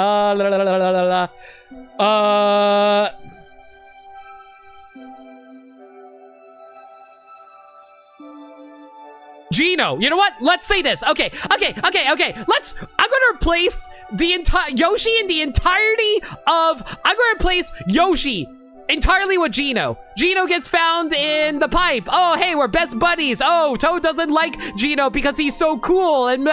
Gino. You know what? Let's say this. Okay. I'm gonna replace the entire Yoshi in the entirety of. I'm gonna replace Yoshi entirely with Gino. Gino gets found in the pipe. Oh, hey, we're best buddies. Oh, Toad doesn't like Gino because he's so cool. And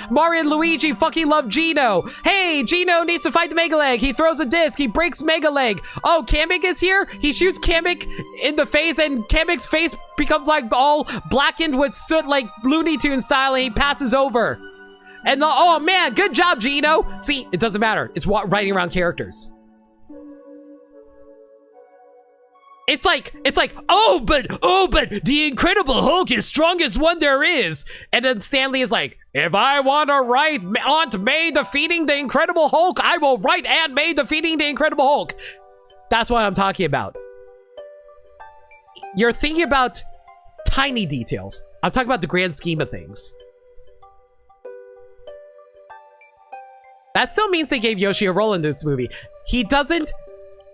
Mario and Luigi fucking love Gino. Hey, Gino needs to fight the Mega Leg. He throws a disc. He breaks Mega Leg. Oh, Kamek is here. He shoots Kamek in the face, and Kamek's face becomes like all blackened with soot, like Looney Tunes style, and he passes over. And oh man, good job, Gino. See, it doesn't matter. It's writing around characters. It's like, oh, but the Incredible Hulk is strongest one there is. And then Stan Lee is like, if I want to write Aunt May defeating the Incredible Hulk, I will write Aunt May defeating the Incredible Hulk. That's what I'm talking about. You're thinking about tiny details. I'm talking about the grand scheme of things. That still means they gave Yoshi a role in this movie. He doesn't,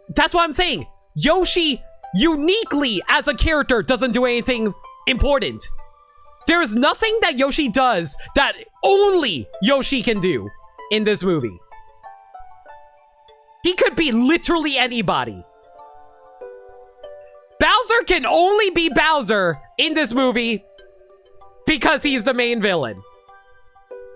that's what I'm saying. Yoshi uniquely as a character doesn't do anything important. There is nothing that Yoshi does that only Yoshi can do in this movie. He could be literally anybody. Bowser can only be Bowser in this movie because he's the main villain.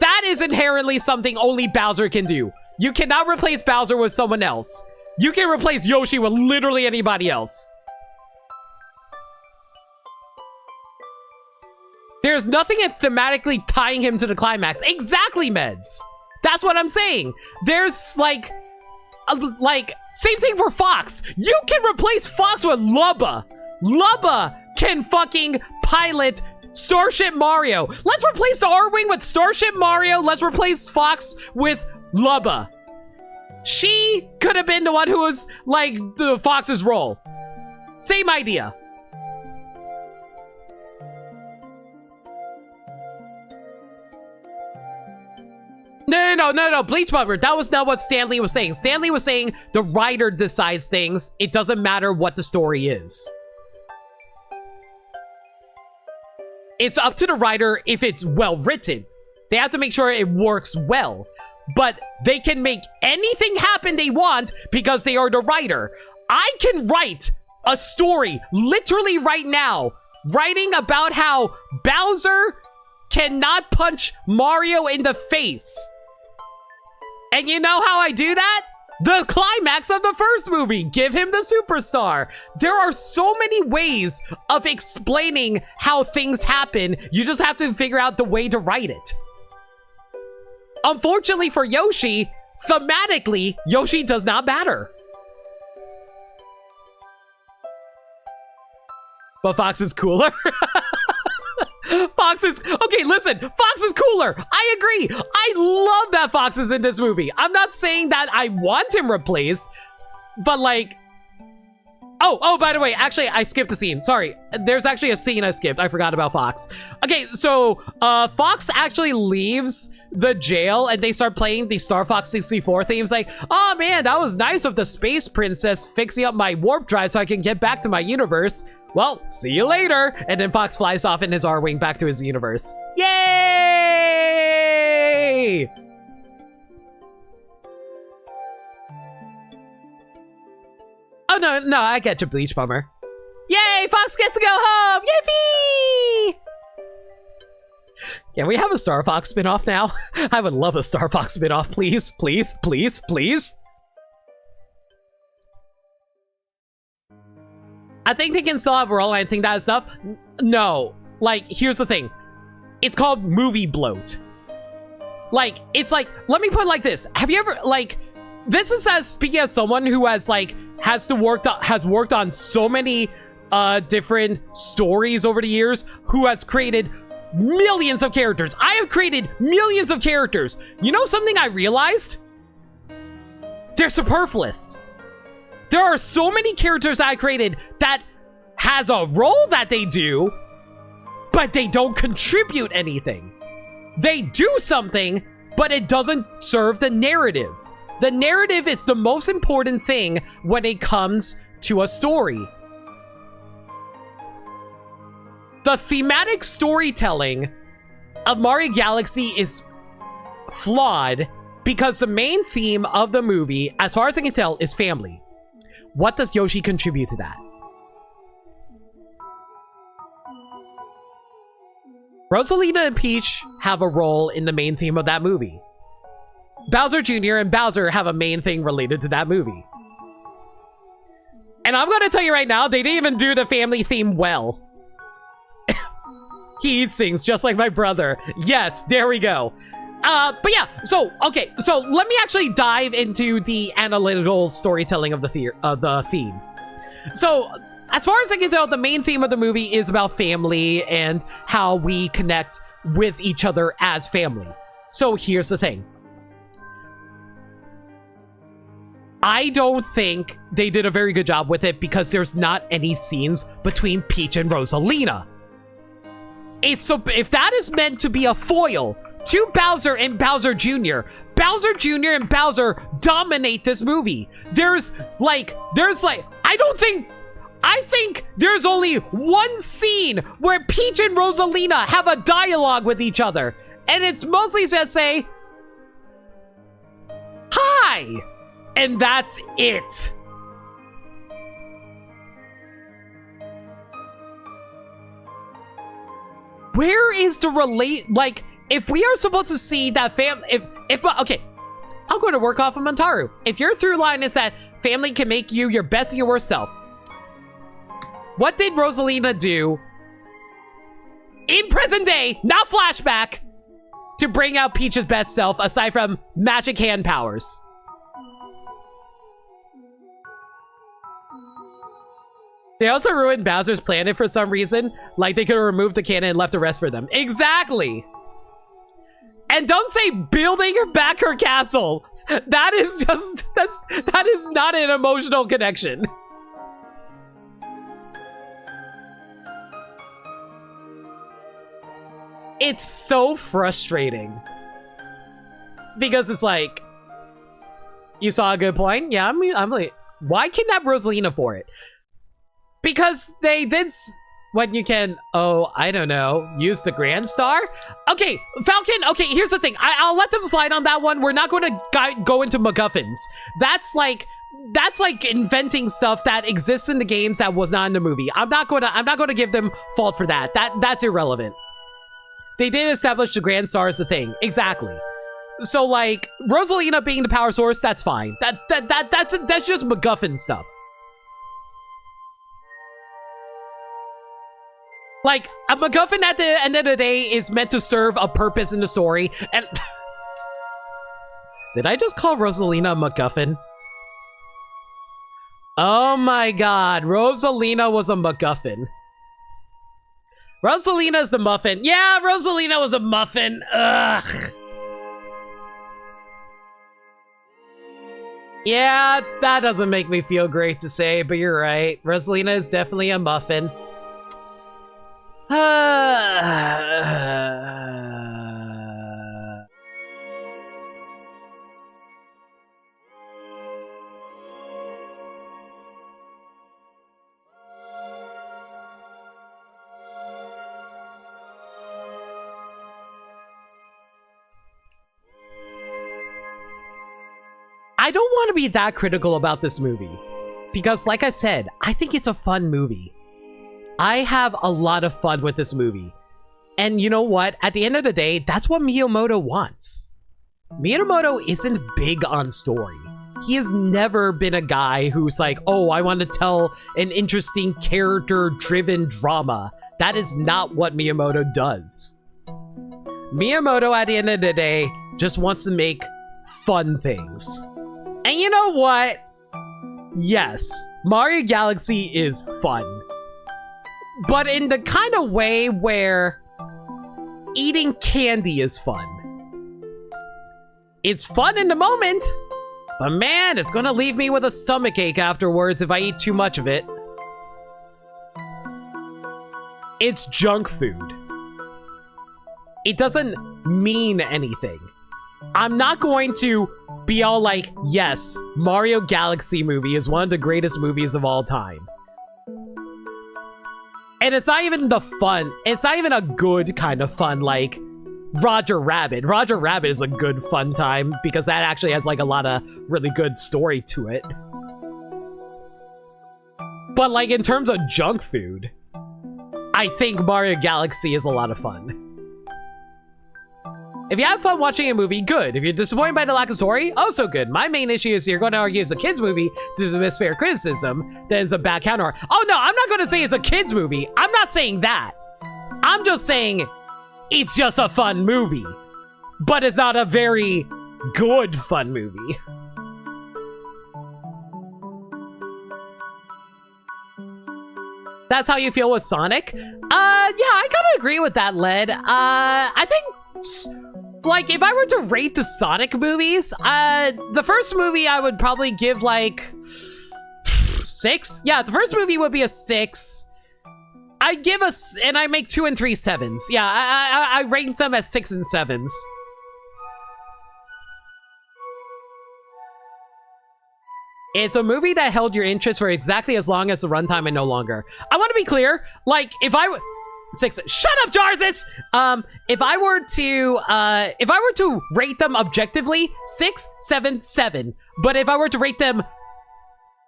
That is inherently something only Bowser can do. You cannot replace Bowser with someone else. You can replace Yoshi with literally anybody else. There's nothing thematically tying him to the climax. Exactly, Meds. That's what I'm saying. There's like, same thing for Fox. You can replace Fox with Lubba. Lubba can fucking pilot Starship Mario. Let's replace the R-Wing with Starship Mario. Let's replace Fox with Lubba. She could have been the one who was like the Fox's role. Same idea. No, Bleach Bummer. That was not what Stan Lee was saying. Stan Lee was saying the writer decides things. It doesn't matter what the story is. It's up to the writer if it's well written. They have to make sure it works well. But they can make anything happen they want because they are the writer. I can write a story literally right now, writing about how Bowser cannot punch Mario in the face. And you know how I do that? The climax of the first movie. Give him the superstar. There are so many ways of explaining how things happen. You just have to figure out the way to write it. Unfortunately for Yoshi, thematically, Yoshi does not matter. But Fox is cooler. Fox is, okay, listen, Fox is cooler. I agree. I love that Fox is in this movie. I'm not saying that I want him replaced, but like, oh, by the way, actually, I skipped a scene. Sorry, there's actually a scene I skipped. I forgot about Fox. Okay, so Fox actually leaves the jail and they start playing the Star Fox 64 themes. Like, oh man, that was nice of the Space Princess fixing up my warp drive so I can get back to my universe. Well, see you later. And then Fox flies off in his R-Wing back to his universe. Yay! Oh, no, I get you, Bleach Bummer. Yay, Fox gets to go home! Yippee! Can we have a Star Fox spin-off now? I would love a Star Fox spin-off, please, please, please, please. I think they can still have a role. I think that stuff. No. Like, here's the thing. It's called movie bloat. Like, it's like, let me put it like this. Have you ever, like, this is as speaking as someone who has, like, has worked on so many different stories over the years, who has created millions of characters. I have created millions of characters. You know something I realized? They're superfluous. There are so many characters I created that has a role that they do, but they don't contribute anything. They do something, but it doesn't serve the narrative. The narrative is the most important thing when it comes to a story. The thematic storytelling of Mario Galaxy is flawed because the main theme of the movie, as far as I can tell, is family. What does Yoshi contribute to that? Rosalina and Peach have a role in the main theme of that movie. Bowser Jr. and Bowser have a main thing related to that movie. And I'm gonna tell you right now, they didn't even do the family theme well. He eats things just like my brother. Yes, there we go. But yeah, so, okay, so let me actually dive into the analytical storytelling of the theme. So, as far as I can tell, the main theme of the movie is about family and how we connect with each other as family. So here's the thing. I don't think they did a very good job with it because there's not any scenes between Peach and Rosalina. If that is meant to be a foil to Bowser and Bowser Jr., Bowser Jr. and Bowser dominate this movie. I think there's only one scene where Peach and Rosalina have a dialogue with each other. And it's mostly just say, hi! And that's it. Where is the like, if we are supposed to see that okay, I'm going to work off of Montaru. If your through line is that family can make you your best and your worst self, what did Rosalina do in present day, not flashback, to bring out Peach's best self aside from magic hand powers? They also ruined Bowser's planet for some reason. Like they could have removed the cannon and left the rest for them. Exactly. And don't say building back her castle. That is just, that is not an emotional connection. It's so frustrating. Because it's like, you saw a good point? Yeah, I'm like, why kidnap Rosalina for it? Because they did when you can, oh, I don't know, use the Grand Star? Okay, Falcon, okay, here's the thing. I'll let them slide on that one. We're not going to go into MacGuffins. That's like inventing stuff that exists in the games that was not in the movie. I'm not going to give them fault for that. That's irrelevant. They did establish the Grand Star as a thing. Exactly. So like Rosalina being the power source, that's fine. That's just MacGuffin stuff. Like, a MacGuffin at the end of the day is meant to serve a purpose in the story, and... Did I just call Rosalina a MacGuffin? Oh my god, Rosalina was a MacGuffin. Rosalina's the muffin. Yeah, Rosalina was a muffin. Ugh. Yeah, that doesn't make me feel great to say, but you're right. Rosalina is definitely a muffin. I don't want to be that critical about this movie because, like I said, I think it's a fun movie. I have a lot of fun with this movie. And you know what? At the end of the day, that's what Miyamoto wants. Miyamoto isn't big on story. he has never been a guy who's like, oh, I want to tell an interesting character-driven drama. That is not what Miyamoto does. Miyamoto, at the end of the day, just wants to make fun things. And you know what? Yes, Mario Galaxy is fun. But in the kind of way where eating candy is fun. It's fun in the moment, but man, it's gonna leave me with a stomach ache afterwards if I eat too much of it. It's junk food. It doesn't mean anything. I'm not going to be all like, yes, Mario Galaxy movie is one of the greatest movies of all time. And it's not even the fun, it's not even a good kind of fun like Roger Rabbit. Roger Rabbit is a good fun time because that actually has like a lot of really good story to it. But like in terms of junk food, I think Mario Galaxy is a lot of fun. If you have fun watching a movie, good. If you're disappointed by the lack of story, also good. My main issue is you're going to argue it's a kid's movie to dismiss fair criticism, then it's a bad counter. Oh no, I'm not going to say it's a kid's movie. I'm not saying that. I'm just saying it's just a fun movie. But it's not a very good fun movie. That's how you feel with Sonic? Yeah, I kind of agree with that, Led. I think, like, if I were to rate the Sonic movies, the first movie I would probably give, like, 6? Yeah, the first movie would be a 6. I'd give and I make 2 and 3 7s. Yeah, I rank them as 6 and 7s. It's a movie that held your interest for exactly as long as the runtime and no longer. I want to be clear, like, if I 6. Shut up, Jarzis! If I were to rate them objectively, 6, 7, 7. But if I were to rate them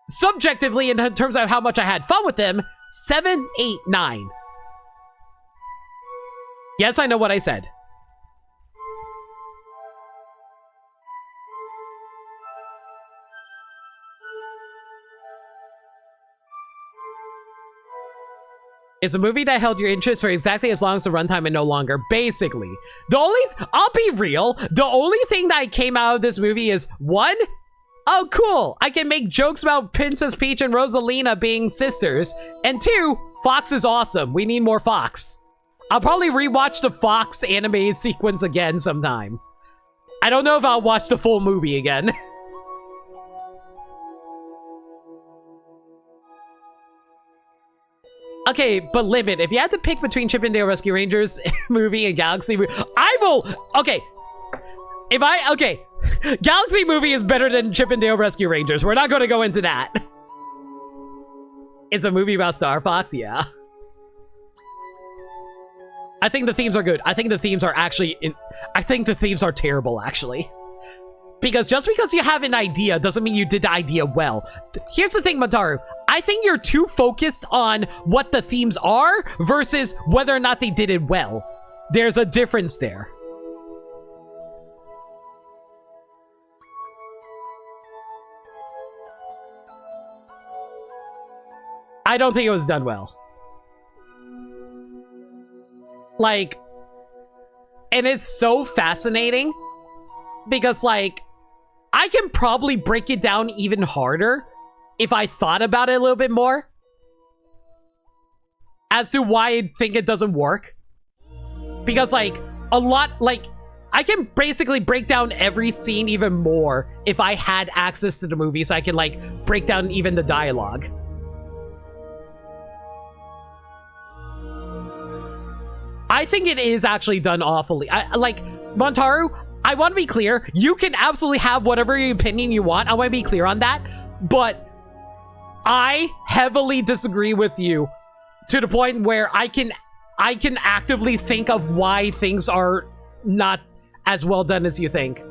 subjectively in terms of how much I had fun with them, 7, 8, 9. Yes, I know what I said. It's a movie that held your interest for exactly as long as the runtime and no longer. Basically, I'll be real, the only thing that came out of this movie is 1, oh cool, I can make jokes about Princess Peach and Rosalina being sisters, and 2, Fox is awesome, we need more Fox. I'll probably rewatch the Fox anime sequence again sometime. I don't know if I'll watch the full movie again. Okay, but Limit, if you had to pick between Chip 'n Dale Rescue Rangers movie and Galaxy movie, I will, okay. Okay. Galaxy movie is better than Chip 'n Dale Rescue Rangers. We're not gonna go into that. It's a movie about Star Fox, yeah. I think the themes are good. I think the themes are actually, I think the themes are terrible, actually. Because just because you have an idea doesn't mean you did the idea well. Here's the thing, Mataru. I think you're too focused on what the themes are versus whether or not they did it well. There's a difference there. I don't think it was done well. Like, and it's so fascinating because, like, I can probably break it down even harder if I thought about it a little bit more as to why I think it doesn't work. Because, like, I can basically break down every scene even more if I had access to the movie, so I can, like, break down even the dialogue. I think it is actually done awfully. Like, Montaru, I want to be clear, you can absolutely have whatever opinion you want. I want to be clear on that, but I heavily disagree with you to the point where I can actively think of why things are not as well done as you think.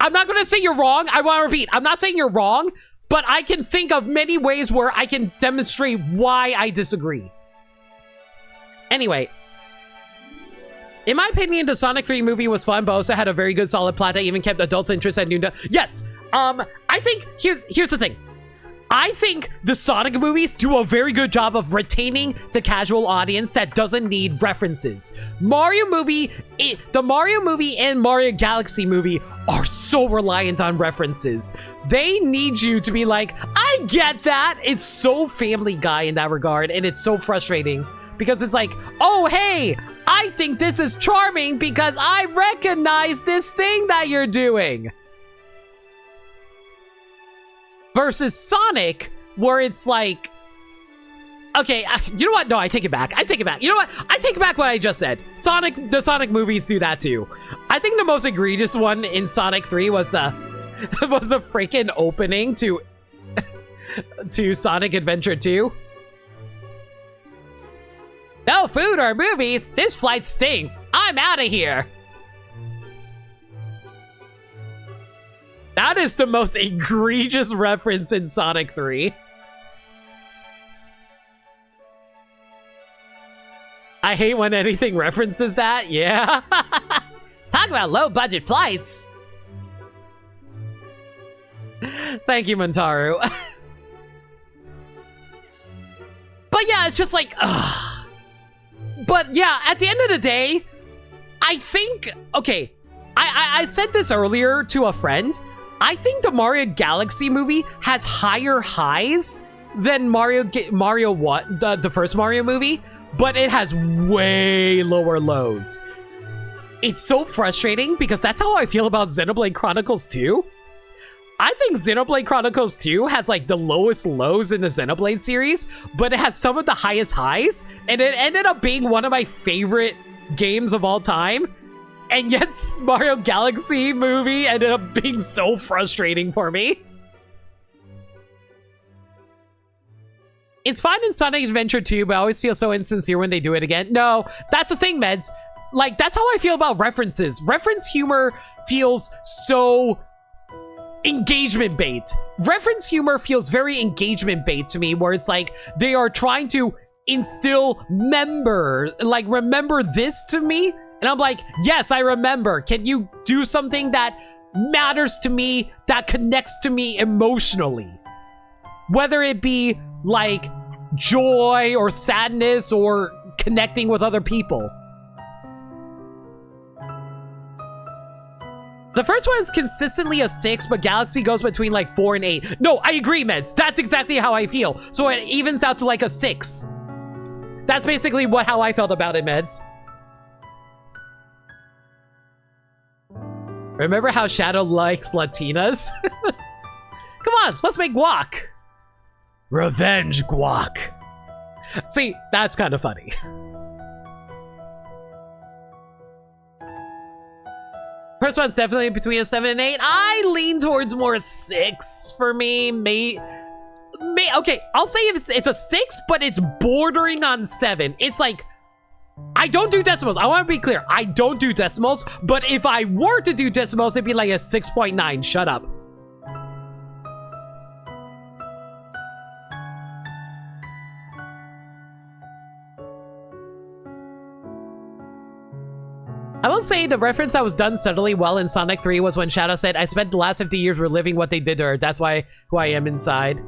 I'm not going to say you're wrong. I want to repeat, I'm not saying you're wrong, but I can think of many ways where I can demonstrate why I disagree. Anyway, In my opinion, the Sonic 3 movie was fun, but also had a very good solid plot that even kept adults' interest at noon. Yes, I think, here's the thing. I think the Sonic movies do a very good job of retaining the casual audience that doesn't need references. The Mario movie and Mario Galaxy movie are so reliant on references. They need you to be like, I get that. It's so Family Guy in that regard, and it's so frustrating because it's like, oh, hey, I think this is charming because I recognize this thing that you're doing. Versus Sonic, where it's like, okay, you know what? No, I take it back. I take it back. You know what? I take back what I just said. The Sonic movies do that too. I think the most egregious one in Sonic 3 was the freaking opening to Sonic Adventure 2. No food or movies. This flight stinks. I'm out of here. That is the most egregious reference in Sonic 3. I hate when anything references that, yeah. Talk about low-budget flights. Thank you, Montaru. But yeah, it's just like, ugh. But yeah, at the end of the day, I think, okay, I said this earlier to a friend. I think the Mario Galaxy movie has higher highs than Mario 1, the first Mario movie, but it has way lower lows. It's so frustrating because that's how I feel about Xenoblade Chronicles 2. I think Xenoblade Chronicles 2 has like the lowest lows in the Xenoblade series, but it has some of the highest highs, and it ended up being one of my favorite games of all time. And yet, Mario Galaxy movie ended up being so frustrating for me. It's fine in Sonic Adventure 2, but I always feel so insincere when they do it again. No, that's the thing, Meds. Like, that's how I feel about references. Reference humor feels so engagement bait. Reference humor feels very engagement bait to me, where it's like they are trying to instill remember this to me. And I'm like, yes, I remember. Can you do something that matters to me, that connects to me emotionally? Whether it be like joy or sadness or connecting with other people. The first one is consistently a 6, but Galaxy goes between like 4 and 8. No, I agree, Meds. That's exactly how I feel. So it evens out to like a 6. That's basically how I felt about it, Meds. Remember how Shadow likes Latinas? Come on, let's make guac. Revenge guac. See, that's kind of funny. First one's definitely between a 7 and 8. I lean towards more 6 for me. Okay, I'll say it's a 6, but it's bordering on 7. It's like, I don't do decimals. I want to be clear. I don't do decimals, but if I were to do decimals, it'd be like a 6.9. Shut up. I will say the reference that was done subtly well in Sonic 3 was when Shadow said, I spent the last 50 years reliving what they did to her. That's why who I am inside.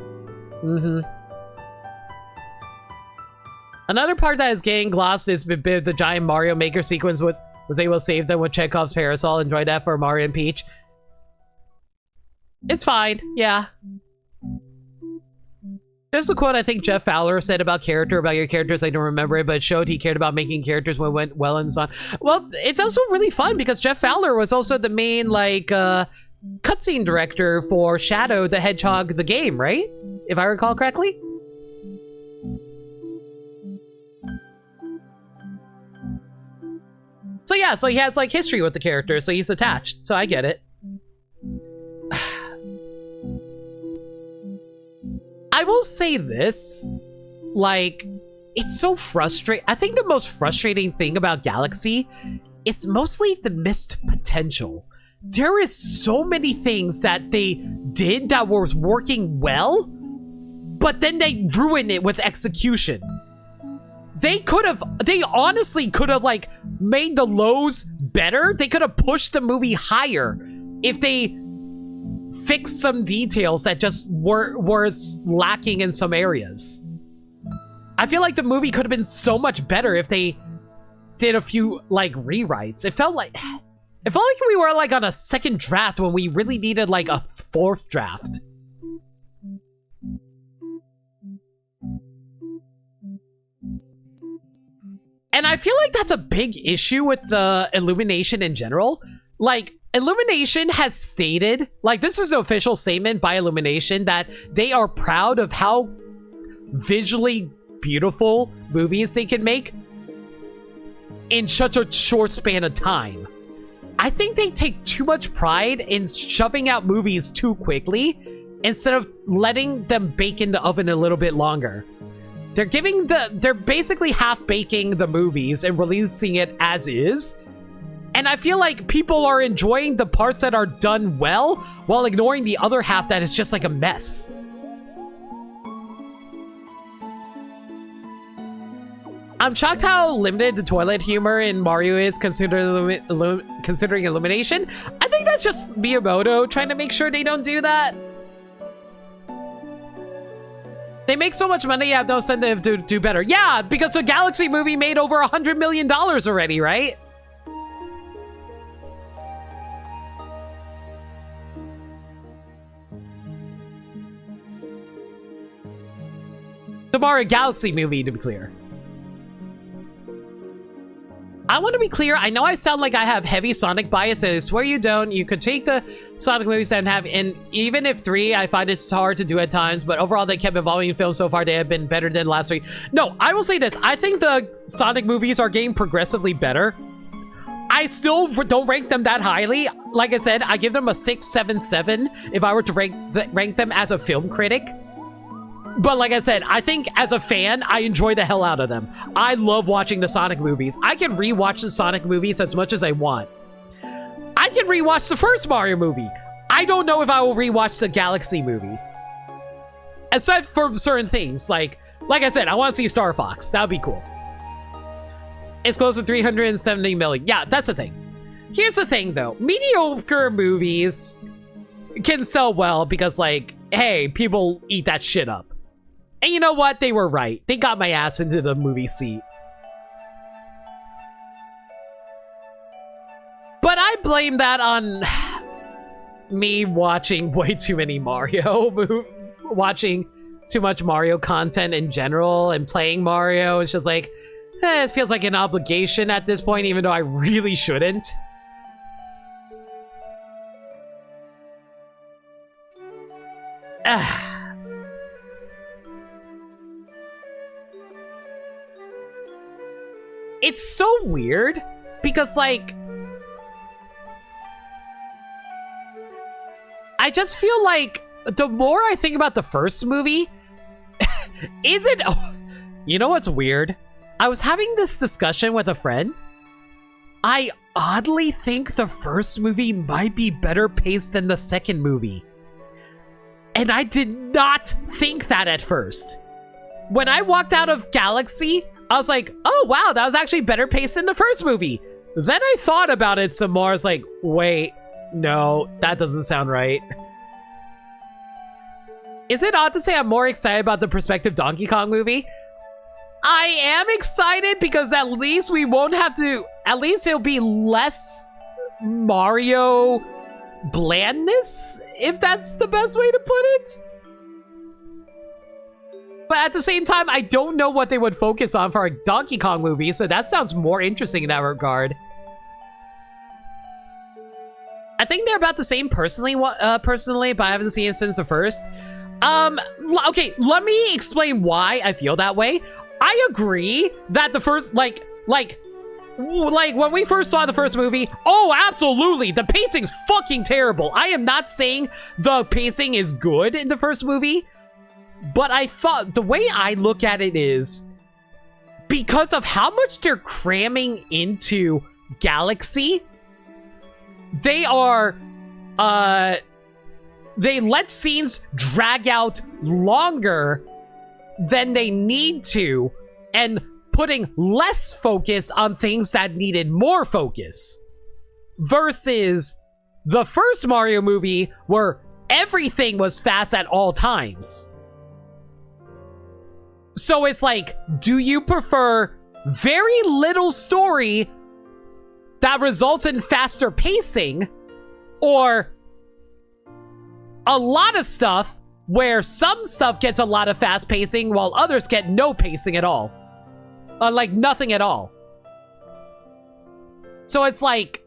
Another part that is getting glossed is the giant Mario Maker sequence was able to save them with Chekhov's parasol. Enjoy that for Mario and Peach. It's fine, yeah. There's a quote I think Jeff Fowler said about your characters. I don't remember it, but it showed he cared about making characters when it went well in Sonic. Well, it's also really fun because Jeff Fowler was also the main, like, cutscene director for Shadow the Hedgehog, the game, right? If I recall correctly? So yeah, so he has like history with the character, so he's attached. So I get it. I will say this, like, it's so frustrating. I think the most frustrating thing about Galaxy is mostly the missed potential. There is so many things that they did that was working well, but then they ruined it with execution. They honestly could have like made the lows better. They could have pushed the movie higher if they fixed some details that just were lacking in some areas. I feel like the movie could have been so much better if they did a few like rewrites. It felt like we were like on a second draft when we really needed like a fourth draft. And I feel like that's a big issue with the Illumination in general. Like, Illumination has stated, like, this is an official statement by Illumination that they are proud of how visually beautiful movies they can make in such a short span of time. I think they take too much pride in shoving out movies too quickly instead of letting them bake in the oven a little bit longer. They're basically half baking the movies and releasing it as is. And I feel like people are enjoying the parts that are done well while ignoring the other half that is just like a mess. I'm shocked how limited the toilet humor in Mario is considering Illumination. I think that's just Miyamoto trying to make sure they don't do that. They make so much money, you have no incentive to do better. Yeah, because the Galaxy movie made over $100 million already, right? The Mario Galaxy movie, to be clear. I want to be clear, I know I sound like I have heavy Sonic bias, and I swear you don't. You could take the Sonic movies and have, and even if 3, I find it's hard to do at times, but overall they kept evolving in film so far, they have been better than the last 3. No, I will say this, I think the Sonic movies are getting progressively better. I still don't rank them that highly. Like I said, I give them a 6, 7, 7 if I were to rank them as a film critic. But like I said, I think as a fan, I enjoy the hell out of them. I love watching the Sonic movies. I can rewatch the Sonic movies as much as I want. I can rewatch the first Mario movie. I don't know if I will rewatch the Galaxy movie. Aside from certain things, like I said, I want to see Star Fox. That would be cool. It's close to 370 million. Yeah, that's the thing. Here's the thing, though. Mediocre movies can sell well because, like, hey, people eat that shit up. And you know what? They were right. They got my ass into the movie seat. But I blame that on me watching way too many Mario, watching too much Mario content in general and playing Mario. It's just like, it feels like an obligation at this point, even though I really shouldn't. It's so weird because, like, I just feel like the more I think about the first movie, is it? Oh, you know what's weird? I was having this discussion with a friend. I oddly think the first movie might be better paced than the second movie. And I did not think that at first. When I walked out of Galaxy, I was like, oh wow, that was actually better paced than the first movie. Then I thought about it some more. I was like, wait, no, that doesn't sound right. Is it odd to say I'm more excited about the prospective Donkey Kong movie? I am excited because at least we won't have to, at least it'll be less Mario blandness, if that's the best way to put it. But at the same time, I don't know what they would focus on for a Donkey Kong movie, so that sounds more interesting in that regard. I think they're about the same personally, but I haven't seen it since the first. Okay, let me explain why I feel that way. I agree that the first, like when we first saw the first movie, oh, absolutely, the pacing's fucking terrible. I am not saying the pacing is good in the first movie, but I thought, the way I look at it is, because of how much they're cramming into Galaxy, they are, they let scenes drag out longer than they need to, and putting less focus on things that needed more focus. Versus the first Mario movie where everything was fast at all times. So it's like, do you prefer very little story that results in faster pacing, or a lot of stuff where some stuff gets a lot of fast pacing while others get no pacing at all? Like nothing at all. So it's like,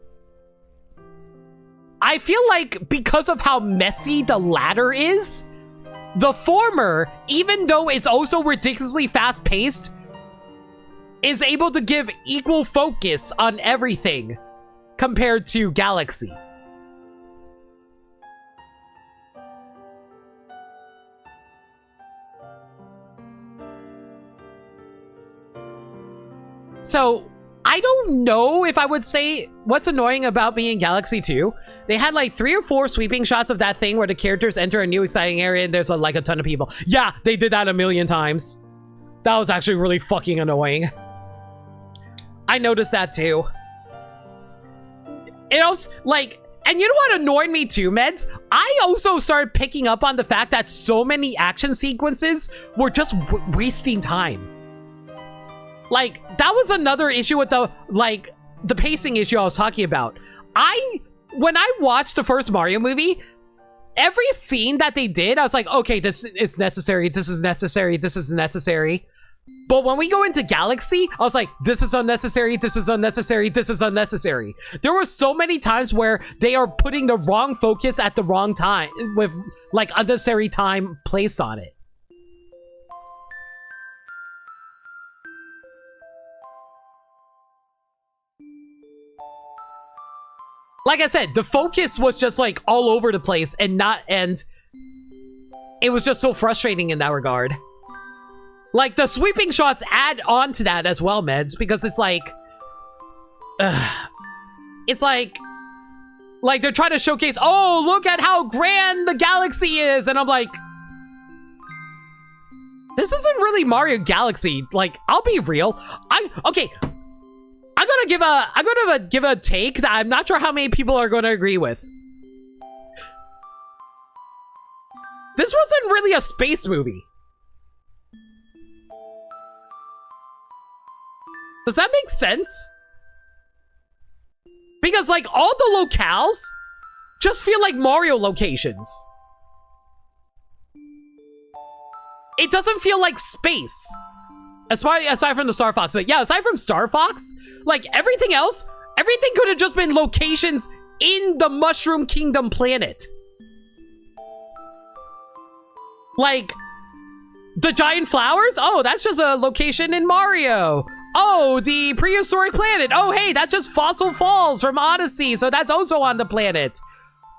I feel like because of how messy the latter is, the former, even though it's also ridiculously fast paced, is able to give equal focus on everything compared to Galaxy. So, I don't know if I would say what's annoying about me in Galaxy 2. They had like 3 or 4 sweeping shots of that thing where the characters enter a new exciting area and there's like a ton of people. Yeah, they did that a million times. That was actually really fucking annoying. I noticed that too. It also, like, and you know what annoyed me too, Meds? I also started picking up on the fact that so many action sequences were just wasting time. Like, that was another issue with the, like, the pacing issue I was talking about. When I watched the first Mario movie, every scene that they did, I was like, okay, this is necessary, this is necessary, this is necessary. But when we go into Galaxy, I was like, this is unnecessary, this is unnecessary, this is unnecessary. There were so many times where they are putting the wrong focus at the wrong time, with, like, unnecessary time placed on it. Like I said, the focus was just like all over the place and it was just so frustrating in that regard. Like the sweeping shots add on to that as well, Meds, because it's like, like they're trying to showcase, oh, look at how grand the galaxy is. And I'm like, this isn't really Mario Galaxy. Like, I'll be real. Okay. I'm gonna give a take that I'm not sure how many people are gonna agree with. This wasn't really a space movie. Does that make sense? Because like all the locales just feel like Mario locations. It doesn't feel like space. Aside from the Star Fox, but yeah, aside from Star Fox, like everything else, everything could have just been locations in the Mushroom Kingdom planet. Like, the giant flowers? Oh, that's just a location in Mario. Oh, the prehistoric planet. Oh, hey, that's just Fossil Falls from Odyssey, so that's also on the planet.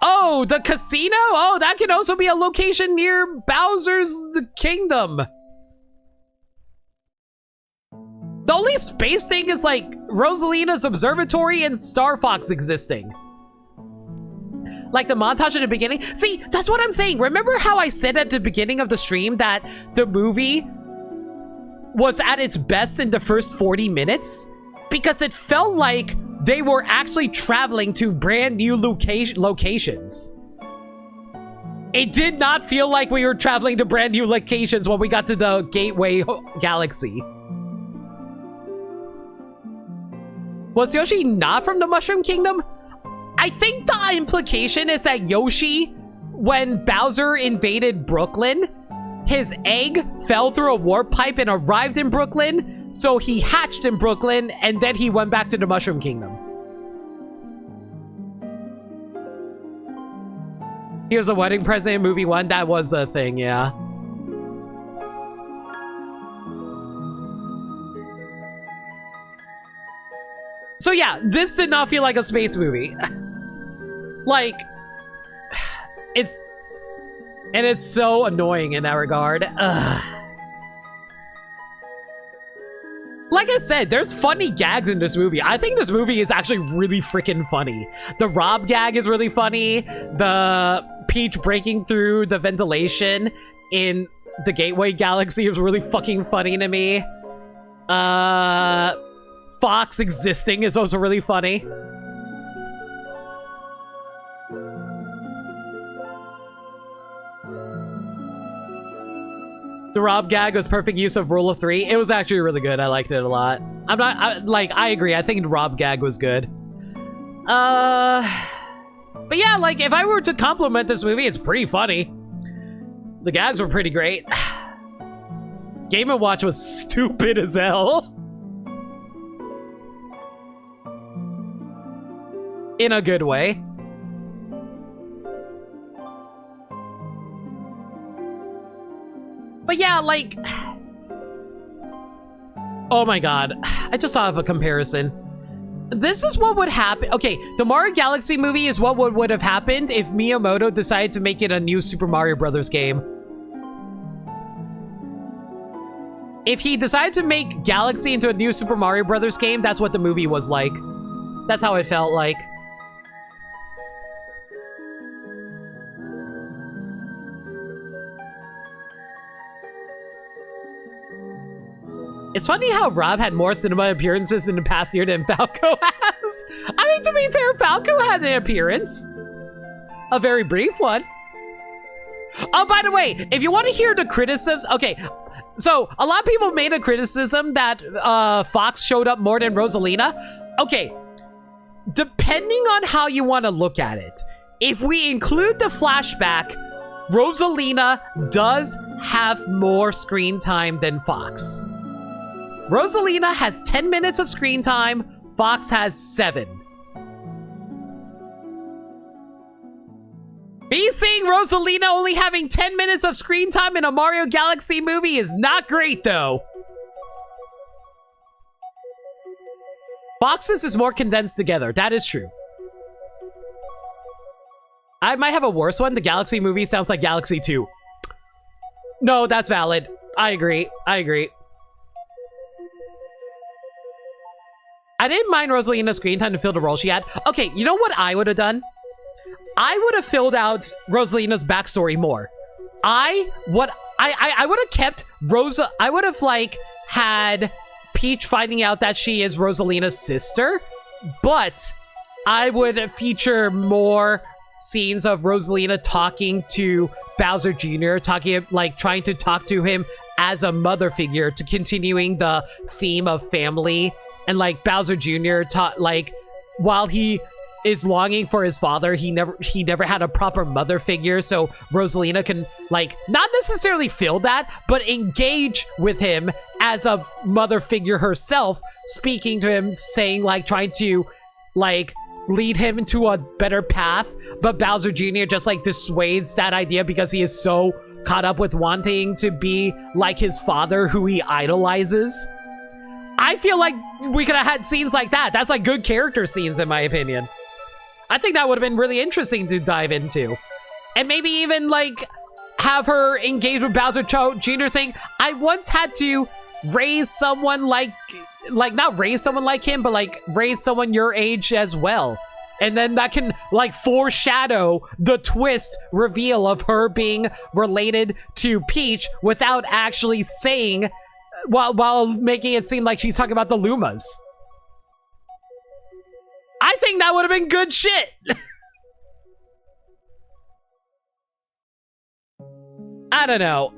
Oh, the casino? Oh, that can also be a location near Bowser's Kingdom. The only space thing is like Rosalina's observatory and Star Fox existing. Like the montage at the beginning. See, that's what I'm saying. Remember how I said at the beginning of the stream that the movie was at its best in the first 40 minutes? Because it felt like they were actually traveling to brand new locations. It did not feel like we were traveling to brand new locations when we got to the Gateway Galaxy. Was Yoshi not from the Mushroom Kingdom? I think the implication is that Yoshi, when Bowser invaded Brooklyn, his egg fell through a warp pipe and arrived in Brooklyn, so he hatched in Brooklyn, and then he went back to the Mushroom Kingdom. Here's a wedding present in movie 1. That was a thing, yeah. So yeah, this did not feel like a space movie. Like, it's so annoying in that regard. Ugh. Like I said, there's funny gags in this movie. I think this movie is actually really freaking funny. The Rob gag is really funny. The Peach breaking through the ventilation in the Gateway Galaxy is really fucking funny to me. Fox existing is also really funny. The Rob gag was perfect use of rule of 3. It was actually really good. I liked it a lot. I agree. I think Rob gag was good. But yeah, like, if I were to compliment this movie, it's pretty funny. The gags were pretty great. Game & Watch was stupid as hell. In a good way. But yeah, like... Oh my god. I just thought of a comparison. This is what would happen. Okay, the Mario Galaxy movie is what would have happened if Miyamoto decided to make it a new Super Mario Brothers game. If he decided to make Galaxy into a new Super Mario Brothers game, that's what the movie was like. That's how it felt like. It's funny how Rob had more cinema appearances in the past year than Falco has. I mean, to be fair, Falco had an appearance. A very brief one. Oh, by the way, if you want to hear the criticisms... Okay, so a lot of people made a criticism that Fox showed up more than Rosalina. Okay, depending on how you want to look at it, if we include the flashback, Rosalina does have more screen time than Fox. Rosalina has 10 minutes of screen time, Fox has 7. Me seeing Rosalina only having 10 minutes of screen time in a Mario Galaxy movie is not great, though. Fox's is more condensed together, that is true. I might have a worse one. The Galaxy movie sounds like Galaxy 2. No, that's valid. I agree. I agree. I didn't mind Rosalina's screen time to fill the role she had. Okay, you know what I would have done? I would have filled out Rosalina's backstory more. I would have kept Rosa. I would have like had Peach finding out that she is Rosalina's sister, but I would feature more scenes of Rosalina talking to Bowser Jr., trying to talk to him as a mother figure, to continuing the theme of family. And like Bowser Jr. while he is longing for his father, he never had a proper mother figure, so Rosalina can like not necessarily feel that, but engage with him as a mother figure herself, speaking to him, saying like trying to like lead him into a better path, but Bowser Jr. just like dissuades that idea because he is so caught up with wanting to be like his father, who he idolizes. I feel like we could have had scenes like that. That's like good character scenes, in my opinion. I think that would have been really interesting to dive into. And maybe even like have her engage with Bowser Jr. saying, I once had to raise someone like not raise someone like him, but like raise someone your age as well. And then that can like foreshadow the twist reveal of her being related to Peach without actually saying, while making it seem like she's talking about the Lumas. I think that would have been good shit. I don't know.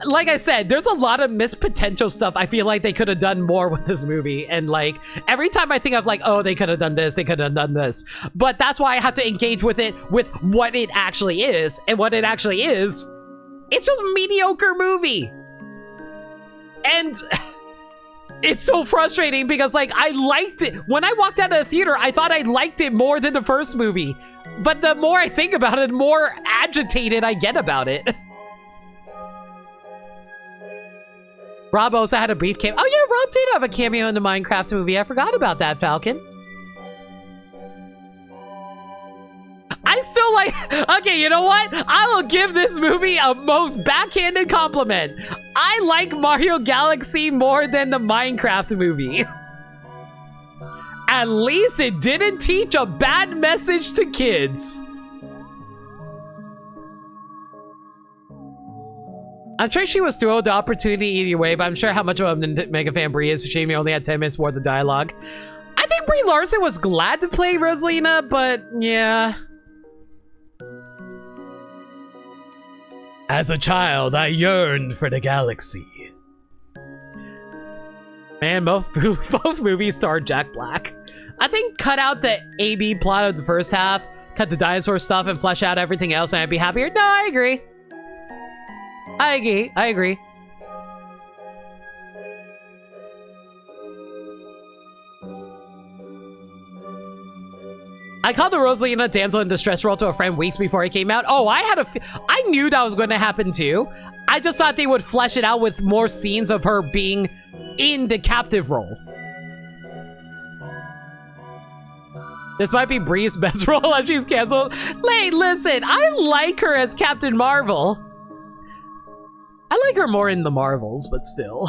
Like I said, there's a lot of missed potential stuff. I feel like they could have done more with this movie. And like, every time I think of like, oh, they could have done this, they could have done this. But that's why I have to engage with it with what it actually is. And what it actually is, it's just a mediocre movie. And it's so frustrating because like I liked it. When I walked out of the theater, I thought I liked it more than the first movie. But the more I think about it, the more agitated I get about it. Rob also had a brief cameo. Oh yeah, Rob did have a cameo in the Minecraft movie. I forgot about that, Falcon. I still like... Okay, you know what? I will give this movie a most backhanded compliment. I like Mario Galaxy more than the Minecraft movie. At least it didn't teach a bad message to kids. I'm sure she was thrilled the opportunity either way, but I'm sure how much of a mega fan Brie is. Shame he only had 10 minutes worth of dialogue. I think Brie Larson was glad to play Rosalina, but yeah. As a child, I yearned for the galaxy. Man, both movies starred Jack Black. I think cut out the A-B plot of the first half, cut the dinosaur stuff, and flesh out everything else, and I'd be happier. No, I agree. I agree. I called the Rosalina damsel in distress role to a friend weeks before it came out. Oh, I knew that was going to happen too. I just thought they would flesh it out with more scenes of her being in the captive role. This might be Brie's best role as she's canceled. Hey, listen, I like her as Captain Marvel. I like her more in the Marvels, but still.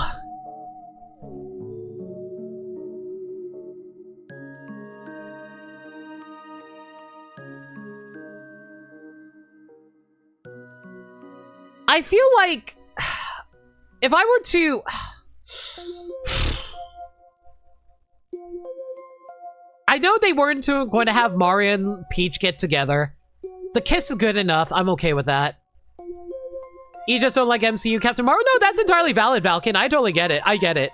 I feel like if I were to... I know they weren't going to have Mario and Peach get together. The kiss is good enough. I'm okay with that. You just don't like MCU Captain Marvel? No, that's entirely valid, Valken. I totally get it. I get it.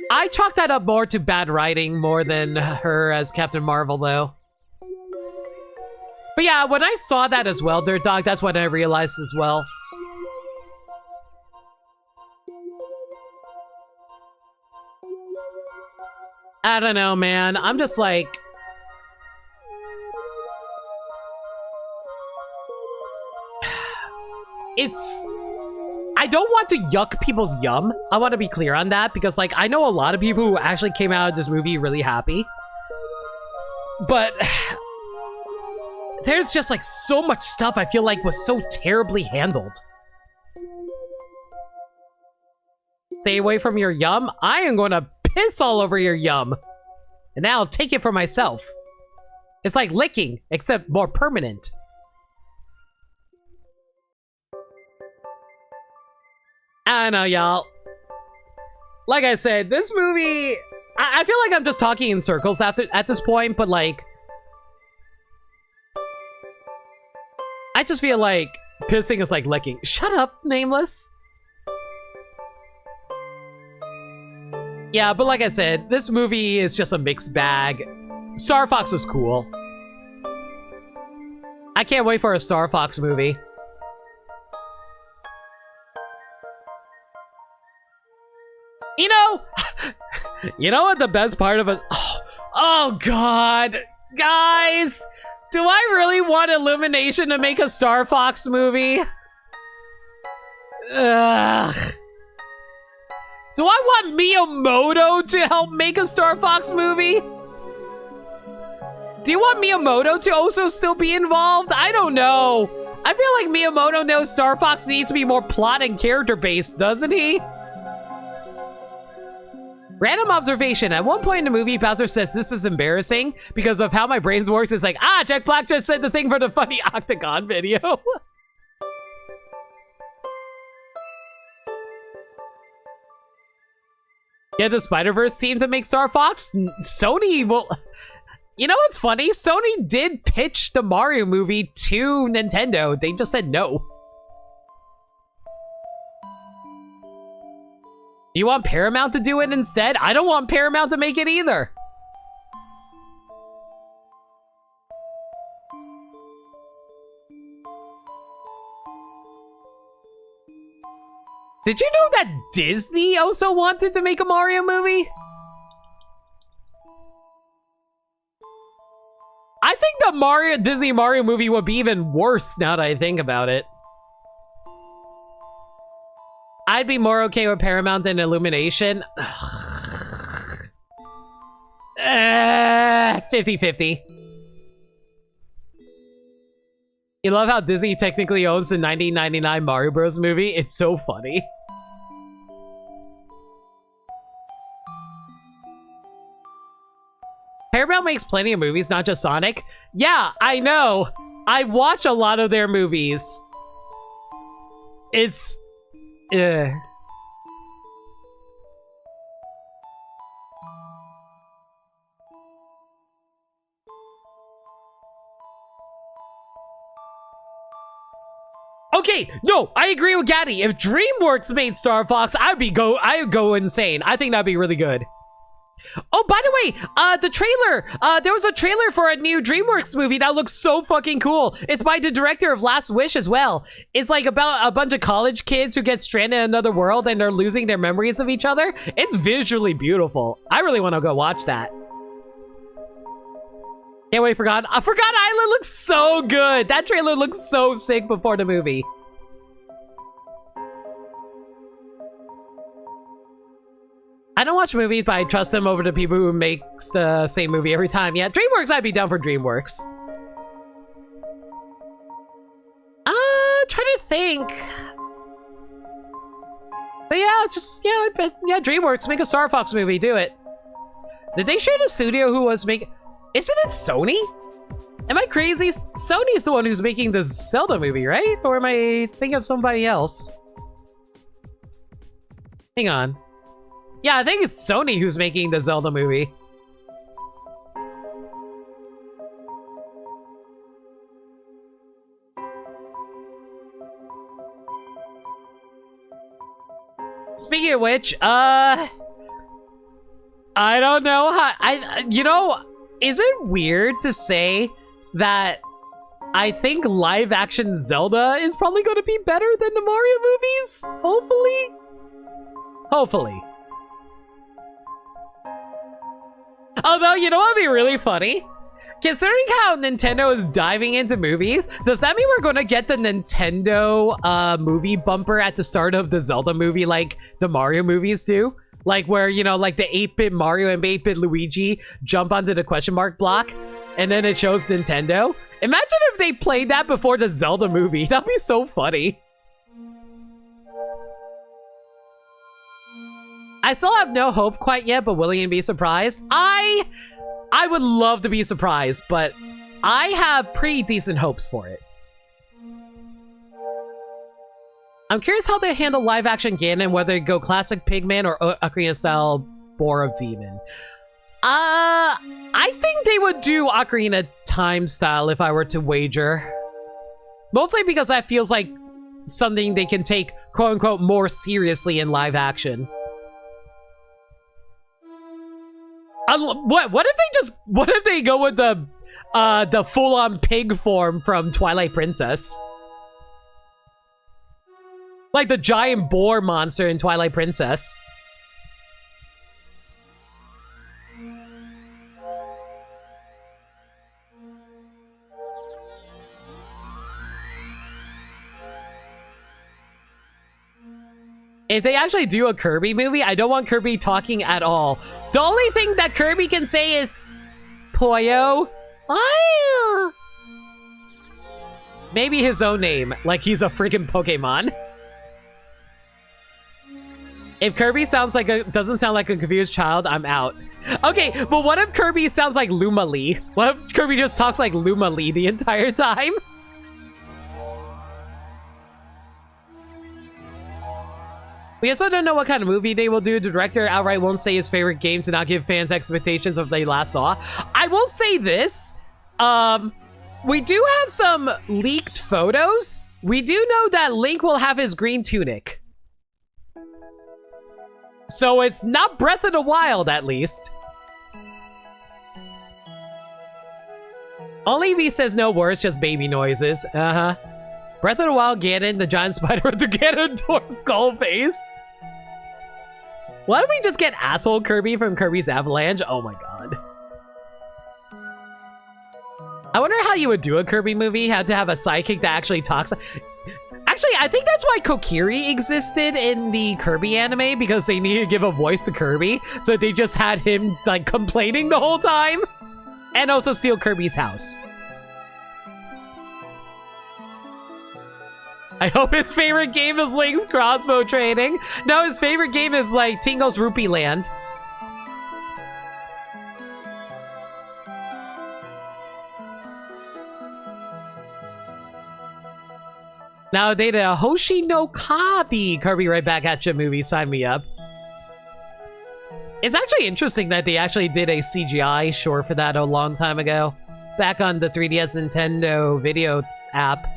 I chalk that up more to bad writing more than her as Captain Marvel, though. But yeah, when I saw that as well, Dirt Dog, that's what I realized as well. I don't know, man. I'm just like... It's... I don't want to yuck people's yum. I want to be clear on that because, like, I know a lot of people who actually came out of this movie really happy. But... there's just, like, so much stuff I feel like was so terribly handled. Stay away from your yum. I am going to piss all over your yum. And now I'll take it for myself. It's like licking, except more permanent. I don't know, y'all. Like I said, this movie... I feel like I'm just talking in circles at this point, but, like... I just feel like pissing is like licking. Shut up, Nameless. Yeah, but like I said, this movie is just a mixed bag. Star Fox was cool. I can't wait for a Star Fox movie. You know, you know what the best part of it? Oh God, guys, do I really want Illumination to make a Star Fox movie? Ugh. Do I want Miyamoto to help make a Star Fox movie? Do you want Miyamoto to also still be involved? I don't know. I feel like Miyamoto knows Star Fox needs to be more plot and character based, doesn't he? Random observation. At one point in the movie, Bowser says this is embarrassing because of how my brain works. It's like, ah, Jack Black just said the thing for the funny Octagon video. Yeah, the Spider-Verse team to make Star Fox? Sony will... You know what's funny? Sony did pitch the Mario movie to Nintendo. They just said no. You want Paramount to do it instead? I don't want Paramount to make it either. Did you know that Disney also wanted to make a Mario movie? I think the Disney Mario movie would be even worse now that I think about it. I'd be more okay with Paramount than Illumination. 50-50. You love how Disney technically owns the 1999 Mario Bros. Movie? It's so funny. Paramount makes plenty of movies, not just Sonic. Yeah, I know. I watch a lot of their movies. It's... Okay, no, I agree with Gaddy. If DreamWorks made Star Fox, I would go insane. I think that'd be really good. Oh, by the way, the trailer. There was a trailer for a new DreamWorks movie that looks so fucking cool. It's by the director of Last Wish as well. It's like about a bunch of college kids who get stranded in another world and they're losing their memories of each other. It's visually beautiful. I really want to go watch that. Can't wait for God. Forgotten Island looks so good. That trailer looks so sick before the movie. I don't watch movies, but I trust them over the people who make the same movie every time. Yeah, DreamWorks, I'd be down for DreamWorks. Trying to think. But yeah, just, yeah, DreamWorks, make a Star Fox movie, do it. Did they share the studio who was making... Isn't it Sony? Am I crazy? Sony's the one who's making the Zelda movie, right? Or am I thinking of somebody else? Hang on. Yeah, I think it's Sony who's making the Zelda movie. Speaking of which, I don't know how, you know, is it weird to say that I think live action Zelda is probably going to be better than the Mario movies? Hopefully. Hopefully. Although, you know what would be really funny? Considering how Nintendo is diving into movies, does that mean we're going to get the Nintendo movie bumper at the start of the Zelda movie like the Mario movies do? Like where, you know, like the 8-bit Mario and 8-bit Luigi jump onto the question mark block and then it shows Nintendo. Imagine if they played that before the Zelda movie. That'd be so funny. I still have no hope quite yet, but willing to be surprised. I would love to be surprised, but I have pretty decent hopes for it. I'm curious how they handle live-action Ganon, whether they go classic Pigman or Ocarina-style Boar of Demon. I think they would do Ocarina Time style if I were to wager. Mostly because that feels like something they can take, quote-unquote, more seriously in live action. What if they go with the full-on pig form from Twilight Princess? Like the giant boar monster in Twilight Princess. If they actually do a Kirby movie, I don't want Kirby talking at all. The only thing that Kirby can say is Poyo. Oh. Maybe his own name, like he's a freaking Pokemon. If Kirby doesn't sound like a confused child, I'm out. Okay, but what if Kirby sounds like Luma Lee? What if Kirby just talks like Luma Lee the entire time? We also don't know what kind of movie they will do. The director outright won't say his favorite game to not give fans expectations of what they last saw. I will say this. We do have some leaked photos. We do know that Link will have his green tunic. So it's not Breath of the Wild, at least. Only if he says no words, just baby noises. Uh-huh. Breath of the Wild, Ganon, the giant spider with the Ganondorf skull face. Why don't we just get asshole Kirby from Kirby's Avalanche? Oh my god. I wonder how you would do a Kirby movie. Had to have a sidekick that actually talks. Actually, I think that's why Kokiri existed in the Kirby anime, because they needed to give a voice to Kirby. So they just had him like complaining the whole time. And also steal Kirby's house. I hope his favorite game is Link's crossbow training. No, his favorite game is like Tingo's Rupee Land. Now they did a Hoshi no Kabi Kirby Right Back at You movie. Sign me up. It's actually interesting that they actually did a CGI short for that a long time ago. Back on the 3DS Nintendo video app.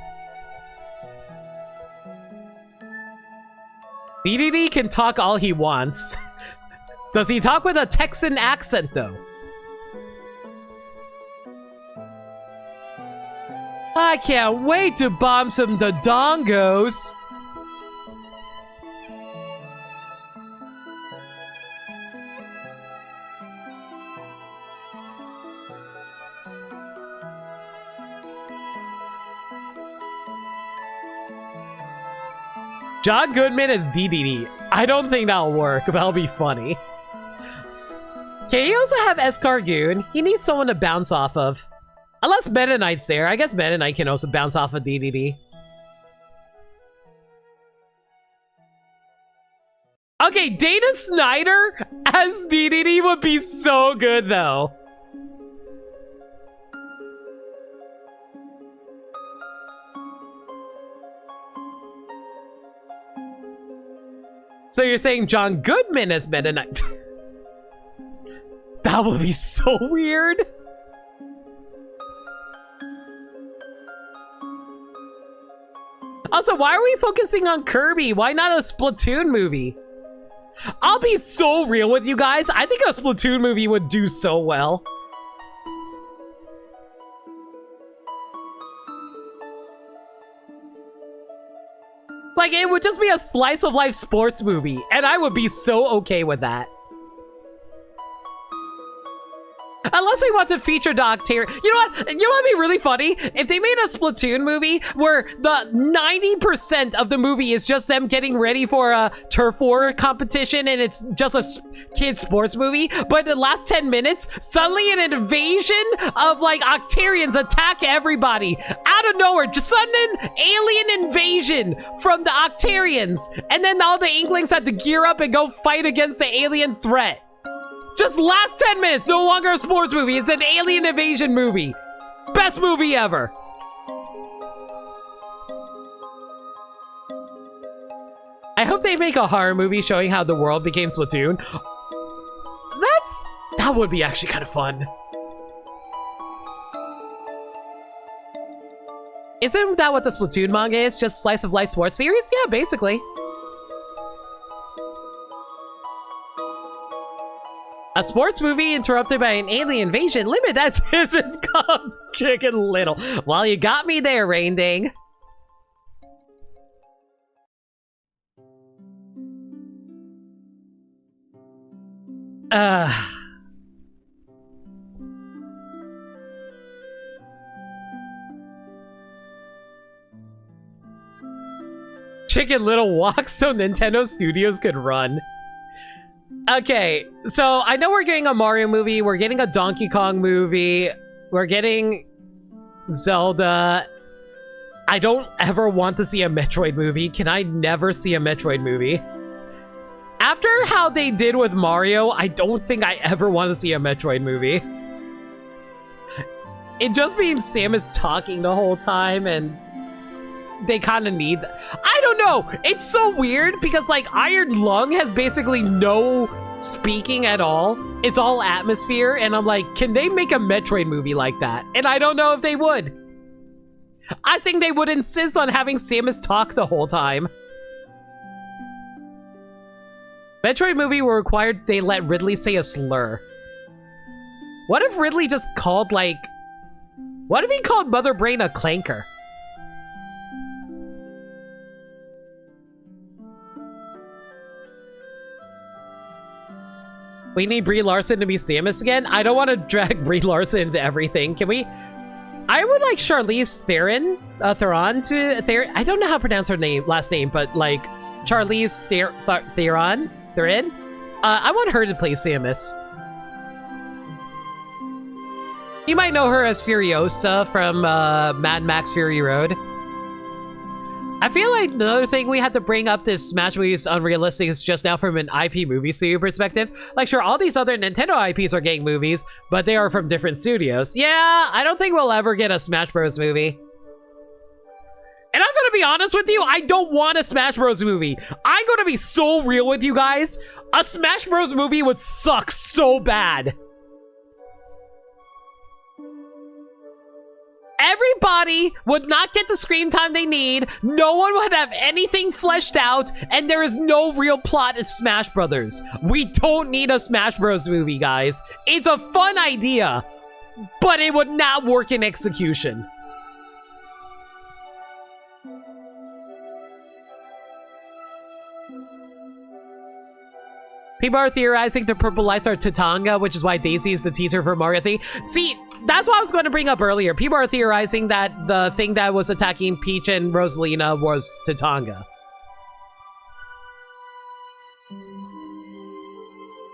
DDD can talk all he wants. Does he talk with a Texan accent, though? I can't wait to bomb some Dodongos. John Goodman as DDD. I don't think that'll work, but that'll be funny. Can he also have Escargoon? He needs someone to bounce off of. Unless Meta Knight's there. I guess Meta Knight can also bounce off of DDD. Okay, Dana Snyder as DDD would be so good, though. So you're saying John Goodman as Meta Knight? That would be so weird. Also, why are we focusing on Kirby? Why not a Splatoon movie? I'll be so real with you guys. I think a Splatoon movie would do so well. Like, it would just be a slice of life sports movie, and I would be so okay with that. Unless they want to feature the Octarian. You know what? You know what would be really funny? If they made a Splatoon movie where the 90% of the movie is just them getting ready for a turf war competition and it's just a kid's sports movie, but in the last 10 minutes, suddenly an invasion of like Octarians attack everybody. Out of nowhere, just sudden alien invasion from the Octarians. And then all the Inklings had to gear up and go fight against the alien threat. Just last 10 minutes, no longer a sports movie. It's an alien invasion movie. Best movie ever. I hope they make a horror movie showing how the world became Splatoon. That would be actually kind of fun. Isn't that what the Splatoon manga is? Just slice of life sports series? Yeah, basically. A sports movie interrupted by an alien invasion. Limit, that's it's called Chicken Little. Well, you got me there, Rain Ding. Chicken Little walks so Nintendo Studios could run. Okay, so I know we're getting a Mario movie, we're getting a Donkey Kong movie, we're getting Zelda. I don't ever want to see a Metroid movie. Can I never see a Metroid movie? After how they did with Mario, I don't think I ever want to see a Metroid movie. It just means Samus talking the whole time and they kind of need that. I don't know. It's so weird because like Iron Lung has basically no speaking at all. It's all atmosphere. And I'm like, can they make a Metroid movie like that? And I don't know if they would. I think they would insist on having Samus talk the whole time. Metroid movie were required they let Ridley say a slur. What if Ridley just called like... What if he called Mother Brain a clanker? We need Brie Larson to be Samus again? I don't want to drag Brie Larson into everything. Can we? I would like Charlize Theron to Theron. I don't know how to pronounce her last name, but like Charlize Theron. I want her to play Samus. You might know her as Furiosa from Mad Max Fury Road. I feel like another thing we had to bring up this Smash movies unrealistic is just now from an IP movie studio perspective. Like, sure, all these other Nintendo IPs are getting movies, but they are from different studios. Yeah, I don't think we'll ever get a Smash Bros. Movie. And I'm gonna be honest with you, I don't want a Smash Bros movie. I'm gonna be so real with you guys. A Smash Bros movie would suck so bad. Everybody would not get the screen time they need, no one would have anything fleshed out, and there is no real plot in Smash Brothers. We don't need a Smash Bros movie, guys. It's a fun idea, but it would not work in execution. People are theorizing the purple lights are Tatanga, which is why Daisy is the teaser for Mario thing. See, that's what I was going to bring up earlier. People are theorizing that the thing that was attacking Peach and Rosalina was Tatanga.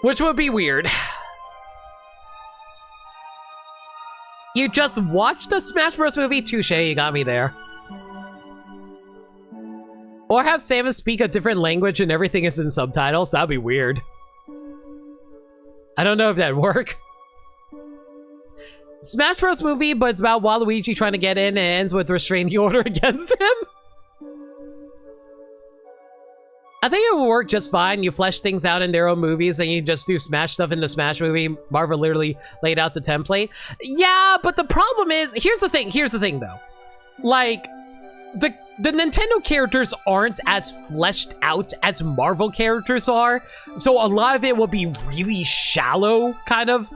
Which would be weird. You just watched a Smash Bros. Movie? Touche, you got me there. Or have Samus speak a different language and everything is in subtitles? That'd be weird. I don't know if that'd work. Smash Bros. Movie, but it's about Waluigi trying to get in and ends with restraining order against him. I think it will work just fine. You flesh things out in their own movies and you just do Smash stuff in the Smash movie. Marvel literally laid out the template. Yeah, but the problem is, here's the thing though. Like, the Nintendo characters aren't as fleshed out as Marvel characters are, so a lot of it will be really shallow kind of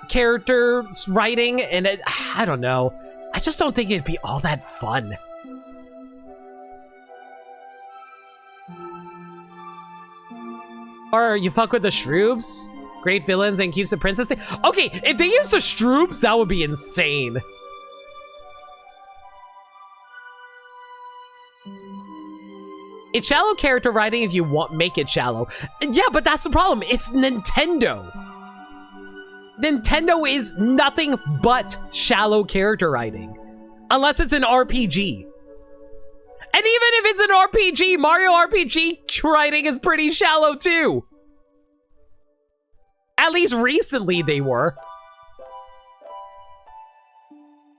character writing, and I don't know. I just don't think it'd be all that fun. Or you fuck with the Shroobs, great villains, and keeps the princess thing. Okay, if they use the Shroobs, that would be insane. It's shallow character writing if you make it shallow. Yeah, but that's the problem. It's Nintendo. Nintendo is nothing but shallow character writing. Unless it's an RPG. And even if it's an RPG, Mario RPG writing is pretty shallow too. At least recently they were.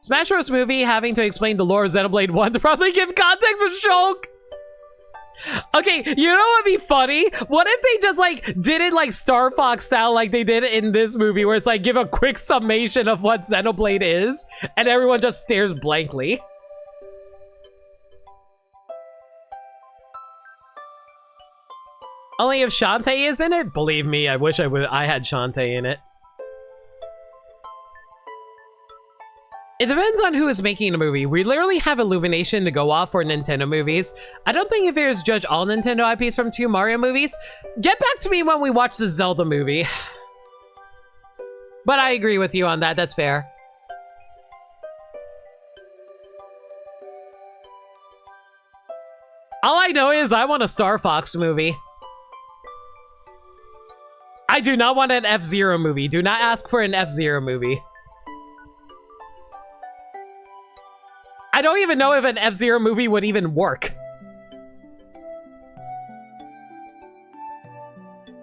Smash Bros. Movie having to explain the lore of Xenoblade 1 to probably give context for Shulk. Okay, you know what would be funny? What if they just, like, did it, like, Star Fox style like they did in this movie, where it's, like, give a quick summation of what Xenoblade is, and everyone just stares blankly. Only if Shantae is in it? Believe me, I wish I had Shantae in it. It depends on who is making the movie. We literally have Illumination to go off for Nintendo movies. I don't think if there's judge all Nintendo IPs from 2 Mario movies. Get back to me when we watch the Zelda movie. But I agree with you on that, that's fair. All I know is I want a Star Fox movie. I do not want an F-Zero movie. Do not ask for an F-Zero movie. I don't even know if an F-Zero movie would even work.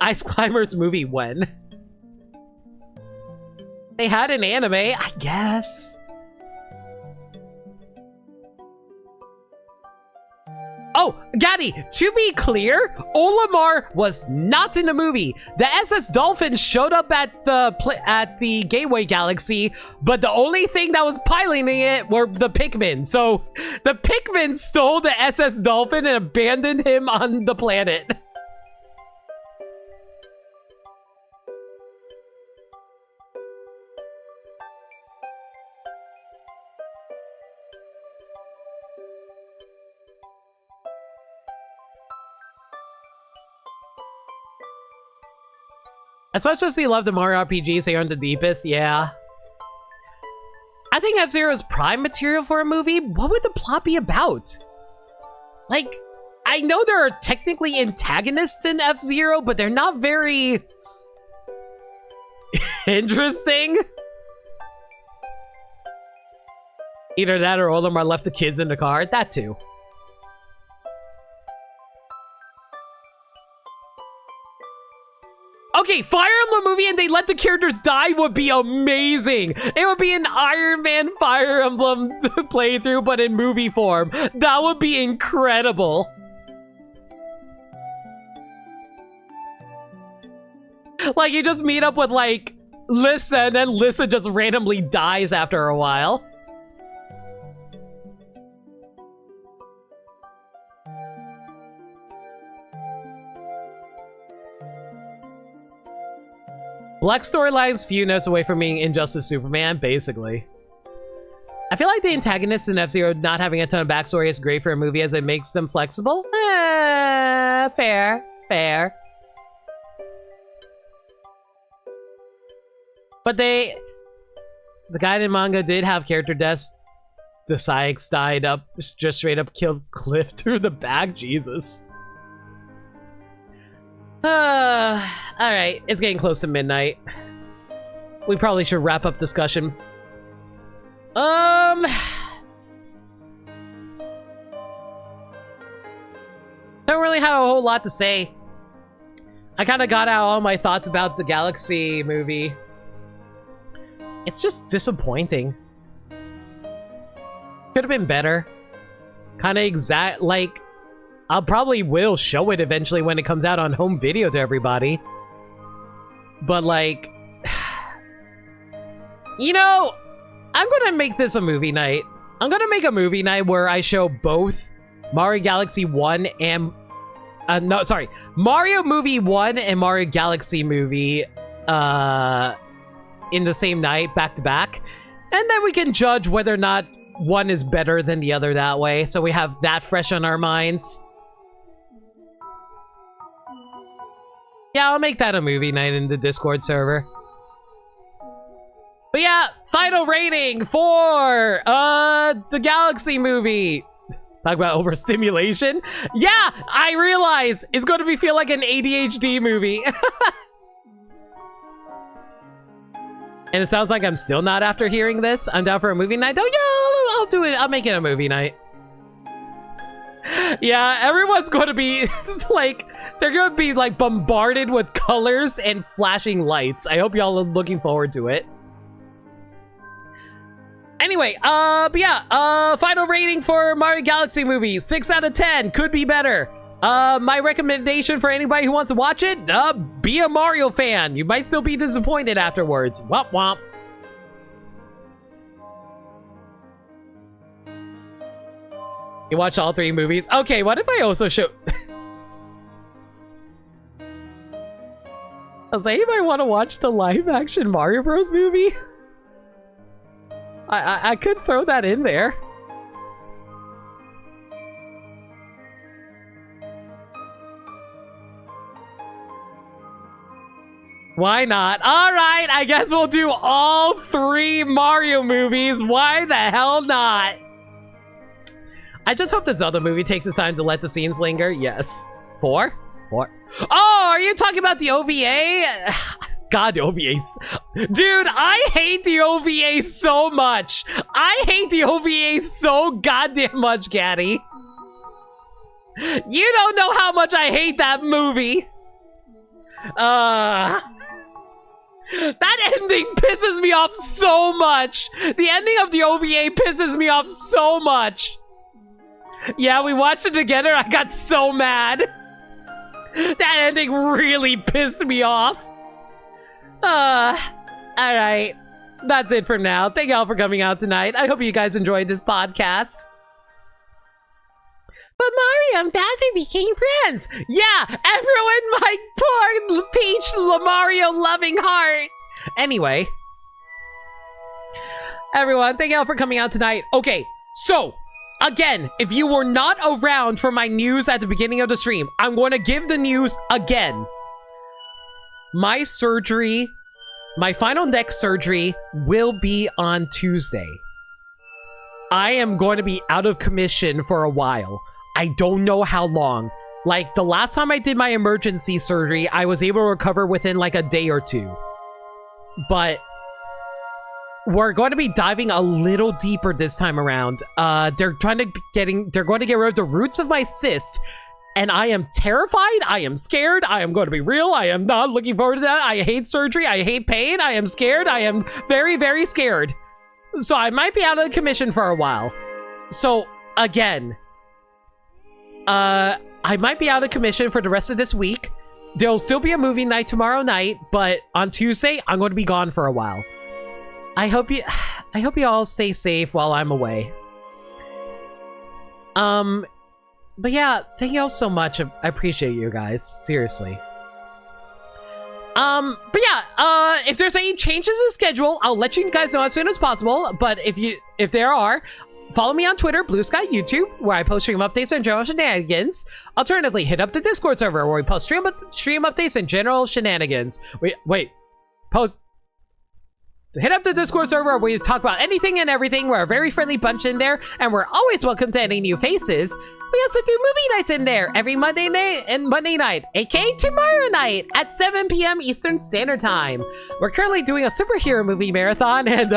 Ice Climbers movie when? They had an anime, I guess. Oh, Gaddy, to be clear, Olimar was not in the movie. The SS Dolphin showed up at the Gateway Galaxy, but the only thing that was piloting it were the Pikmin. So the Pikmin stole the SS Dolphin and abandoned him on the planet. As much as we love the Mario RPGs, they aren't the deepest, yeah. I think F-Zero is prime material for a movie. What would the plot be about? Like, I know there are technically antagonists in F-Zero, but they're not very interesting. Either that or Olimar left the kids in the car. That too. Okay, Fire Emblem movie and they let the characters die would be amazing. It would be an Iron Man Fire Emblem playthrough, but in movie form. That would be incredible. Like, you just meet up with, like, Lissa, and then Lissa just randomly dies after a while. Black storylines few notes away from being Injustice Superman, basically. I feel like the antagonists in F-Zero not having a ton of backstory is great for a movie as it makes them flexible. Fair. But the guided manga did have character deaths. Desykes died up, just straight up killed Cliff through the back. Jesus. Alright, it's getting close to midnight. We probably should wrap up discussion. Don't really have a whole lot to say. I kind of got out all my thoughts about the Galaxy movie. It's just disappointing. Could have been better. Kind of like, I'll probably will show it eventually when it comes out on home video to everybody. But like, you know, I'm gonna make this a movie night. I'm gonna make a movie night where I show both Mario Galaxy 1 and... Mario Movie 1 and Mario Galaxy Movie in the same night, back to back. And then we can judge whether or not one is better than the other that way. So we have that fresh on our minds. Yeah, I'll make that a movie night in the Discord server. But yeah, final rating for the Galaxy movie. Talk about overstimulation. Yeah, I realize it's going to feel like an ADHD movie. And it sounds like I'm still not after hearing this. I'm down for a movie night. Oh yeah, I'll do it. I'll make it a movie night. Yeah, everyone's going to be like, they're going to be like bombarded with colors and flashing lights. I hope y'all are looking forward to it. Anyway, but yeah, final rating for Mario Galaxy movie, 6 out of 10, could be better. My recommendation for anybody who wants to watch it, be a Mario fan. You might still be disappointed afterwards. Womp womp. You watch all 3 movies? Okay, what if I also show... I was like, you might want to watch the live-action Mario Bros. Movie. I could throw that in there. Why not? All right, I guess we'll do all 3 Mario movies. Why the hell not? I just hope the Zelda movie takes its time to let the scenes linger. Yes. 4? Oh, are you talking about the OVA? God, the OVAs. Dude, I hate the OVA so much. I hate the OVA so goddamn much, Gaddy. You don't know how much I hate that movie. That ending pisses me off so much. The ending of the OVA pisses me off so much. Yeah, we watched it together. I got so mad. That ending really pissed me off. Alright. That's it for now. Thank y'all for coming out tonight. I hope you guys enjoyed this podcast. But Mario and Bowser became friends. Yeah, everyone, my poor Peach Mario loving heart. Anyway. Everyone, thank y'all for coming out tonight. Okay, so, again, if you were not around for my news at the beginning of the stream, I'm going to give the news again. My surgery, my final neck surgery will be on Tuesday. I am going to be out of commission for a while. I don't know how long. Like, the last time I did my emergency surgery, I was able to recover within like a day or 2. But we're going to be diving a little deeper this time around. They're going to get rid of the roots of my cyst And I am terrified. I am scared. I am going to be real. I am not looking forward to that. I hate surgery. I hate pain. I am scared. I am very, very scared. So I might be out of the commission for a while. So again, I might be out of commission for the rest of this week. There'll still be a movie night tomorrow night, but on Tuesday, I'm going to be gone for a while. I hope you all stay safe while I'm away. But yeah, thank you all so much. I appreciate you guys, seriously. But yeah, if there's any changes in schedule, I'll let you guys know as soon as possible. But if there are, follow me on Twitter, Blue Sky, YouTube, where I post stream updates and general shenanigans. Alternatively, hit up the Discord server where we post stream updates and general shenanigans. Hit up the Discord server where we talk about anything and everything. We're a very friendly bunch in there, and we're always welcome to any new faces. We also do movie nights in there every Monday night, aka tomorrow night at 7 p.m. Eastern Standard Time. We're currently doing a superhero movie marathon, and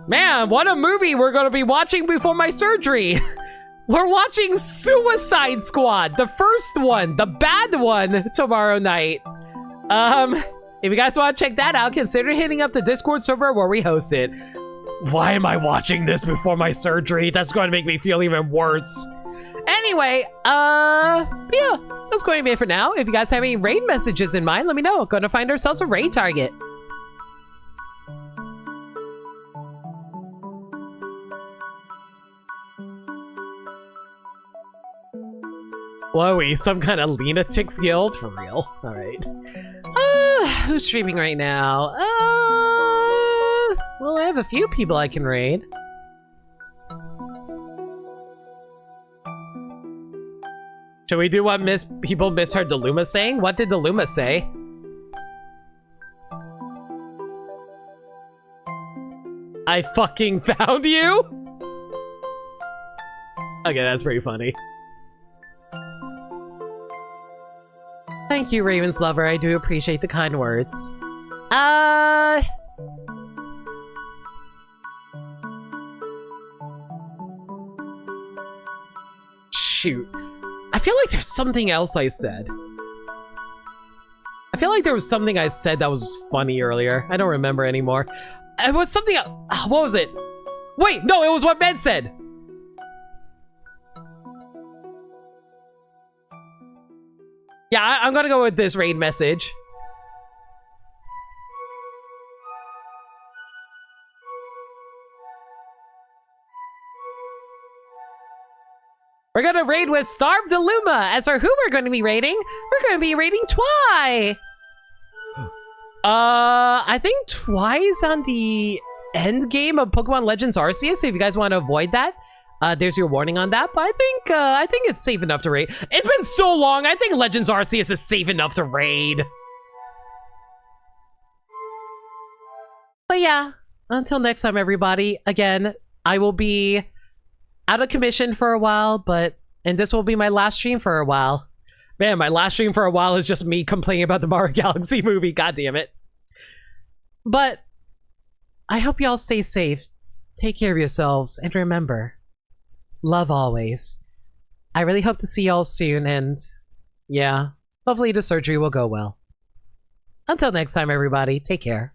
man, what a movie we're going to be watching before my surgery. We're watching Suicide Squad, the first one, the bad one, tomorrow night. If you guys want to check that out, consider hitting up the Discord server where we host it. Why am I watching this before my surgery? That's going to make me feel even worse. Anyway, yeah, that's going to be it for now. If you guys have any raid messages in mind, let me know. We're going to find ourselves a raid target. Whoa, we some kind of lunatics guild? For real? Alright. Who's streaming right now? Well, I have a few people I can raid. Should we do what people misheard the Luma saying? What did the Luma say? I fucking found you? Okay, that's pretty funny. Thank you, Raven's Lover. I do appreciate the kind words. Shoot. I feel like there's something else I said. I feel like there was something I said that was funny earlier. I don't remember anymore. It was something else. What was it? Wait, no, it was what Ben said. Yeah, I'm gonna go with this raid message. We're gonna raid with Starve the Luma. As for who we're gonna be raiding, we're gonna be raiding Twy. I think Twy's on the end game of Pokemon Legends Arceus, so if you guys want to avoid that, there's your warning on that. But I think it's safe enough to raid. It's been so long, I think Legends Arceus is safe enough to raid. But yeah, until next time, everybody. Again, I will be out of commission for a while, and this will be my last stream for a while. Man, my last stream for a while is just me complaining about the Mario Galaxy movie. God damn it. But I hope y'all stay safe. Take care of yourselves, and remember, love always. I really hope to see y'all soon, and yeah, hopefully the surgery will go well. Until next time, everybody, take care.